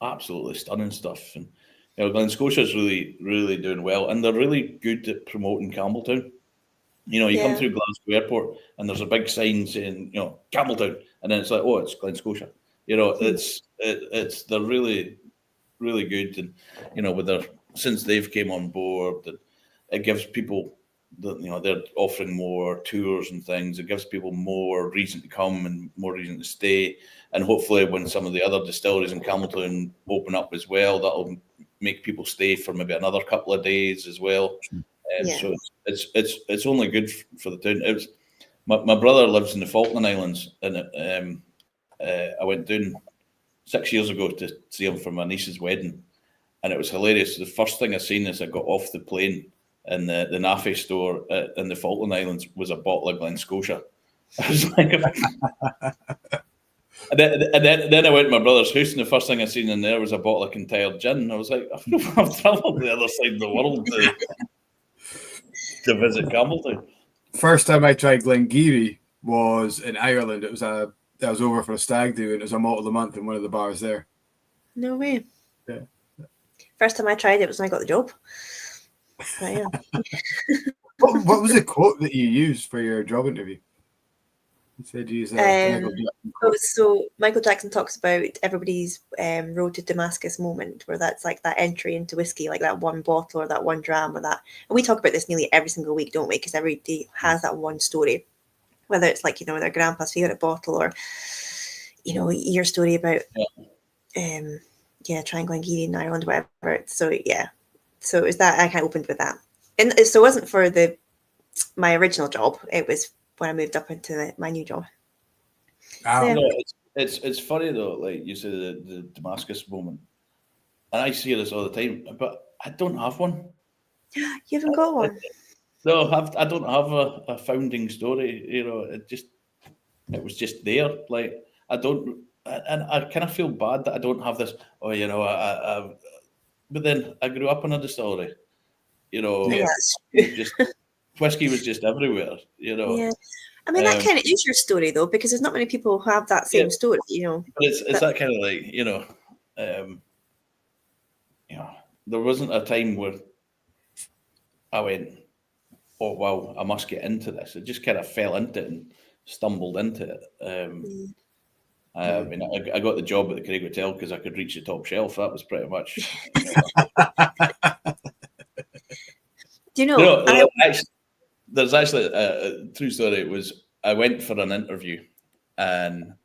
absolutely stunning stuff. And, Glen Scotia is really, really doing well. And they're really good at promoting Campbeltown. You come through Glasgow Airport and there's a big sign saying, Campbeltown. And then it's like, oh, it's Glen Scotia. They're really, really good. And, since they've came on board, it gives people, they're offering more tours and things. It gives people more reason to come and more reason to stay. And hopefully when some of the other distilleries in Campbeltown open up as well, that'll make people stay for maybe another couple of days as well. So it's only good for the town. It was, my brother lives in the Falkland Islands, and I went down 6 years ago to see him for my niece's wedding, and it was hilarious. The first thing I seen as I got off the plane in the NAFE store in the Falkland Islands was a bottle of Glen Scotia. I was like, and then I went to my brother's house, and the first thing I seen in there was a bottle of Kintyre gin. I was like, I've travelled the other side of the world to visit Campbeltown. First time I tried Glengarry was in Ireland. I was over for a stag do, and it was a malt of the month in one of the bars there. No way. Yeah. First time I tried it was when I got the job. Yeah. What was the quote that you used for your job interview? You said you used so Michael Jackson talks about everybody's road to Damascus moment, where that's like that entry into whiskey, like that one bottle or that one dram or that. And we talk about this nearly every single week, don't we? Because everybody has that one story, whether it's like their grandpa's favorite bottle or your story about trying Glengarry in Ireland, whatever. So So is that I kind of opened with that, and so it wasn't for my original job. It was when I moved up into my new job. No, it's funny though. Like you said, the Damascus moment, and I see this all the time, but I don't have one. You haven't got one? No, I don't have a founding story. It was just there. Like I don't, and I kind of feel bad that I don't have this. But then I grew up in a distillery, just whiskey was just everywhere, Yeah, I mean that kind of is your story though, because there's not many people who have that same story, But it's that kind of like, there wasn't a time where I went, oh wow, I must get into this. It just kind of fell into it and stumbled into it. I mean, I got the job at the Craig Hotel because I could reach the top shelf. That was pretty much. Do you know? There's actually a true story. It was I went for an interview, and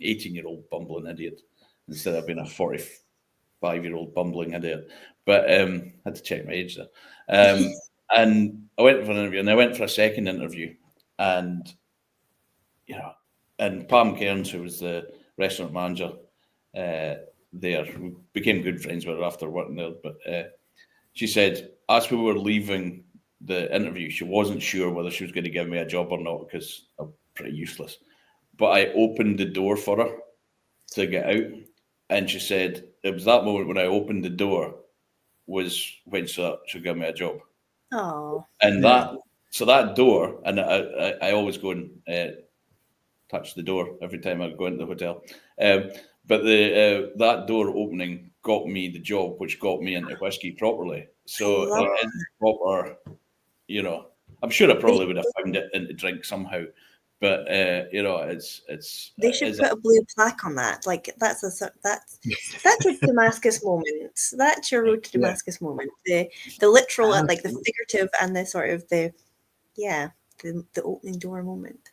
18-year-old bumbling idiot instead of being a 45-year-old bumbling idiot. But had to check my age there. And I went for an interview, and I went for a second interview, and and Pam Cairns, who was the restaurant manager there, we became good friends with her after working there. But she said, as we were leaving the interview, she wasn't sure whether she was going to give me a job or not because I'm pretty useless. But I opened the door for her to get out, and she said it was that moment when I opened the door was when she gave me a job. Oh, and that door, and I always go and touch the door every time I go into the hotel. But that door opening got me the job, which got me into whiskey properly. So it is proper, I'm sure I probably would have found it into drink somehow. But it's. They should put a blue plaque on that. Like that's your Damascus moment. That's your road to Damascus moment. The literal, like the figurative, and the sort of the opening door moment.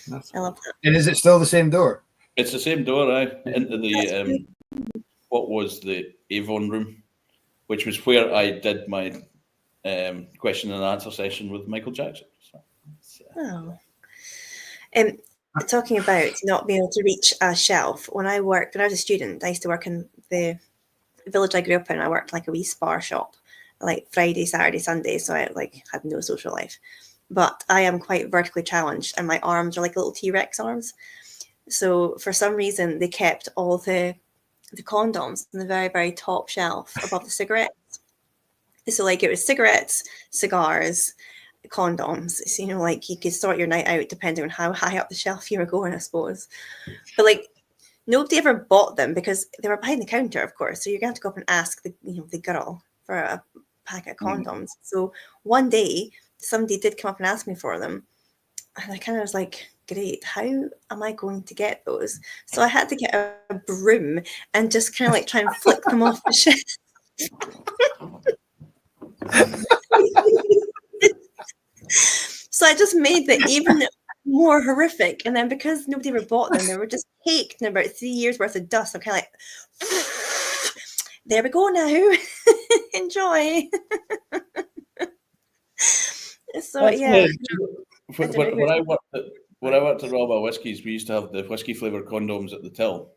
I love that. And is it still the same door? It's the same door, into the what was the Avon room, which was where I did my question and answer session with Michael Jackson. So, talking about not being able to reach a shelf. When I was a student, I used to work in the village I grew up in. I worked like a wee spar shop, like Friday, Saturday, Sunday. So I had no social life. But I am quite vertically challenged, and my arms are like little T-Rex arms. So for some reason, they kept all the condoms on the very, very top shelf above the cigarettes. So like it was cigarettes, cigars, condoms. So, like you could sort your night out depending on how high up the shelf you were going, I suppose. But like nobody ever bought them because they were behind the counter, of course. So you're going to have to go up and ask the girl for a packet of condoms. So one day somebody did come up and ask me for them, and I kind of was like, great, how am I going to get those? So I had to get a broom and just kind of like try and flick them off the shelf. So I just made it even more horrific. And then because nobody ever bought them, they were just caked in about 3 years worth of dust. I'm kind of like, there we go now. Enjoy. So that's yeah. When I worked at Mile Whiskies, we used to have the whiskey flavored condoms at the till,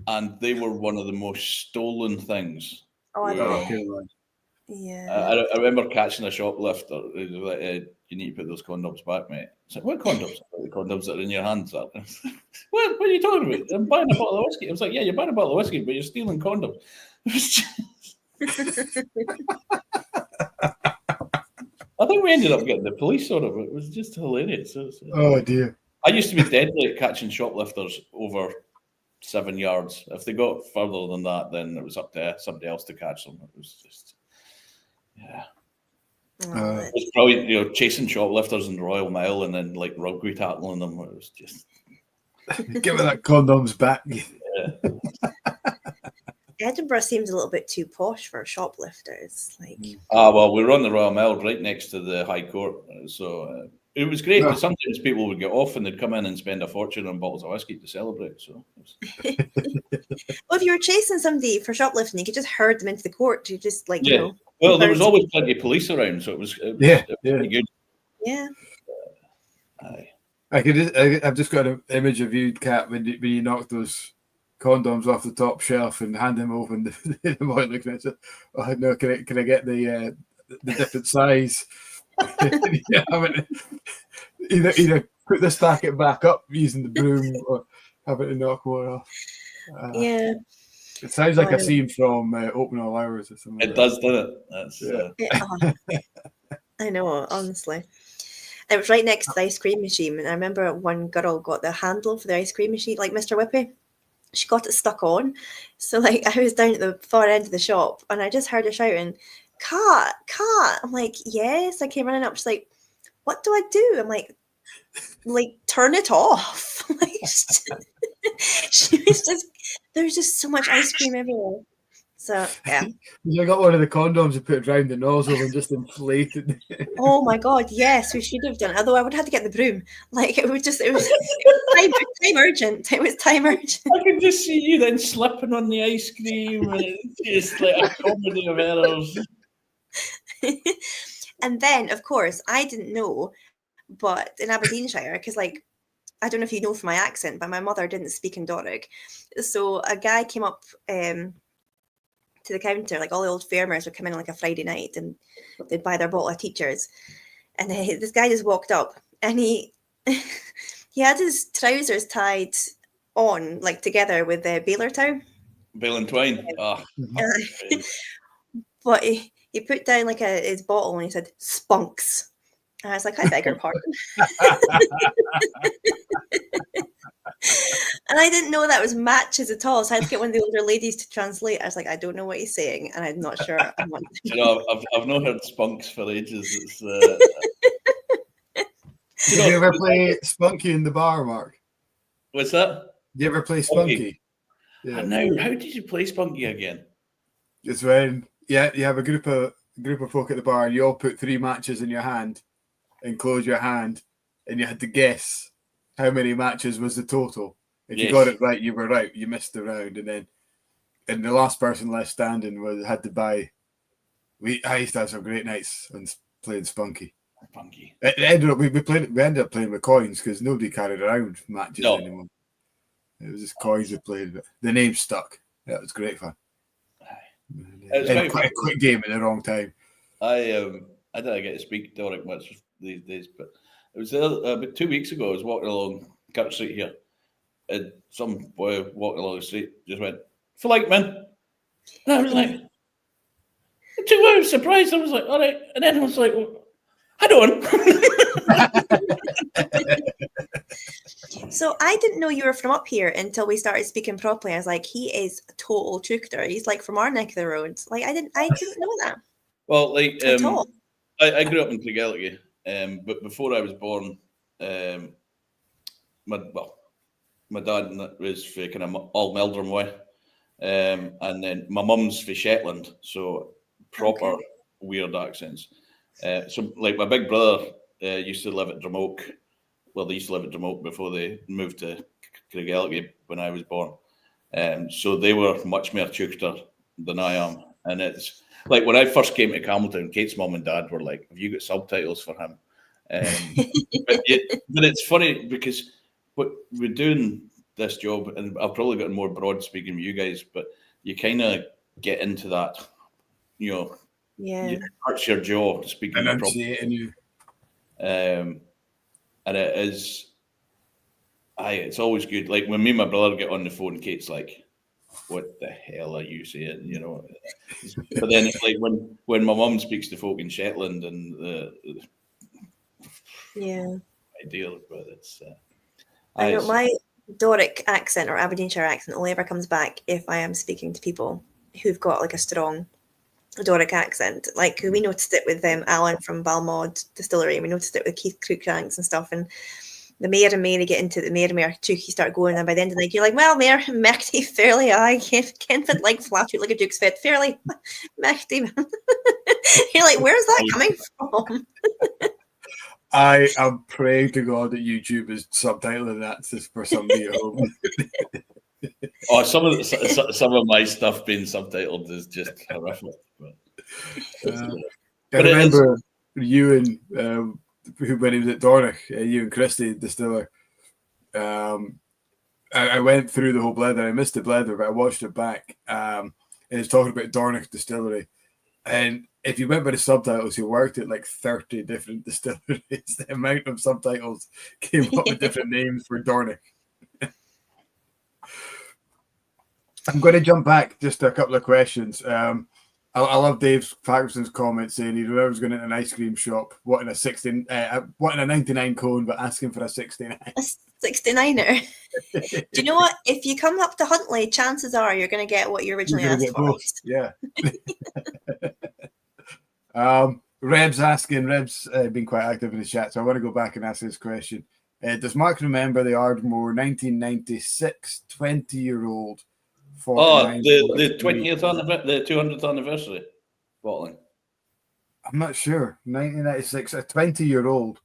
and they were one of the most stolen things. Oh, I know. Yeah. I remember catching a shoplifter. He was like, you need to put those condoms back, mate. It's like, what condoms? The condoms that are in your hands. What are you talking about? I'm buying a bottle of whiskey. I was like, yeah, you're buying a bottle of whiskey, but you're stealing condoms. I think we ended up getting the police on it. It was just hilarious. Oh dear! I used to be deadly at catching shoplifters over 7 yards. If they got further than that, then it was up to somebody else to catch them. It was just, it was probably chasing shoplifters in the Royal Mile and then like rugby tackling them. It was just give me that condoms back. Yeah. Edinburgh seems a little bit too posh for shoplifters. Well, we were on the Royal Mile right next to the High Court, so it was great. Because sometimes people would get off and they'd come in and spend a fortune on bottles of whiskey to celebrate. So, well, if you were chasing somebody for shoplifting, you could just herd them into the court. You just Well, there was always plenty of police around, so it was pretty good. Yeah. I've just got an image of you, Kat, when you knocked those condoms off the top shelf and hand them over, and the boy looking at it. Oh no, can I get the different size? Either put this packet back up using the broom or having to knock more off. It sounds like a scene from Open All Hours or something. It does, doesn't it? I know, honestly. It was right next to the ice cream machine, and I remember one girl got the handle for the ice cream machine, like Mr. Whippy. She got it stuck on. So like I was down at the far end of the shop and I just heard her shouting, "Cat, Cat." I'm like, yes. I came running up. She's like, "What do I do?" I'm like turn it off. She was just, there's just so much ice cream everywhere. So yeah. I got one of the condoms and put it around the nozzle and just inflated. Oh my god, yes, we should have done it. Although I would have to get the broom. Like it was time urgent. It was time urgent. I can just see you then slipping on the ice cream, and it's just like a comedy of errors. And then, of course, I didn't know, but in Aberdeenshire, because like I don't know if you know from my accent, but my mother didn't speak in Doric, so a guy came up to the counter, like all the old farmers would come in on like a Friday night and they'd buy their bottle of teachers, and this guy just walked up and he had his trousers tied on like together with the baler towel. Bale and twine. Oh, but he put down like his bottle and he said spunks. And I was like, I beg your pardon. And I didn't know that was matches at all. So I had to get one of the older ladies to translate. I was like, I don't know what he's saying. And I'm not sure. You know, I've not heard spunks for ages. It's, Did you ever play Spunky in the bar, Mark? What's that? Did you ever play Spunky? Yeah. And now, how did you play Spunky again? It's when you have a group of folk at the bar and you all put 3 matches in your hand and close your hand and you had to guess how many matches was the total. If you got it right, you were right. You missed the round, and the last person left standing had to buy. I used to have some great nights on playing Spunky. We ended up playing with coins because nobody carried around matches anymore. It was just coins we played with. The name stuck. Yeah, it was great fun. And quite a quick game at the wrong time. I didn't get to speak Doric much these days, but it was about 2 weeks ago. I was walking along Kirk Street here, and some boy walking along the street just went, "For like, man," and I was like, I was surprised. I was like, all right, and then I was like, well, I don't. So I didn't know you were from up here until we started speaking properly. I was like, he is a total trooper. He's like from our neck of the road. Like I didn't know that. Well, like I grew up in Cadenheads, but before I was born, my dad was for kind of all Meldrum way, and then my mum's for Shetland, so proper weird accents. So like my big brother used to live at Dramoke. Well, they used to live at Dramoke before they moved to Cadenheads when I was born. So they were much more Chukter than I am. And it's like when I first came to Campbeltown, Kate's mum and dad were like, "Have you got subtitles for him?" But it's funny because we're doing this job, and I've probably gotten more broad speaking with you guys, but you kind of get into that, it hurts your jaw speaking properly. And it is, it's always good. Like when me and my brother get on the phone, Kate's like, "What the hell are you saying?" But then it's like when my mum speaks to folk in Shetland and ideal, but it's. I know my Doric accent or Aberdeenshire accent only ever comes back if I am speaking to people who've got like a strong Doric accent. Like we noticed it with Alan from Balmaud Distillery, and we noticed it with Keith Cruikshanks and stuff. And the Mayor and Mary get into the Mayor and Mary Chuki start going, and by the end of the night, you're like, "Well, Mayor, Mechty, fairly, I can't fit like flat like a Duke's fit, fairly, Mechty." You're like, "Where's that coming from?" I am praying to God that YouTube is subtitling that just for somebody at home. Some of my stuff being subtitled is just horrific. I remember you and when he was at Dornoch, you and Christy Distiller. I went through the whole Blether. I missed the Blether, but I watched it back. And it's talking about Dornoch Distillery. And if you went by the subtitles, you worked at like 30 different distilleries. The amount of subtitles came up with different names for Dornoch. I'm going to jump back just to a couple of questions. I love Dave Patterson's comment saying he remembers going into an ice cream shop, wanting a 99 cone, but asking for a 69. A 69er. Do you know what? If you come up to Huntley, chances are you're going to get what you originally asked for. Both. Yeah. Reb's been quite active in the chat, so I want to go back and ask this question. Does Mark remember the Ardmore 1996 20-year-old the 20th anniversary, the 200th anniversary bottling. I'm not sure. 1996, a 20-year-old.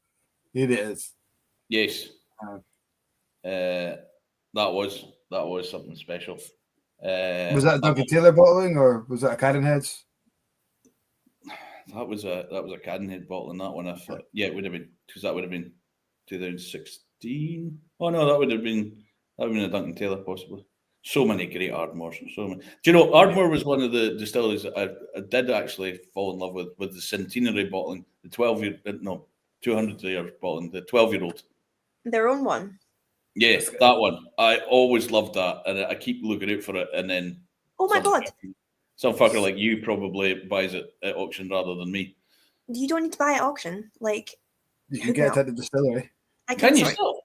Here it is. Yes. That was something special. Was that a Duncan Taylor bottling, or was that a Cadenheads? That was a Cadenhead bottling. That one, I thought. Yeah, it would have been, because that would have been 2016. Oh no, that would have been a Duncan Taylor possibly. So many great Ardmores. So many. Do you know Ardmore was one of the distilleries that I did actually fall in love with the centenary bottling, the 200-year bottling, the 12-year-old. Their own one. Yeah, that one. I always loved that, and I keep looking out for it. And then, oh my god, some fucker like you probably buys it at auction rather than me. You don't need to buy it at auction. Like, you can get it at the distillery. Can you still?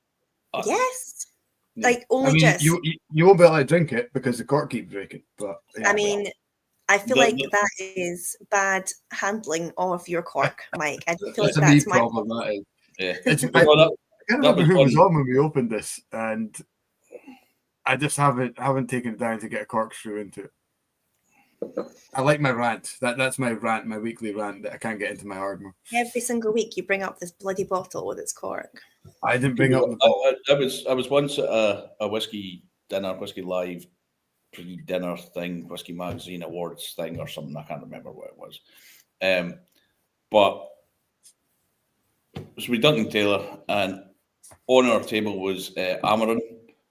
Yes. Yeah. Like only just you won't be allowed to drink it because the cork keeps breaking. But yeah, I mean, I feel like that is bad handling of your cork, Mike. I don't feel like that's my problem. That is. Yeah. I can't remember who was on when we opened this, and I just haven't taken it down to get a corkscrew into it. I like my rant. That's my rant, my weekly rant that I can't get into my Ardmore. Every single week you bring up this bloody bottle with its cork. I didn't bring up the bottle. I was once at a whiskey dinner, whiskey live pre-dinner thing, whiskey magazine awards thing or something. I can't remember what it was. But it was with Duncan Taylor, and on our table was Amarin,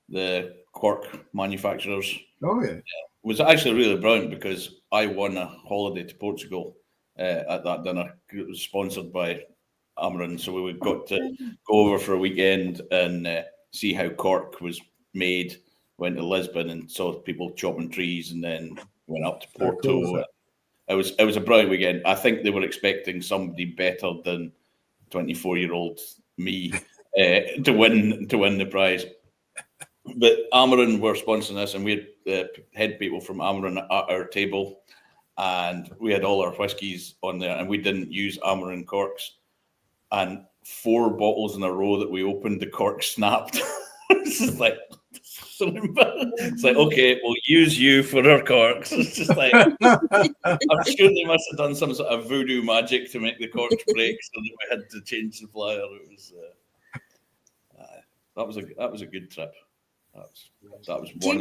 the cork manufacturers. Oh yeah. It was actually really brilliant because I won a holiday to Portugal at that dinner. It was sponsored by Amarin, so we got to go over for a weekend and see how cork was made. Went to Lisbon and saw people chopping trees, and then went up to Porto. Cool. It was a brilliant weekend. I think they were expecting somebody better than 24-year-old me to win the prize. But Amarin were sponsoring this, and we had head people from Amarin at our table, and we had all our whiskies on there, and we didn't use Amarin corks. And 4 bottles in a row that we opened, the cork snapped. It's just like, it's like, okay, we'll use you for our corks. It's just like, I'm sure they must have done some sort of voodoo magic to make the corks break, so that we had to change supplier. It was that was a good trip. That was one.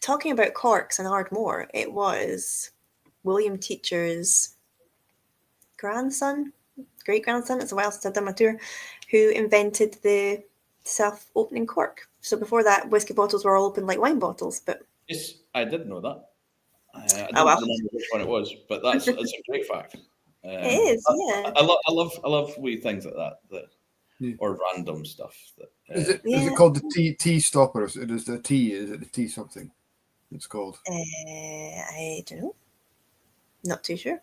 Talking about corks and Ardmore, it was William Teacher's great grandson, it's a while since I've done my tour, who invented the self-opening cork. So before that, whiskey bottles were all open like wine bottles. But yes, I didn't know that. I don't remember which one it was, but that's a great fact. It is, yeah. I love wee things like that or random stuff. Is it called the tea stopper? Is it the tea? Is it the tea something? It's called. I don't know. Not too sure.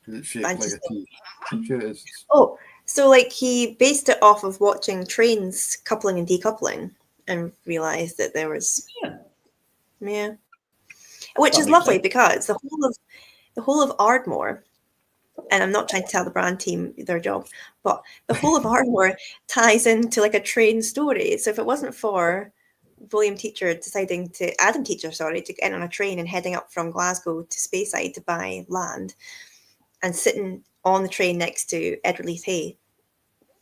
It's shaped like a tea. I'm sure it is. Oh, so like he based it off of watching trains coupling and decoupling, and realized that there was which is lovely because the whole of Ardmore. And I'm not trying to tell the brand team their job, but the whole of Ardmore ties into like a train story. So if it wasn't for Adam Teacher to get on a train and heading up from Glasgow to Speyside to buy land and sitting on the train next to Edgerleith Hay,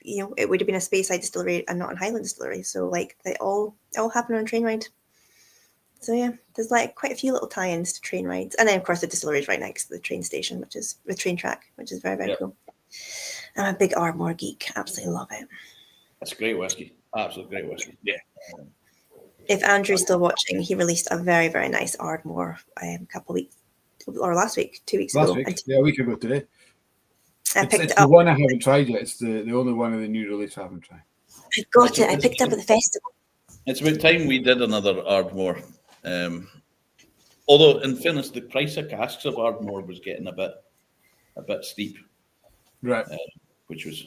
it would have been a Speyside distillery and not a Highland distillery. So like they all happen on a train ride. So yeah, there's like quite a few little tie-ins to train rides, and then of course the distillery is right next to the train station, which is the train track, which is very very cool. I'm a big Ardmore geek, absolutely love it. That's great whiskey, absolutely great whiskey. Yeah. If Andrew's still watching, he released a very very nice Ardmore a couple weeks, or last week, 2 weeks ago. A week ago today. I picked it up. The one I haven't tried yet. It's the only one of the new release I haven't tried. I got it. I picked it up at the festival. It's about time we did another Ardmore. Although, in fairness, the price of casks of Ardmore was getting a bit steep, right? Which was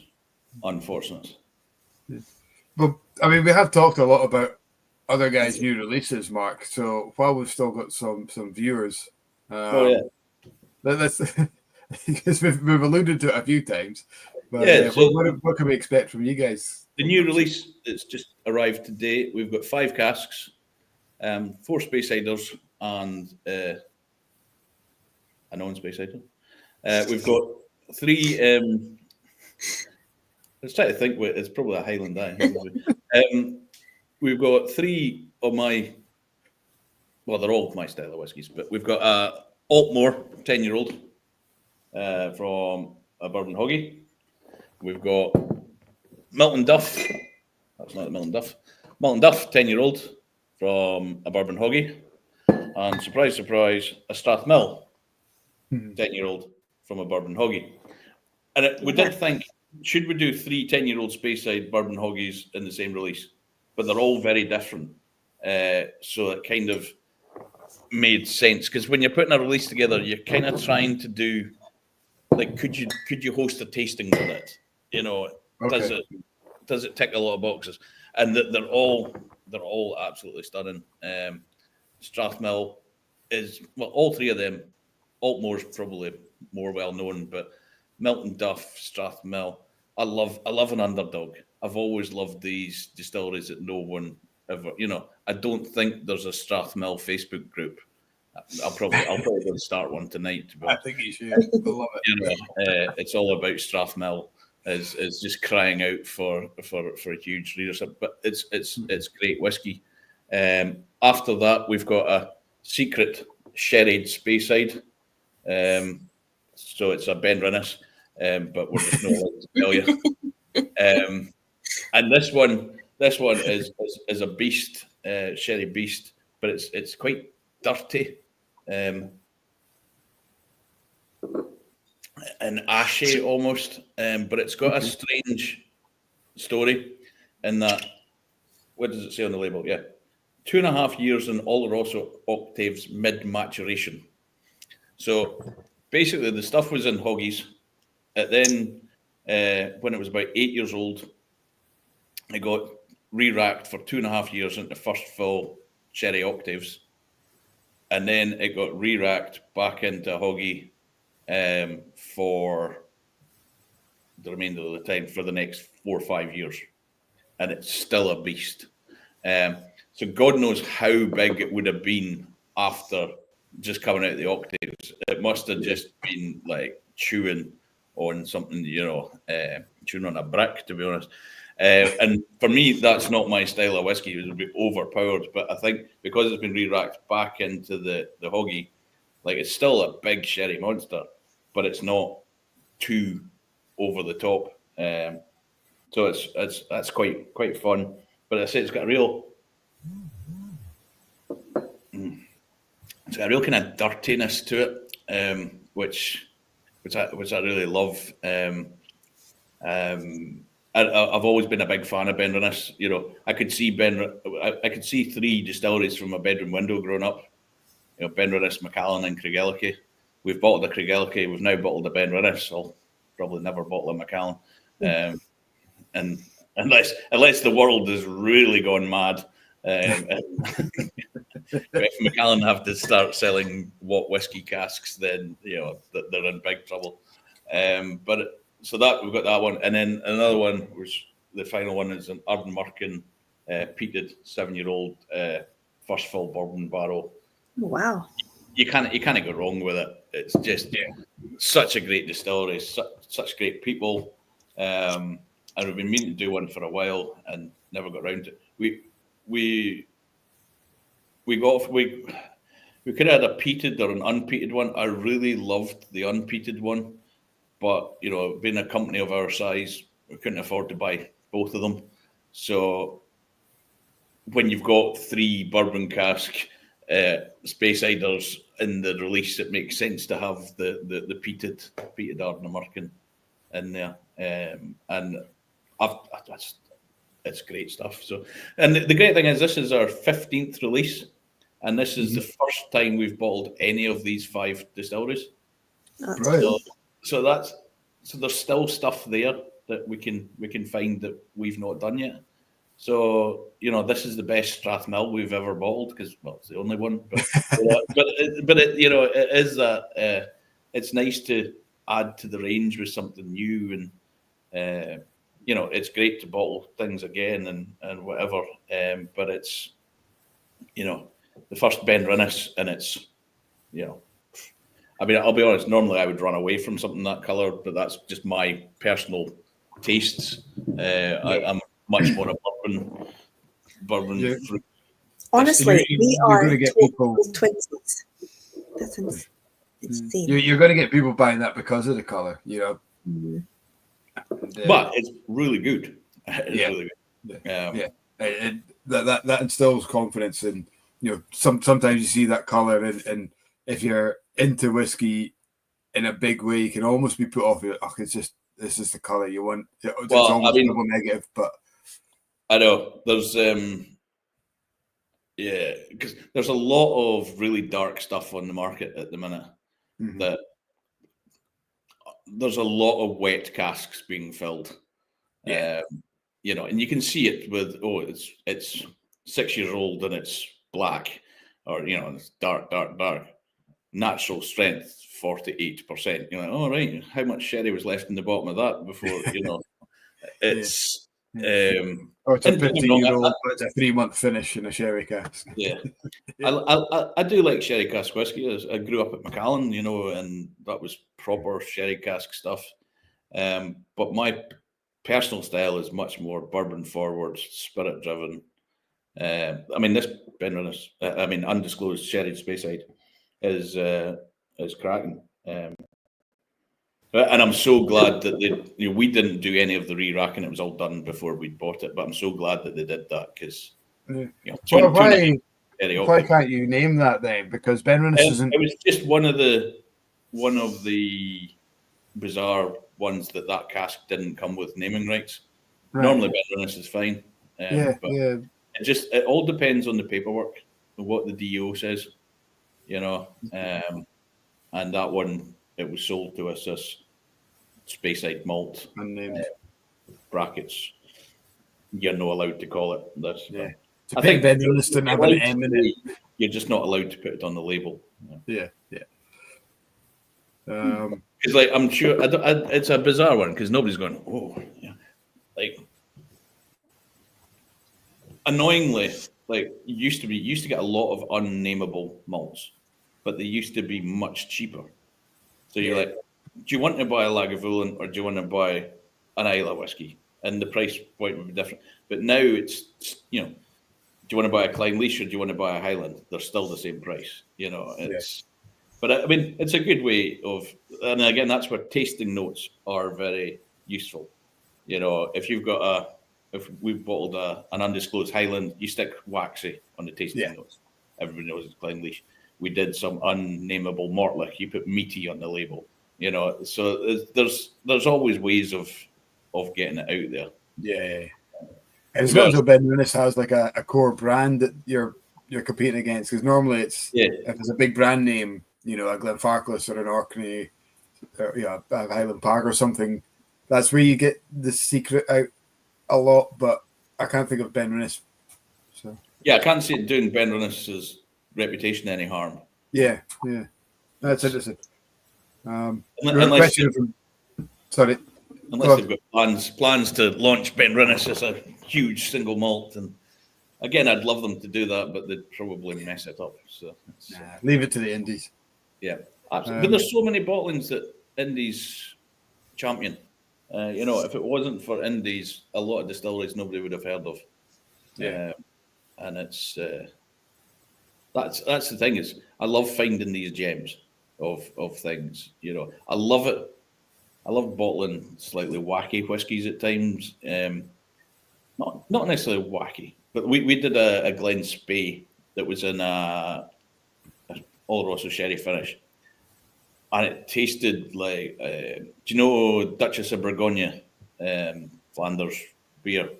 unfortunate. But I mean, we have talked a lot about other guys' new releases, Mark. So while we've still got some viewers, let's because we've alluded to it a few times. But so what can we expect from you guys? The new release that's just arrived today. We've got 5 casks. 4 Speysiders and a non-Speysider. We've got 3. Let's try to think. It's probably a Highland Eye. We've got 3 of my. Well, they're all my style of whiskies, but we've got Altmore 10-year-old from a bourbon hoggy. We've got Milton Duff. That's not the Milton Duff. Milton Duff 10-year-old from a bourbon hoggy, and surprise, surprise, a Strathmill 10-year-old from a bourbon hoggy. And we did think, should we do 3 10-year-old Speyside bourbon hoggies in the same release? But they're all very different. So it kind of made sense, because when you're putting a release together, you're kind of trying to do, like, could you host a tasting with it? You know, Okay. does it tick a lot of boxes? And they're all absolutely stunning. Strathmill is, well, all 3 of them. Altmore's probably more well known, but Milton Duff, Strathmill. I love an underdog. I've always loved these distilleries that no one ever, you know. I don't think there's a Strathmill Facebook group. I'll probably go and start one tonight. I think you should. I love it. You know, it's all about Strathmill is just crying out for a huge readership. But it's great whiskey. After that, we've got a secret sherried Speyside. So it's a Ben Rinnes, but we're just not allowed to tell you. And this one is a beast, sherry beast, but it's quite dirty, and ashy almost. But it's got a strange story in that. What does it say on the label? Yeah, 2.5 years in Oloroso octaves mid maturation. So basically, the stuff was in hoggies. It then, when it was about 8 years old, it got re-racked for 2.5 years into first fill sherry octaves. And then it got re-racked back into hoggy for the remainder of the time, for the next 4 or 5 years. And it's still a beast. So God knows how big it would have been after just coming out of the octaves. It must have just been like chewing on something, you know, chewing on a brick, to be honest. And for me, that's not my style of whiskey. It would be overpowered. But I think because it's been re-racked back into the hoggy, like, it's still a big sherry monster, but it's not too over the top. So that's quite fun. But I say it's got a real kind of dirtiness to it, which I really love. I've always been a big fan of Ben Rinnes. You know, I could see 3 distilleries from a bedroom window growing up. You know, Ben Rinnes, Macallan, and Craigellachie. We've bottled a Craigellachie. We've now bottled a Ben Rinnes. I'll probably never bottle a Macallan, and unless the world has really gone mad. If Macallan have to start selling whiskey casks, then you know that they're in big trouble. But so that we've got that one, and then another one, which the final one is an Ardnamurchan peated 7-year-old first fill bourbon barrel. Wow! You can't go wrong with it. It's just such a great distillery, such great people, and we've been meaning to do one for a while and never got around to it. We could have had a peated or an unpeated one. I really loved the unpeated one, but you know, being a company of our size, we couldn't afford to buy both of them. So when you've got 3 bourbon cask Speysiders in the release, it makes sense to have the peated Ardnamurchan in there, and it's great stuff. So, and the great thing is, this is our 15th release, and this is the first time we've bottled any of these 5 distilleries. Right. So there's still stuff there that we can find that we've not done yet. So, you know, this is the best Strathmill we've ever bottled, because, well, it's the only one. But it, you know, it is that it's nice to add to the range with something new, and you know, it's great to bottle things again and whatever. But it's, you know, first Ben Rinnes, and it's, you know, I mean, I'll be honest, normally I would run away from something that colour, but that's just my personal tastes. I'm much more a bourbon fruit. Honestly, we are going to get total twinsies. That's insane. You're going to get people buying that because of the colour, you know. But it's really good. It's really good. That instills confidence, and you know, sometimes you see that colour, and if you're into whiskey in a big way, you can almost be put off. This is the colour you want. It's almost double negative, but I know there's because there's a lot of really dark stuff on the market at the minute. That there's a lot of wet casks being filled. You know, and you can see it with it's 6 years old and it's black, or you know, it's dark. Natural strength 48%. You're like, oh right, how much sherry was left in the bottom of that before? You know, it's it's a 15-year-old, but it's a 3-month finish in a sherry cask. I do like sherry cask whiskey. I grew up at Macallan, you know, and that was proper sherry cask stuff. But my personal style is much more bourbon forward, spirit driven. I mean, this Ben Rinnes, undisclosed sherry Speyside is cracking. And I'm so glad that we didn't do any of the re-racking. It was all done before we bought it. But I'm so glad that they did that because why can't you name that then? Because Ben Rinnes isn't. It was just one of the bizarre ones that cask didn't come with naming rights. Right. Normally Ben Rinnes is fine. It all depends on the paperwork and what the DO says, you know. And that one, it was sold to us as Speyside malt, brackets. You're not allowed to call it this. I think Ben Rinnes didn't have an M in it. You're just not allowed to put it on the label. Because like I'm sure it's a bizarre one because nobody's going, like annoyingly, like you used to get a lot of unnameable malts, but they used to be much cheaper. So you're like, do you want to buy a Lagavulin or do you want to buy an Islay whiskey? And the price point would be different. But now it's, you know, do you want to buy a Clynelish or do you want to buy a Highland? They're still the same price, you know. But I mean, it's a good way of, and again, that's where tasting notes are very useful. You know, if we've bottled an undisclosed Highland, you stick waxy on the tasting notes. Everybody knows it's Clynelish. We did some unnameable Mortlach. You put meaty on the label. You know, so there's always ways of getting it out there. Yeah. And it's not as though Ben Rinnes has like a core brand that you're competing against, because normally it's if it's a big brand name, you know, a Glenfarclas or an Orkney, or, you know, a Highland Park or something, that's where you get the secret out a lot. But I can't think of Ben Rinnes. So I can't see it doing Ben Rinnes's reputation any harm. That's interesting. Unless they've got plans to launch Ben Rinnes as a huge single malt, and again, I'd love them to do that, but they'd probably mess it up. So leave it to the Indies. Yeah, absolutely. But there's so many bottlings that Indies champion. You know, if it wasn't for Indies, a lot of distilleries nobody would have heard of. And it's that's the thing is, I love finding these gems of things. You know, I love it. I love bottling slightly wacky whiskies at times. Not necessarily wacky, but we did a Glen Spey that was in a Oloroso sherry finish, and it tasted like do you know Duchess of Bourgogne, Flanders beer?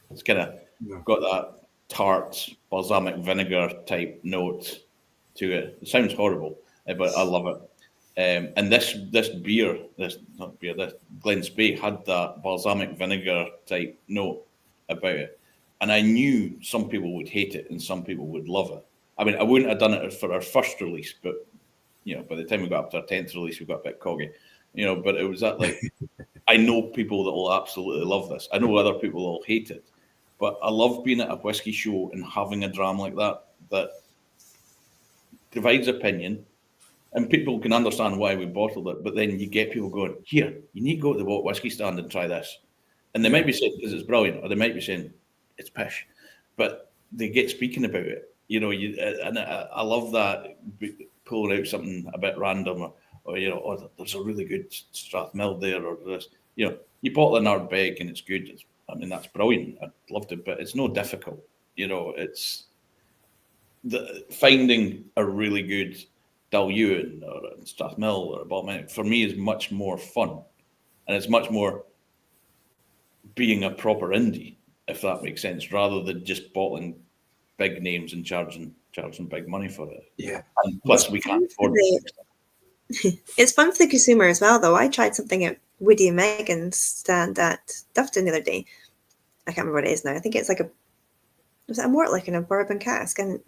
It's kind of got that tart balsamic vinegar type note to it. It sounds horrible, but I love it. And this Glen Spey had that balsamic vinegar type note about it. And I knew some people would hate it and some people would love it. I mean, I wouldn't have done it for our first release, but, you know, by the time we got up to our 10th release, we got a bit coggy, you know, but it was that like, I know people that will absolutely love this. I know other people will hate it, but I love being at a whiskey show and having a dram like that divides opinion, and people can understand why we bottled it. But then you get people going, here, you need to go to the whiskey stand and try this. And they might be saying, because it's brilliant, or they might be saying, it's pish. But they get speaking about it. And I love that, pulling out something a bit random, or there's a really good Strathmill there, or this. You bottle an Ardbeg and it's good. That's brilliant. I loved it, but it's no difficult. It's finding a really good Dalhuin or a Strathmill or a Balmain, for me, is much more fun, and it's much more being a proper indie, if that makes sense, rather than just bottling big names and charging big money for it. Yeah. And plus, we can't afford it. It's fun for the consumer as well, though. I tried something at Woody and Megan's stand at Dufton the other day. I can't remember what it is now. I think it's was it a Mortlach in a bourbon cask? And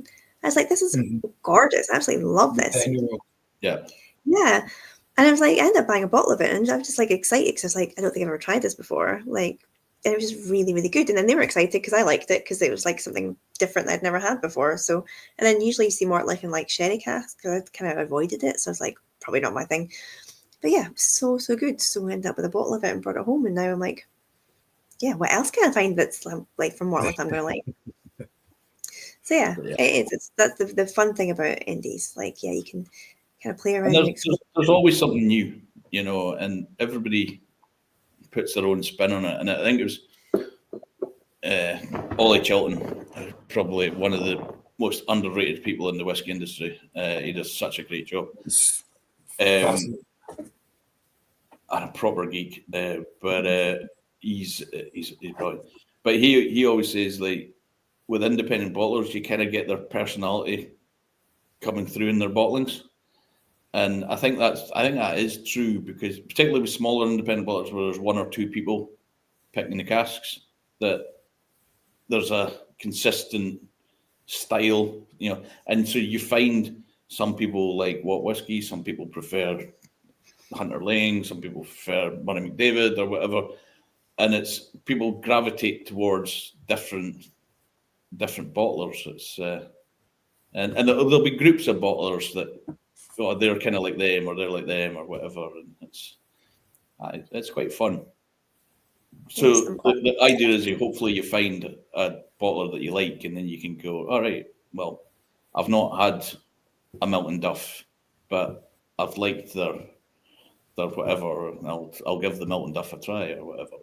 I was like, this is gorgeous. I absolutely love this. Yeah. Yeah. And I was like, I ended up buying a bottle of it, and I was just excited because I was like, I don't think I've ever tried this before. And it was just really, really good. And then they were excited because I liked it, because it was something different that I'd never had before. So, and then usually you see Mortlach in sherry casks, because I kind of avoided it. So I was like, probably not my thing. But yeah, it was so, so good. So I ended up with a bottle of it and brought it home. And now I'm like, yeah, what else can I find that's from Mortlach I'm going to like? So yeah, that's the fun thing about indies. You can kind of play around. And there's always something new, and everybody puts their own spin on it. And I think it was Ollie Chilton, probably one of the most underrated people in the whiskey industry. He does such a great job. And a proper geek, but he's brilliant. But he always says, with independent bottlers, you kind of get their personality coming through in their bottlings. And I think that is true, because particularly with smaller independent bottlers where there's one or two people picking the casks, that there's a consistent style, and so you find some people like What Whisky, some people prefer Hunter Lang, some people prefer Murray McDavid or whatever, and it's people gravitate towards different bottlers. It's and there'll be groups of bottlers that they're kind of like them, or they're like them, or whatever, and it's quite fun. So the idea is hopefully you find a bottler that you like, and then you can go, all right, well, I've not had a Milton Duff, but I've liked their whatever, and I'll give the Milton Duff a try, or whatever.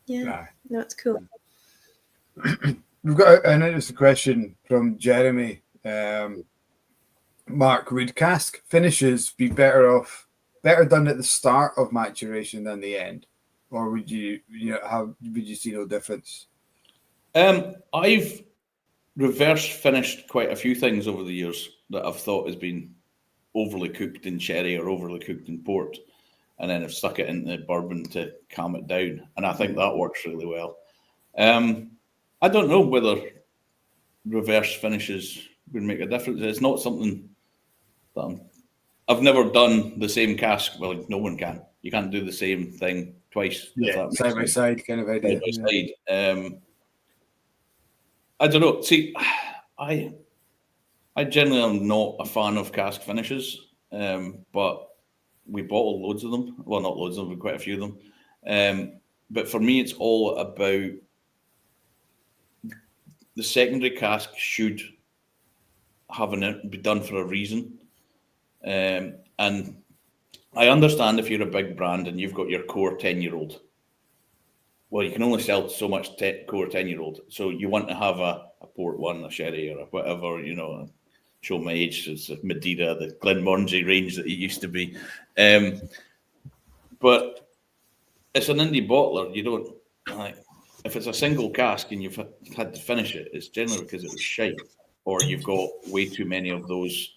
Yeah, no, it's cool. We've got an interesting question from Jeremy. Mark, would cask finishes be better done at the start of maturation than the end, or would you see no difference? I've reverse finished quite a few things over the years that I've thought has been overly cooked in sherry or overly cooked in port, and then I've stuck it in the bourbon to calm it down, and I think that works really well. I don't know whether reverse finishes would make a difference. It's not something that I've never done the same cask. Well, no one can. You can't do the same thing twice. Yeah, side by side kind of idea. Side by side. I don't know. See, I generally am not a fan of cask finishes, but we bottle loads of them. Well, not loads of them, but quite a few of them. But for me, it's all about the secondary cask should be done for a reason. And I understand if you're a big brand and you've got your core 10-year-old. Well, you can only sell so much core 10-year-old. So you want to have a port one, a sherry, or whatever, show my age. It's a Madeira, the Glenmorangie range that it used to be. But it's an indie bottler. You don't if it's a single cask and you've had to finish it, it's generally because it was shite, or you've got way too many of those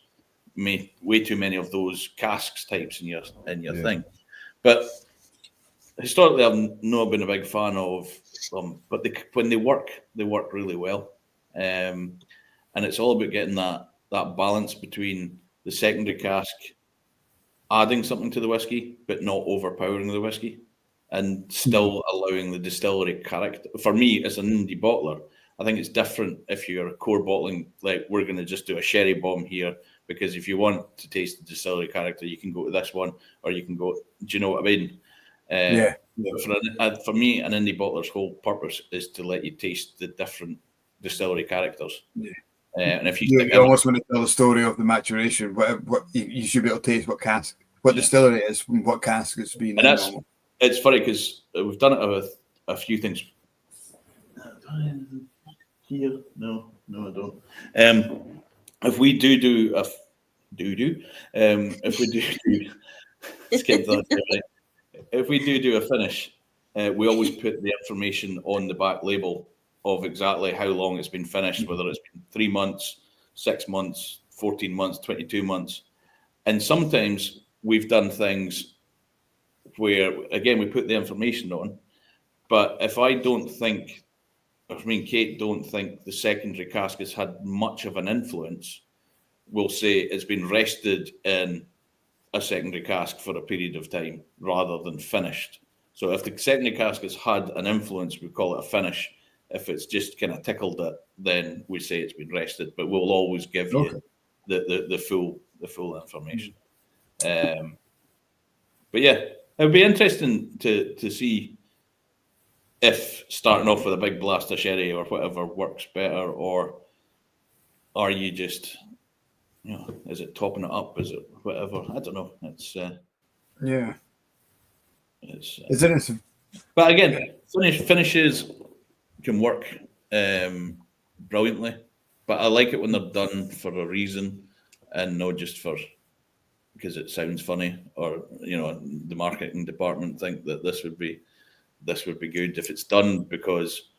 casks types in your thing. But historically, I've not been a big fan of them, but when they work really well. And it's all about getting that balance between the secondary cask adding something to the whiskey, but not overpowering the whiskey, and still allowing the distillery character. For me, as an indie bottler, I think it's different if you're a core bottling, like we're going to just do a sherry bomb here, because if you want to taste the distillery character, you can go to this one, or you can go, do you know what I mean? Yeah. For me, an indie bottler's whole purpose is to let you taste the different distillery characters. Yeah. And if you almost want to tell the story of the maturation, what you should be able to taste what cask, what distillery it is, what cask it's been in. It's funny because we've done it with a few things. Here, no, I don't. If we do if we do skip that, if we do a finish, we always put the information on the back label of exactly how long it's been finished, whether it's been 3 months, 6 months, 14 months, 22 months. And sometimes we've done things where, again, we put the information on, but if I don't think, or me and Kate don't think the secondary cask has had much of an influence, we'll say it's been rested in a secondary cask for a period of time rather than finished. So if the secondary cask has had an influence, we call it a finish. If it's just kind of tickled it, then we say it's been rested. But we'll always give you the full information. But yeah, it would be interesting to see if starting off with a big blast of sherry or whatever works better, or are you just, is it topping it up? Is it whatever? I don't know. It's it's interesting. But again, finishes can work brilliantly. But I like it when they're done for a reason and not just because it sounds funny, or the marketing department think that this would be good. If it's done because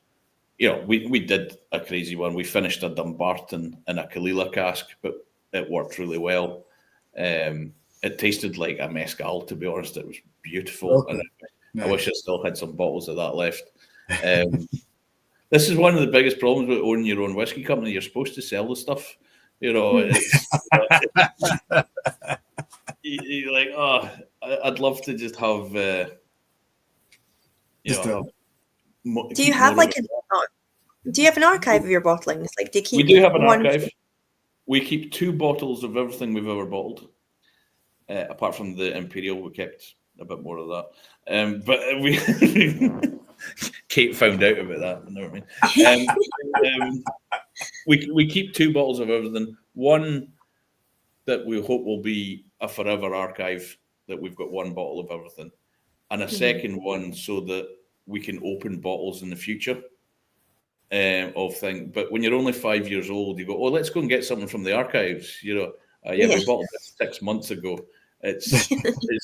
we did a crazy one. We finished a Dumbarton in a Kalila cask, but it worked really well. It tasted like a mezcal, to be honest. It was beautiful. And I wish I still had some bottles of that left. This is one of the biggest problems with owning your own whiskey company. You're supposed to sell the stuff. It's, you're like, I'd love to just have. Do you have do you have an archive of your bottlings? Like, do you keep? We do have an archive. We keep 2 bottles of everything we've ever bottled. Apart from the Imperial, we kept a bit more of that. But we Kate found out about that. You know what I mean? We keep 2 bottles of everything. One that we hope will be a forever archive, that we've got 1 bottle of everything, and a second one so that we can open bottles in the future of things. But when you're only 5 years old, you go, let's go and get something from the archives. We bottled this 6 months ago. It's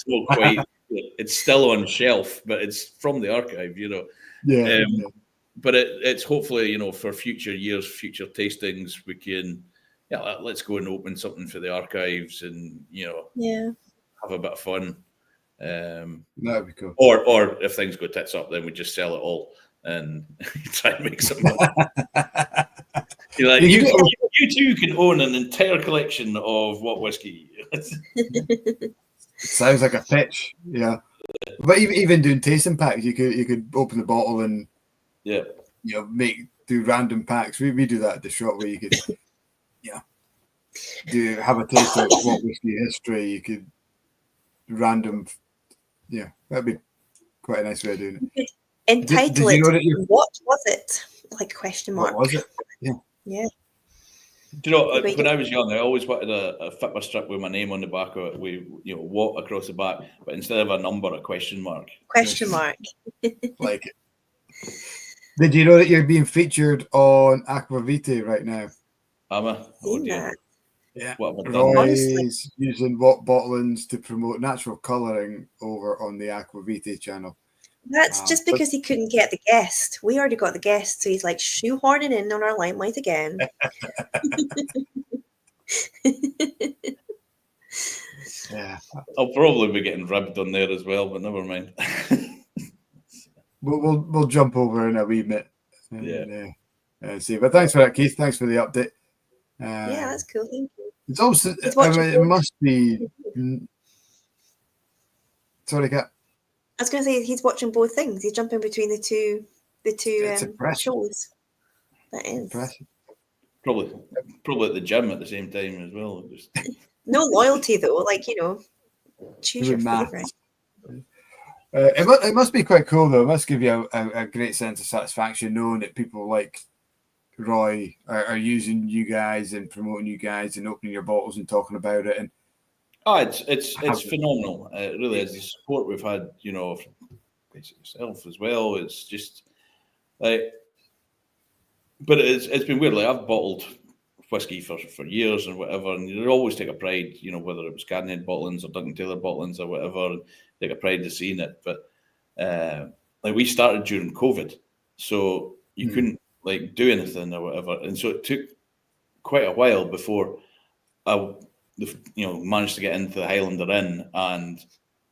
not quite. It's still on shelf, but it's from the archive. But it's hopefully for future years, future tastings, we can let's go and open something for the archives and have a bit of fun. That'd be cool. Or if things go tits up, then we just sell it all and try and make some money. You too can own an entire collection of what whiskey. Sounds like a pitch, yeah. But even doing tasting packs, you could open the bottle and do random packs. We do that at the shop where you could have a taste of what whiskey history. You could random, that'd be quite a nice way of doing it. Entitle it. What was it? Like question mark. What was it? Yeah. Do you know, when I was young, I always wanted a fitba strip with my name on the back of it, with what across the back, but instead of a number, a question mark. Question mark. Like it. Did you know that you're being featured on Aquavite right now? Am I? Oh dear. Yeah. What have I done? Roy's using what bottlings to promote natural colouring over on the Aquavite channel. That's just because he couldn't get the guest. We already got the guest, so he's like shoehorning in on our limelight again. Yeah, I'll probably be getting ribbed on there as well, but never mind. we'll jump over in a wee bit. And see. But thanks for that, Keith. Thanks for the update. That's cool. Thank you. It's also it must be. Sorry, Kat. I was going to say he's watching both things. He's jumping between the two shows. That is impressive. Probably at the gym at the same time as well. Just no loyalty though. Like, choose your favorite. It must be quite cool though. It must give you a great sense of satisfaction knowing that people like Roy are using you guys and promoting you guys and opening your bottles and talking about it. And it's phenomenal. It really is. The support we've had, from yourself as well. It's just like, but it's been weird. Like, I've bottled whiskey for years and whatever, and you'd always take a pride, whether it was Cadenhead bottlings or Duncan Taylor bottlings or whatever, and take a pride in seeing it. But like, we started during COVID, so you couldn't like do anything or whatever, and so it took quite a while before I managed to get into the Highlander Inn and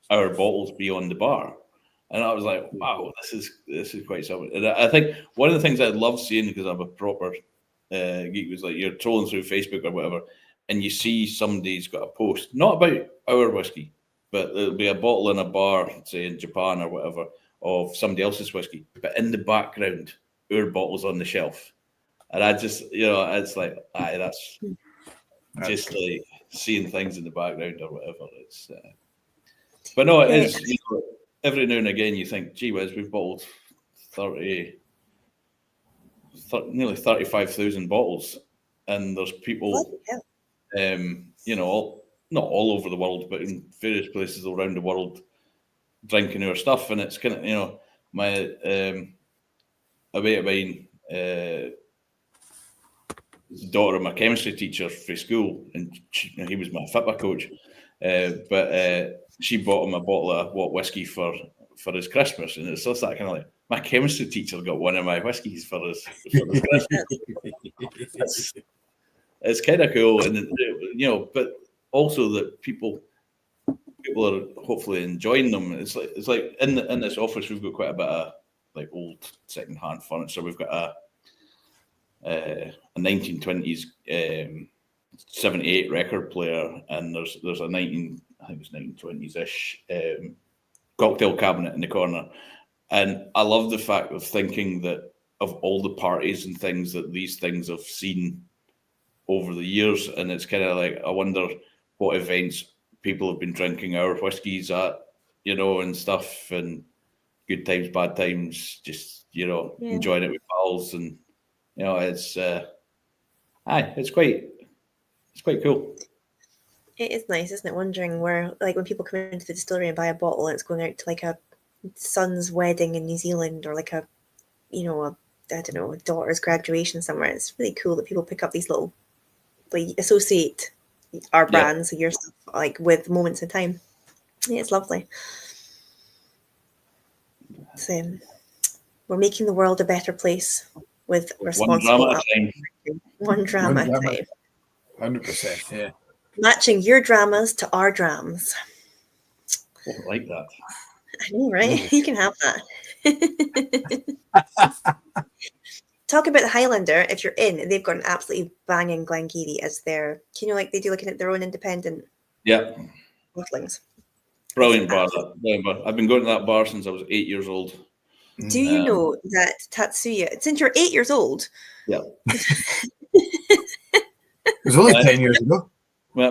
our bottles be on the bar. And I was like, wow, this is quite something. And I think one of the things I love seeing, because I'm a proper geek, was like, you're trolling through Facebook or whatever, and you see somebody's got a post, not about our whiskey, but there'll be a bottle in a bar, say in Japan or whatever, of somebody else's whiskey, but in the background, our bottle's on the shelf. And I just, it's like, that's just like seeing things in the background or whatever. It's, but no, it is. Every now and again, you think, gee whiz, we've bottled nearly 35,000 bottles, and there's people, not all over the world, but in various places around the world, drinking our stuff. And it's kind of, my a mate of mine, the daughter of my chemistry teacher for school, and he was my FITBA coach. But she bought him a bottle of whiskey for his Christmas, and it's just that kind of like, my chemistry teacher got one of my whiskies for his Christmas. It's kind of cool, and but also that people are hopefully enjoying them. It's like in this office we've got quite a bit of like old second-hand furniture. We've got a 1920s 78 record player, and there's a 1920s-ish cocktail cabinet in the corner. And I love the fact of thinking that of all the parties and things that these things have seen over the years, and it's kind of like, I wonder what events people have been drinking our whiskies at, and stuff, and good times, bad times, just enjoying it with pals, and it's quite cool. It is nice, isn't it? Wondering where, like, when people come into the distillery and buy a bottle, and it's going out to like a son's wedding in New Zealand, or like a daughter's graduation somewhere. It's really cool that people pick up these little, like, associate our brands, your stuff, like, with moments in time. Yeah, it's lovely. So, we're making the world a better place with responsible one drama at a time. 100%, yeah. Matching your dramas to our drams. I like that. I know, right? You can have that. Talk about the Highlander. If you're in, they've got an absolutely banging Glengarry as their, like they do looking at their own independent bottlings. Brilliant bar. I've been going to that bar since I was 8 years old. Do you know that Tatsuya, since you're 8 years old? Yeah. It was only 10 years ago. My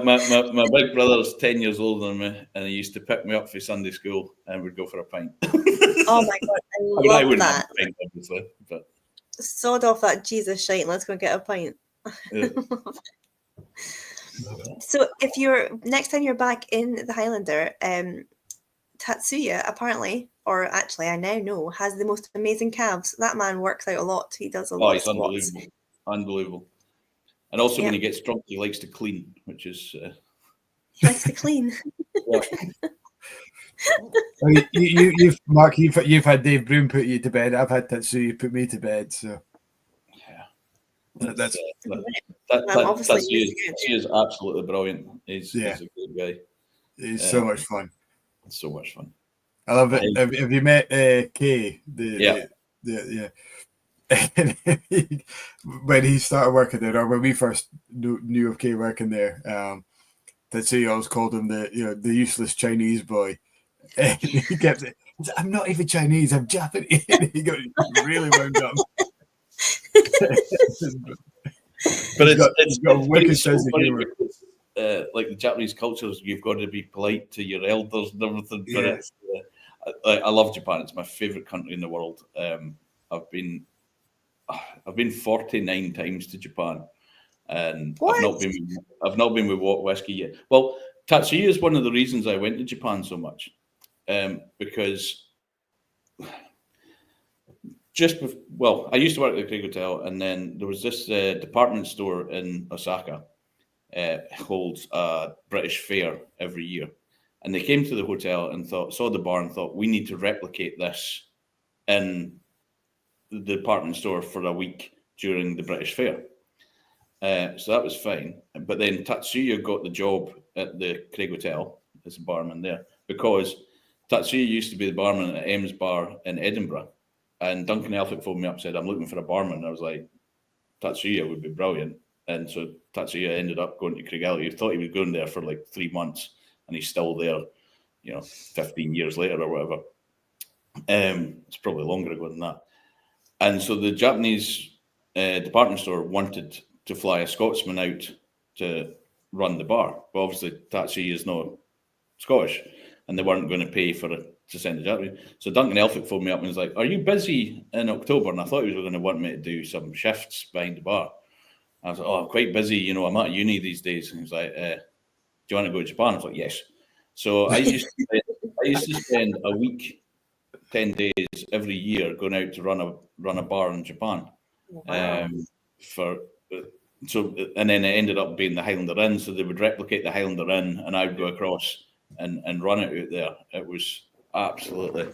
big brother's 10 years older than me, and he used to pick me up for Sunday school, and we'd go for a pint. Oh my God, I love that. Have a pint, obviously, but sod off that Jesus shite and let's go get a pint. Yeah. So if you're next time you're back in the Highlander, Tatsuya apparently, or actually I now know, has the most amazing calves. That man works out a lot. He does a lot. Oh, he's unbelievable. And also when he gets drunk, he likes to clean, which is... He likes to clean. Mark, you've had Dave Broom put you to bed. I've had Tatsuya put me to bed. So Tatsuya is absolutely brilliant. He's a good guy. He's so much fun. It's so much fun. I love it. Have you met Kay? When he started working there, or when we first knew of Kay working there, Tatsuya always called him the useless Chinese boy. And he kept saying, "I'm not even Chinese, I'm Japanese." He got really wound up. But it's like the Japanese cultures, you've got to be polite to your elders and everything. But it's, I love Japan. It's my favorite country in the world. I've been 49 times to Japan, and I've not been with Whisky yet. Well, Tatsuya is one of the reasons I went to Japan so much, because I used to work at the Craig Hotel, and then there was this department store in Osaka. Holds a British fair every year, and they came to the hotel and saw the bar and thought, we need to replicate this in the department store for a week during the British fair. So that was fine. But then Tatsuya got the job at the Craig Hotel as a barman there, because Tatsuya used to be the barman at M's Bar in Edinburgh. And Duncan Elphick phoned me up and said, I'm looking for a barman. And I was like, Tatsuya would be brilliant. And so Tatsuya ended up going to Craig Elliott. He thought he was going there for like 3 months, and he's still there, 15 years later or whatever. It's probably longer ago than that. And so the Japanese department store wanted to fly a Scotsman out to run the bar. But obviously Tatsuya is not Scottish, and they weren't going to pay for it to send a Japanese. So Duncan Elphick phoned me up and was like, are you busy in October? And I thought he was going to want me to do some shifts behind the bar. I was like, I'm quite busy. I'm at uni these days. And he was like, do you want to go to Japan? I was like, yes. So I used to spend a week, 10 days every year going out to run a bar in Japan. Wow. And then it ended up being the Highlander Inn. So they would replicate the Highlander Inn, and I would go across and run it out there. It was absolutely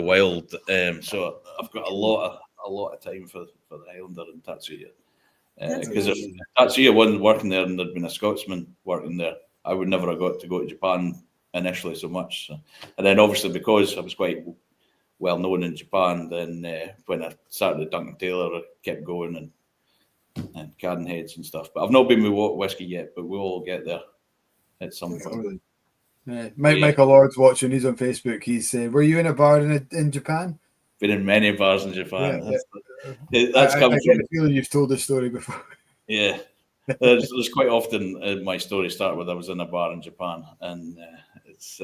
wild. So I've got a lot of time for the Highlander and Tatsuya. Because if Tatsuya wasn't working there and there'd been a Scotsman working there, I would never have got to go to Japan initially so much. So. And then obviously because I was quite well known in Japan, then when I started at Duncan Taylor, I kept going and Cadenheads and stuff. But I've not been with Whisky yet, but we'll all get there at some point. Michael Lord's watching. He's on Facebook. He's saying, "Were you in a bar in Japan?" Been in many bars in Japan. That's I get a feeling you've told this story before. Yeah, there's quite often my story start with I was in a bar in Japan, and it's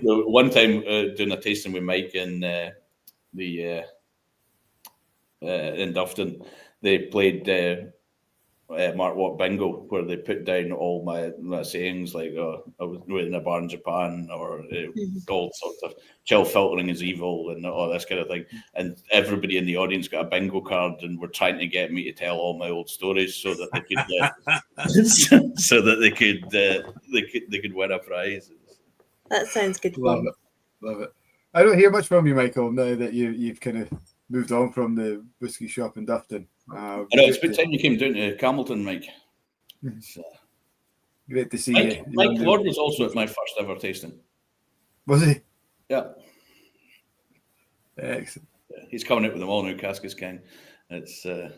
one time doing a tasting with Mike in in Dufton. They played Mark Watt Bingo, where they put down all my sayings like I was in a bar in Japan, or all sorts of chill filtering is evil and all this kind of thing. And everybody in the audience got a bingo card and were trying to get me to tell all my old stories so that they could they could win a prize. That sounds good. Love it. I don't hear much from you, Michael, now that you've kind of moved on from the whiskey shop in Dufton. I know, it's about time you came down to Campbeltown, Mike. Great to see you. Mike Lord was also at my first ever tasting. Was he? Yeah. Excellent. He's coming out with them all new Cascas King. It's all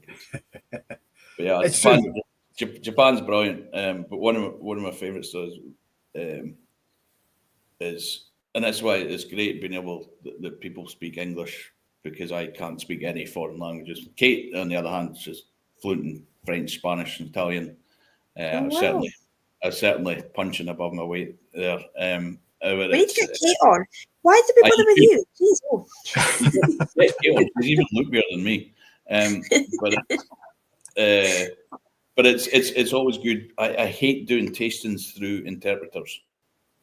good. But yeah, Japan's brilliant. But one of my favourite stories is, and that's why it's great being able that people speak English, because I can't speak any foreign languages. Kate, on the other hand, is just fluent in French, Spanish, and Italian. I was certainly punching above my weight there. We need to get Kate on. Why did we bother with you? Jeez, He's even look better than me. But it's always good. I hate doing tastings through interpreters,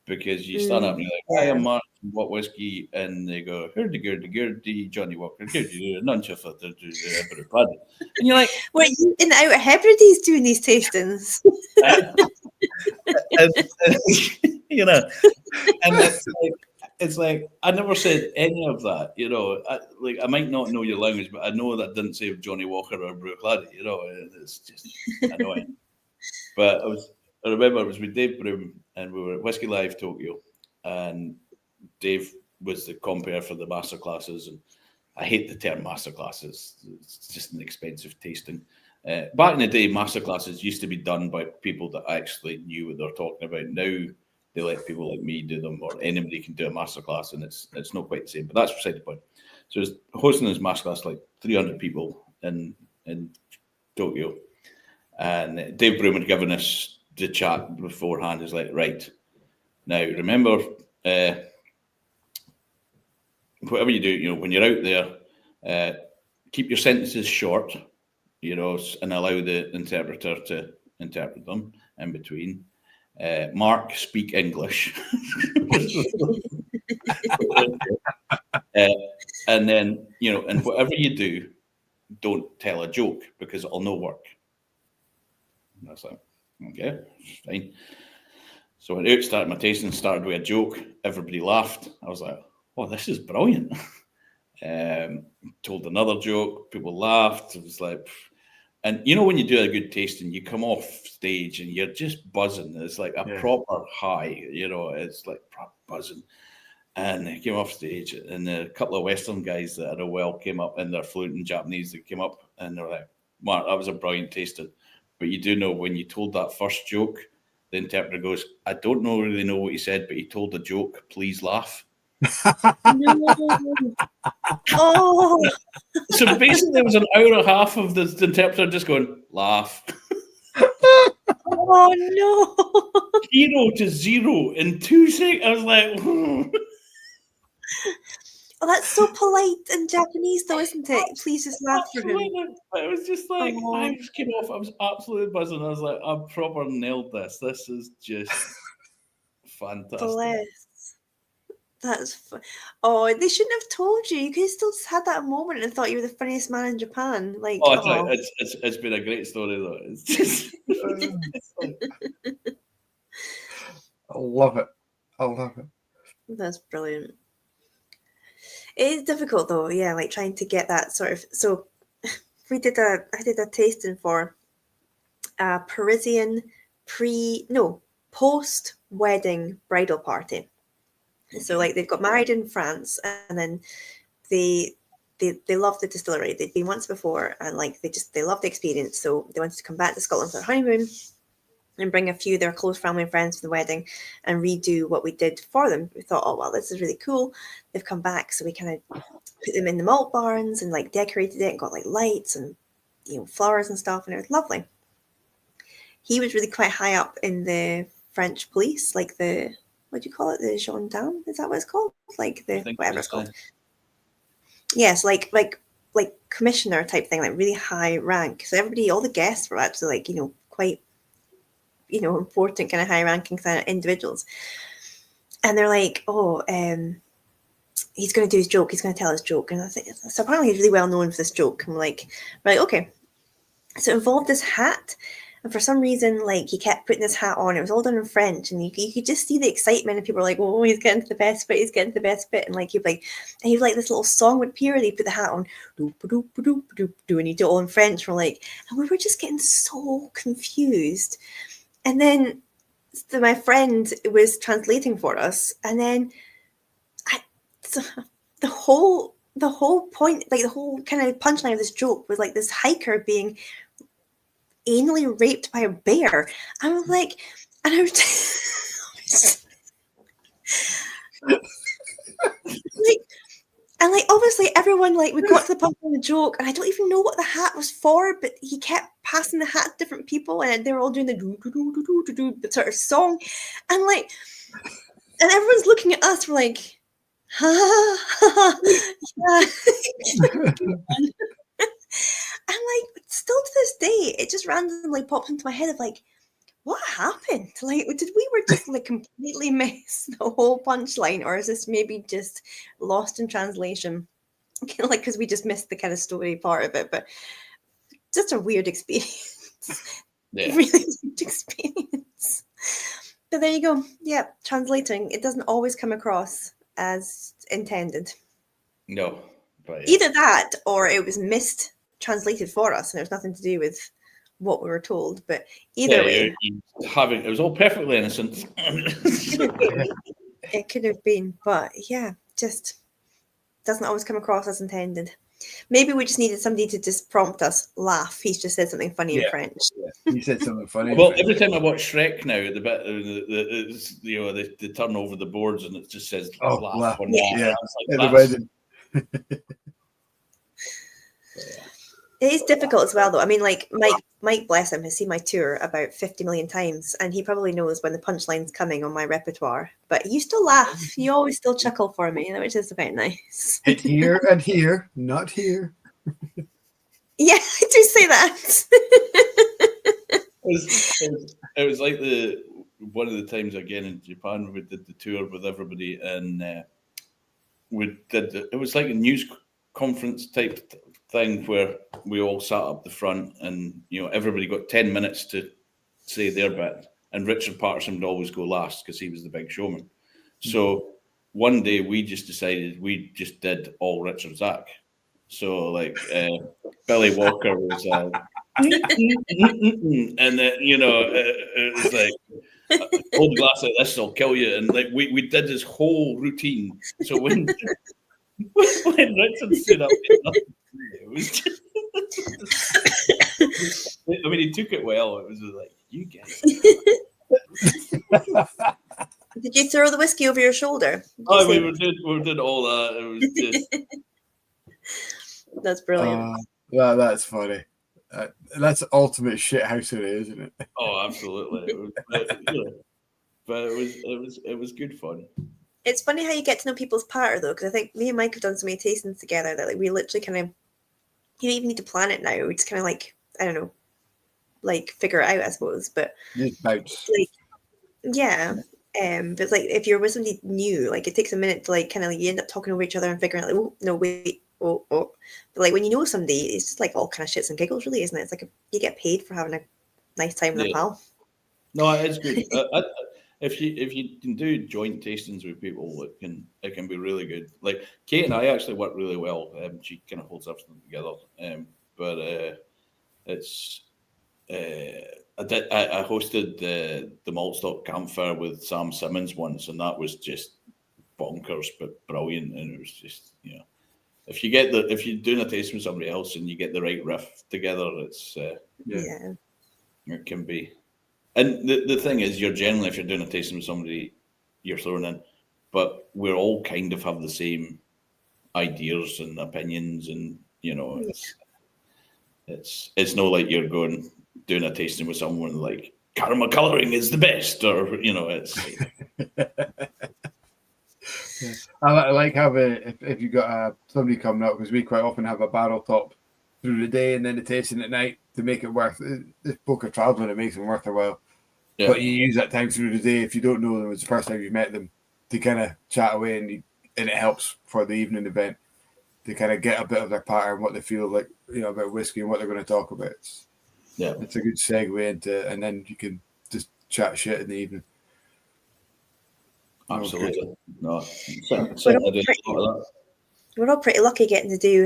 because you stand up and you're like, "Hi, I'm Mark from What Whisky," and they go, "Hurdy-gurdy, Johnny Walker, none of and you're like, "Were you in Outer Hebrides doing these tastings?" and it's like I never said any of that. I might not know your language, but I know that didn't say Johnny Walker or Bruichladdich. It's just annoying. But I remember it was with Dave Broom, and we were at Whisky Live Tokyo, and Dave was the compere for the masterclasses, and I hate the term masterclasses. It's just an expensive tasting. Back in the day, masterclasses used to be done by people that actually knew what they're talking about. Now they let people like me do them, or anybody can do a masterclass, and it's not quite the same. But that's beside the point. So he's hosting his masterclass, like 300 people in Tokyo. And Dave Broom had given us the chat beforehand. He's like, right, now remember, whatever you do, when you're out there, keep your sentences short, and allow the interpreter to interpret them in between. Mark, speak English. And then, and whatever you do, don't tell a joke because it'll no work. And I was like, okay, fine. So I went out, started my tasting, started with a joke. Everybody laughed. I was like, oh, this is brilliant. Told another joke. People laughed. It was like, and when you do a good tasting, you come off stage and you're just buzzing. It's like a proper high, it's like proper buzzing. And they came off stage, and a couple of Western guys that I know well came up, and they're fluent in Japanese. They came up and they're like, Mark, that was a brilliant tasting. But you do know when you told that first joke, the interpreter goes, I don't really know what he said, but he told a joke. Please laugh. No. Oh. So basically, there was an hour and a half of the interpreter just going, laugh. Oh, no. 0 to 0 in 2 seconds. I was like, Oh, that's so polite in Japanese, though, isn't it? Please just laugh for him. It was just like, I just came off. I was absolutely buzzing. I was like, I proper nailed this. This is just fantastic. Bless. That's oh, they shouldn't have told you. You could have still just had that moment and thought you were the funniest man in Japan. Like, it's been a great story though. It's just I love it. I love it. That's brilliant. It is difficult though, yeah, like trying to get that sort of. So I did a tasting for a Parisian post-wedding bridal party. So like they've got married in France, and then they love the distillery. They'd been once before, and like they love the experience. So they wanted to come back to Scotland for their honeymoon and bring a few of their close family and friends to the wedding and redo what we did for them. We thought, oh well, this is really cool. They've come back, so we kind of put them in the malt barns and like decorated it and got like lights and flowers and stuff, and it was lovely. He was really quite high up in the French police, like the, what do you call it? The gendarme? Is that what it's called? Like the whatever it's called. Yes, like commissioner type thing, like really high rank. So everybody, all the guests were actually like, quite, important kind of high ranking kind of individuals. And they're like, oh, he's going to do his joke. He's going to tell his joke. And I think, so apparently he's really well known for this joke. I'm like, right, okay. So it involved this hat. And for some reason, like, he kept putting this hat on. It was all done in French. And you could just see the excitement. And people were like, oh, he's getting to the best bit. He's getting to the best bit. And like, he'd like this little song would appear. He'd put the hat on. And he'd do it all in French. And we're like, and we were just getting so confused. And then my friend was translating for us. And then the whole point, like the whole kind of punchline of this joke was like this hiker being anally raped by a bear. I was like, and I was like, obviously everyone, like, we got to the punch of the joke, and I don't even know what the hat was for, but he kept passing the hat to different people, and they were all doing the sort of song, and like, and everyone's looking at us, we're like, yeah. And like, still to this day, it just randomly pops into my head of like, what happened? Like, did we were just like completely miss the whole punchline, or is this maybe just lost in translation? Like, because we just missed the kind of story part of it, but just a weird experience. Yeah. Really weird experience. But there you go. Yeah, translating, it doesn't always come across as intended. No. But yeah. Either that, or it was translated for us, and it was nothing to do with what we were told. But either way, it was all perfectly innocent. It could have been, but yeah, just doesn't always come across as intended. Maybe we just needed somebody to just prompt us, laugh. He's just said something funny in French. Yeah. He said something funny. Well, every time I watch Shrek now, they turn over the boards and it just says laugh. Yeah. Like, It is difficult as well, though. I mean, like Mike, bless him, has seen my tour about 50 million times, and he probably knows when the punchline's coming on my repertoire. But you still laugh. You always still chuckle for me, which is quite nice. Hit here and here, not here. Yeah, I do say that. It was like one of the times again in Japan we did the tour with everybody, and it was like a news conference type thing where we all sat up the front, and everybody got 10 minutes to say their bit, and Richard Patterson would always go last because he was the big showman. Mm-hmm. So one day we just decided we just did all Richard's act. So like Billy Walker was and then it was like a cold glass like this will kill you, and like we did this whole routine. So when Richard stood up, it was just, I mean, he took it well. It was like, you guys. Did you throw the whiskey over your shoulder? We did all that. It was just. That's brilliant. That's funny. That's ultimate shithousery, isn't it? Oh, absolutely. But it was good fun. It's funny how you get to know people's patter, though, because I think me and Mike have done so many tastings together that like we literally kind of, you don't even need to plan it now. We just kind of like, I don't know, like figure it out, I suppose. But bounce. Like, yeah. But it's like if you're with somebody new, like it takes a minute to like kind of like, you end up talking over each other and figuring out like, oh no, wait, oh. But like when you know somebody, it's just like all kind of shits and giggles, really, isn't it? It's like you get paid for having a nice time with a pal. No, it's good. If you can do joint tastings with people, it can be really good. Like Kate and I actually work really well. She kind of holds everything together. But it's I hosted the Maltstock Campfire with Sam Simmons once, and that was just bonkers but brilliant. And it was just if you're doing a tasting with somebody else and you get the right riff together, it's it can be. And the thing is, you're generally, if you're doing a tasting with somebody, you're thrown in, but we all kind of have the same ideas and opinions, and it's not like you're doing a tasting with someone like caramel colouring is the best, or it's. I like having if you got somebody coming up, because we quite often have a barrel top through the day and then the tasting at night to make it worth this book of traveling. It makes them worth their while. Yeah. But you use that time through the day if you don't know them, it's the first time you've met them, to kind of chat away, and it helps for the evening event to kind of get a bit of their pattern, what they feel like, about whiskey and what they're going to talk about. It's a good segue into, and then you can just chat shit in the evening. Absolutely. No, we're all pretty lucky getting to do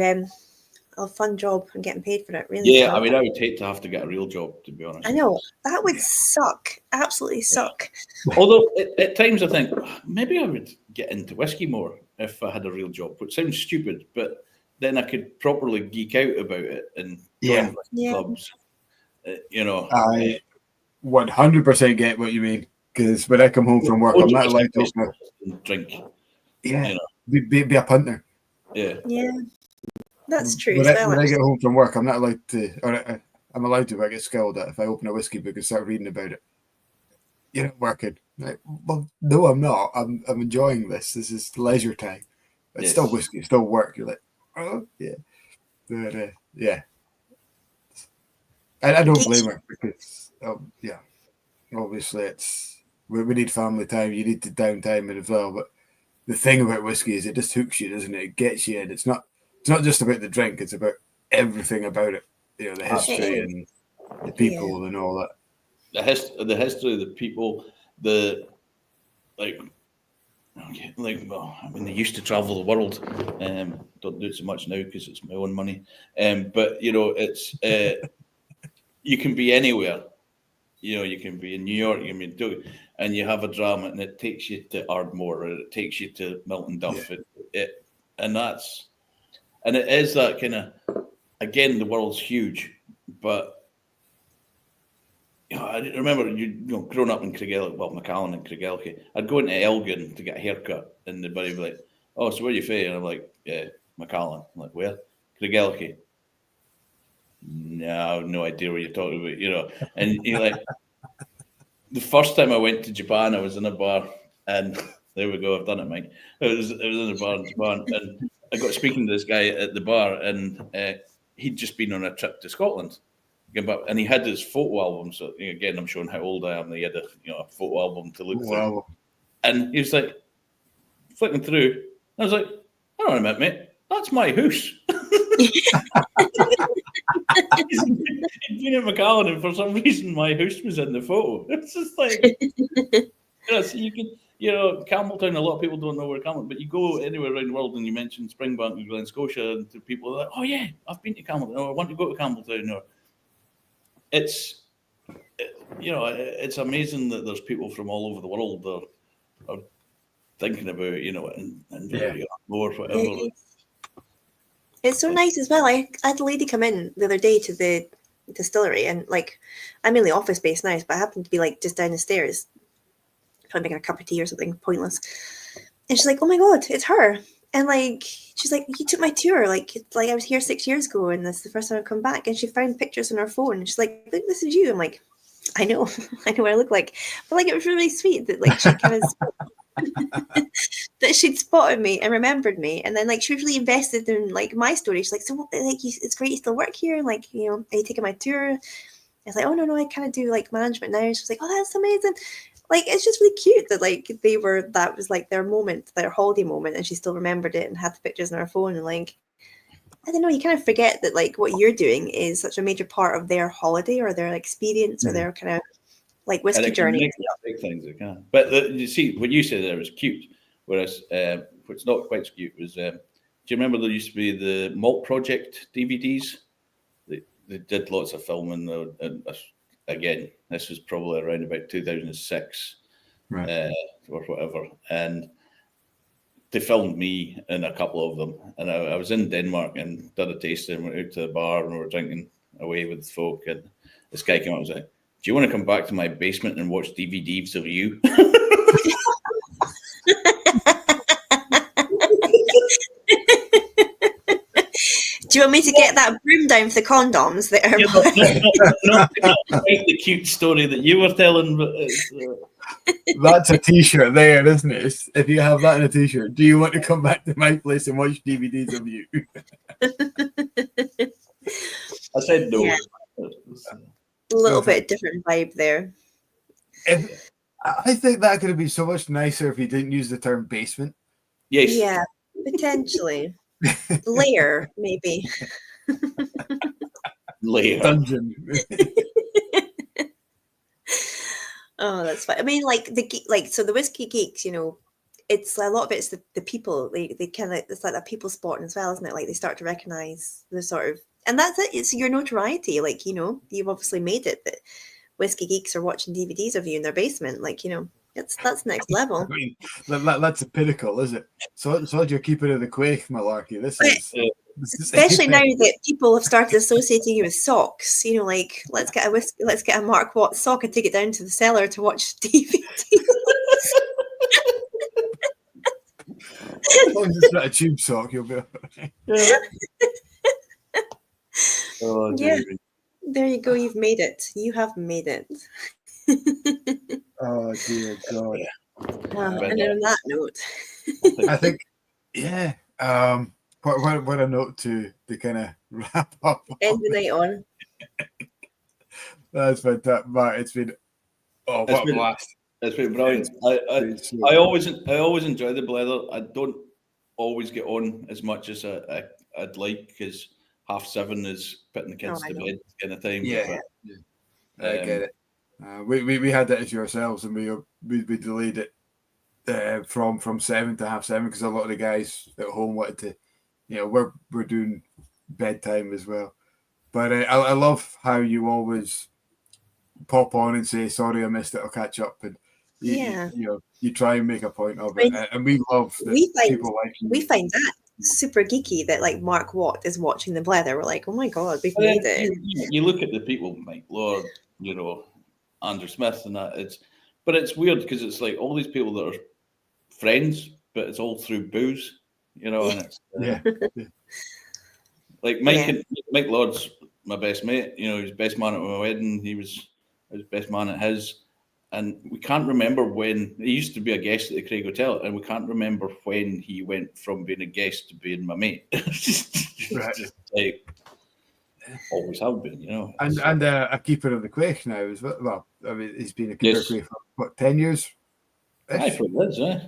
a fun job and getting paid for it. Really. Yeah, I mean, I would hate to have to get a real job, to be honest. I know that would suck. Absolutely suck. Although at times I think maybe I would get into whiskey more if I had a real job, which sounds stupid, but then I could properly geek out about it and join clubs. I 100% get what you mean, because when I come home from work, I'm not allowed to drink. Yeah, be a punter. Yeah. Yeah. That's true. When I get home from work, I'm not allowed to, or I'm allowed to, but I get skilled at if I open a whiskey book and start reading about it. You're not working. Like, well, no, I'm not. I'm enjoying this. This is leisure time. It's still whiskey. It's still work. You're like, oh, yeah. But, yeah. I don't blame her because, obviously we need family time. You need the downtime as well. But the thing about whiskey is it just hooks you, doesn't it? It gets you in. It's not just about the drink. It's about everything about it. The history and the people and all that. The history, the people, they used to travel the world. Don't do it so much now because it's my own money. But it's you can be anywhere. You can be in New York, you can be in Dublin, and you have a drama, and it takes you to Ardmore, or it takes you to Milton Duff. Yeah. And it is that kind of, again, the world's huge, but I remember growing up in Craigellachie, Macallan and Craigellachie, I'd go into Elgin to get a haircut, and the buddy would be like, "Oh, so where are you from?" And I'm like, "Yeah, Macallan. I'm like, where? Craigellachie. No idea what you're talking about, you know. And you're like, the first time I went to Japan, I was in a bar, and there we go, I've done it, Mike. I was in a bar in Japan, and I got speaking to this guy at the bar, and he'd just been on a trip to Scotland. And he had his photo album. So again, I'm showing how old I am. He had a photo album to look through. And he was like flicking through. I was like, "Hang on a minute, mate. That's my house." He'd been at Macallan, and for some reason, my house was in the photo. It's just like, so you can, Campbeltown. A lot of people don't know where Campbeltown, but you go anywhere around the world and you mention Springbank and Glen Scotia, and to people are like, "Oh yeah, I've been to Campbeltown. Or I want to go to Campbeltown." Or it's amazing that there's people from all over the world that are thinking about, and more whatever. It's so nice as well. I had a lady come in the other day to the distillery, and like, I'm in the office space now, but I happened to be like just down the stairs, probably making a cup of tea or something pointless. And she's like, "Oh my God, it's her." And like, she's like, "You took my tour. Like I was here 6 years ago, and this is the first time I've come back." And she found pictures on her phone. And she's like, "Look, this is you." I'm like, "I know, I know what I look like." But like, it was really sweet that like she kind of that she'd spotted me and remembered me, and then like she was really invested in like my story. She's like, "So like, it's great you still work here. Like, are you taking my tour?" I was like, "Oh no, I kind of do like management now." She was like, "Oh, that's amazing." Like, it's just really cute that like that was like their moment, their holiday moment, and she still remembered it and had the pictures on her phone. And like, I don't know, you kind of forget that like what you're doing is such a major part of their holiday or their experience or their kind of like whiskey journey. Big things they can. But you see, what you said there was cute, whereas what's not quite so cute was, do you remember there used to be the Malt Project DVDs? They did lots of filming, and again, this was probably around about 2006, right, or whatever, and they filmed me in a couple of them, and I was in Denmark and did a tasting, went out to the bar, and we were drinking away with folk, and this guy came up and was like, "Do you want to come back to my basement and watch DVDs of you?" Do you want me to get that broom down for the condoms that are not the cute story that you were telling, but that's a t-shirt there, isn't it? If you have that in a t-shirt, do you want to come back to my place and watch DVDs of you? I said no. Yeah. A little bit different vibe there. I think that could have been so much nicer if he didn't use the term basement. Yes. Yeah, potentially. Layer, maybe. Layer. Dungeon. Oh, that's fine. I mean, so the whiskey geeks, it's a lot of it's the people. They kind of, it's like a people sport as well, isn't it? Like they start to recognize the sort of, and that's it. It's your notoriety. Like, you've obviously made it that whiskey geeks are watching DVDs of you in their basement. Like, that's next level. I mean, that's a pinnacle, is it? So you're keeping it the quake malarkey. This is especially now that people have started associating you with socks. Like, let's get a Mark Watt sock and take it down to the cellar to watch DVDs. As long as it's not a tube sock, you'll be okay. Oh, yeah. There you go. You've made it. You have made it. Oh dear God. And on that note, I think, yeah. What a note to kind of wrap up. End the night on. That's fantastic. But it's been what a blast. It's been brilliant. I always enjoy the Blether. I don't always get on as much as I'd like, because 7:30 is putting the kids to bed kind of time. Yeah, I get it. We had that issue ourselves, and we delayed it from 7 to 7:30 because a lot of the guys at home wanted to, we're doing bedtime as well. But I love how you always pop on and say, "Sorry, I missed it. I'll catch up." And you try and make a point of it, and we love that people like you. We find that super geeky that like Mark Watt is watching the Blether. We're like, "Oh my God, we've made it." You look at the people, Mike Lord, Andrew Smith, and that. It's weird because it's like all these people that are friends, but it's all through booze. you know, and it's yeah. Like Mike Lord's my best mate. You know, he was best man at my wedding. He was best man at his. And we can't remember when he used to be a guest at the Craig Hotel, and we can't remember when he went from being a guest to being my mate. Right. Just like always have been, you know. And a keeper of the Quaich now as well. Well, I mean, he's been a keeper of the Quaich for what, 10 years? I probably is, yeah.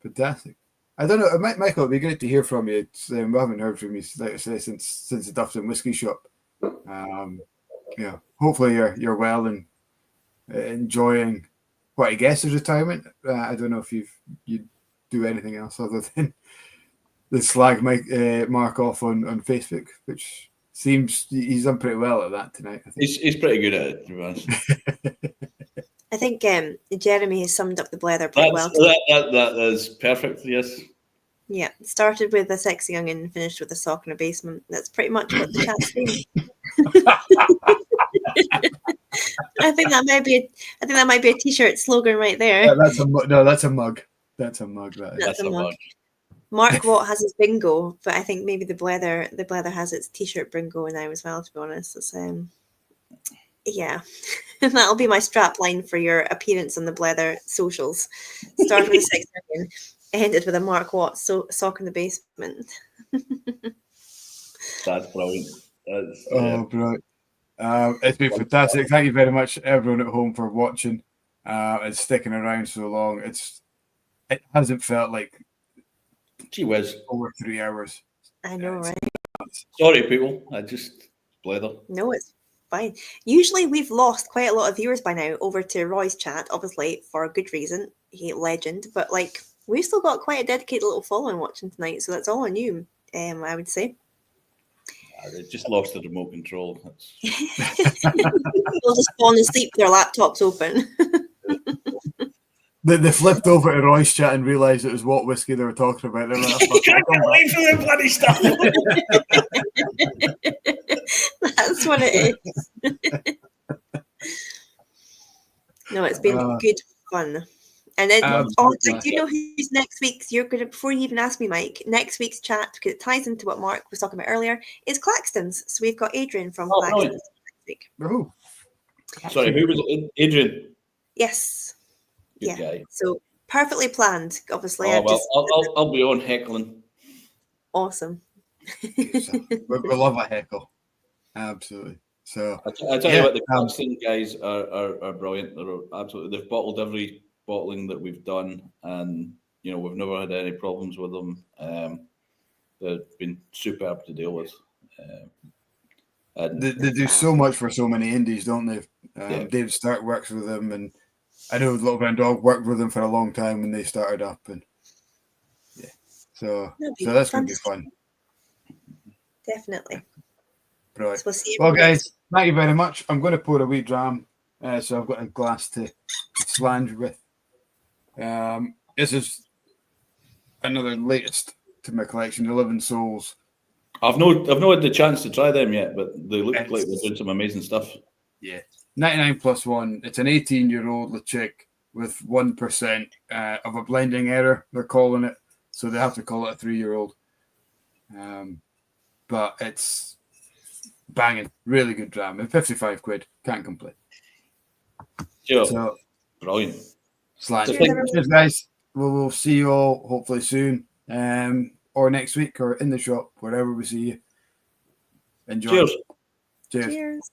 Fantastic. I don't know, Michael. It'd be great to hear from you. We haven't heard from you, like I say, since the Duffton Whisky Shop. Yeah, hopefully you're well and enjoying what I guess is retirement. I don't know if you do anything else other than the slag Mark off on Facebook, which seems he's done pretty well at that tonight. I think. He's pretty good at it, to be honest. I think Jeremy has summed up the Blether pretty well. That is perfect, yes. Yeah, started with a sexy youngin and finished with a sock in a basement. That's pretty much what the chat's been. I think that might be a t-shirt slogan right there. That's a mug. That's a mug. That's a mug. That's a mug. Mark Watt has his bingo, but I think maybe the Blether has its t-shirt bingo now as well. To be honest, it's, yeah, that'll be my strap line for your appearance on the Blether socials. Started with a sexy youngin, ended with a Mark Watt sock in the basement. That's brilliant. Brilliant. It's been fantastic. Thank you very much, everyone at home, for watching and sticking around so long. It hasn't felt like gee whiz over 3 hours. I know, right? Sorry, people. I just Blether. No, it's fine. Usually, we've lost quite a lot of viewers by now over to Roy's chat, obviously for a good reason. He legend, but like we've still got quite a dedicated little following watching tonight, so that's all on you. I would say. They just lost the remote control. They'll just fall asleep with their laptops open. They flipped over to Roy's chat and realised it was what whiskey they were talking about. They were like, I can't get away from the bloody stuff. That's what it is. No, it's been good fun. And then, I do know who's next week's. You're gonna, before you even ask me, Mike, next week's chat, because it ties into what Mark was talking about earlier, is Claxton's. So we've got Adrian from Claxton's next week. Oh, sorry, who was it? Adrian. Yes. Good guy. So perfectly planned. Obviously, I'll be on heckling. Awesome. we love a heckle, absolutely. So I tell you what, the Claxton guys are brilliant. They've bottled every bottling that we've done, and we've never had any problems with them. They've been superb to deal with. And they do so much for so many indies, don't they? David Stark works with them, and I know Little Brown Dog worked with them for a long time when they started up, and so that's going to be fun. Definitely. Right. So we'll see you guys, thank you very much. I'm going to pour a wee dram, so I've got a glass to slange with. This is another latest to my collection, 11 Souls. I've not had the chance to try them yet, but they look like they're doing some amazing stuff. Yeah, 99+1. It's an 18-year-old LeChick with 1% of a blending error. They're calling it, so they have to call it a 3-year-old. But it's banging, really good dram. And 55 quid, can't complain. Sure. So brilliant. Cheers, guys. We'll see you all hopefully soon, or next week, or in the shop, wherever we see you. Enjoy. Cheers. Cheers. Cheers.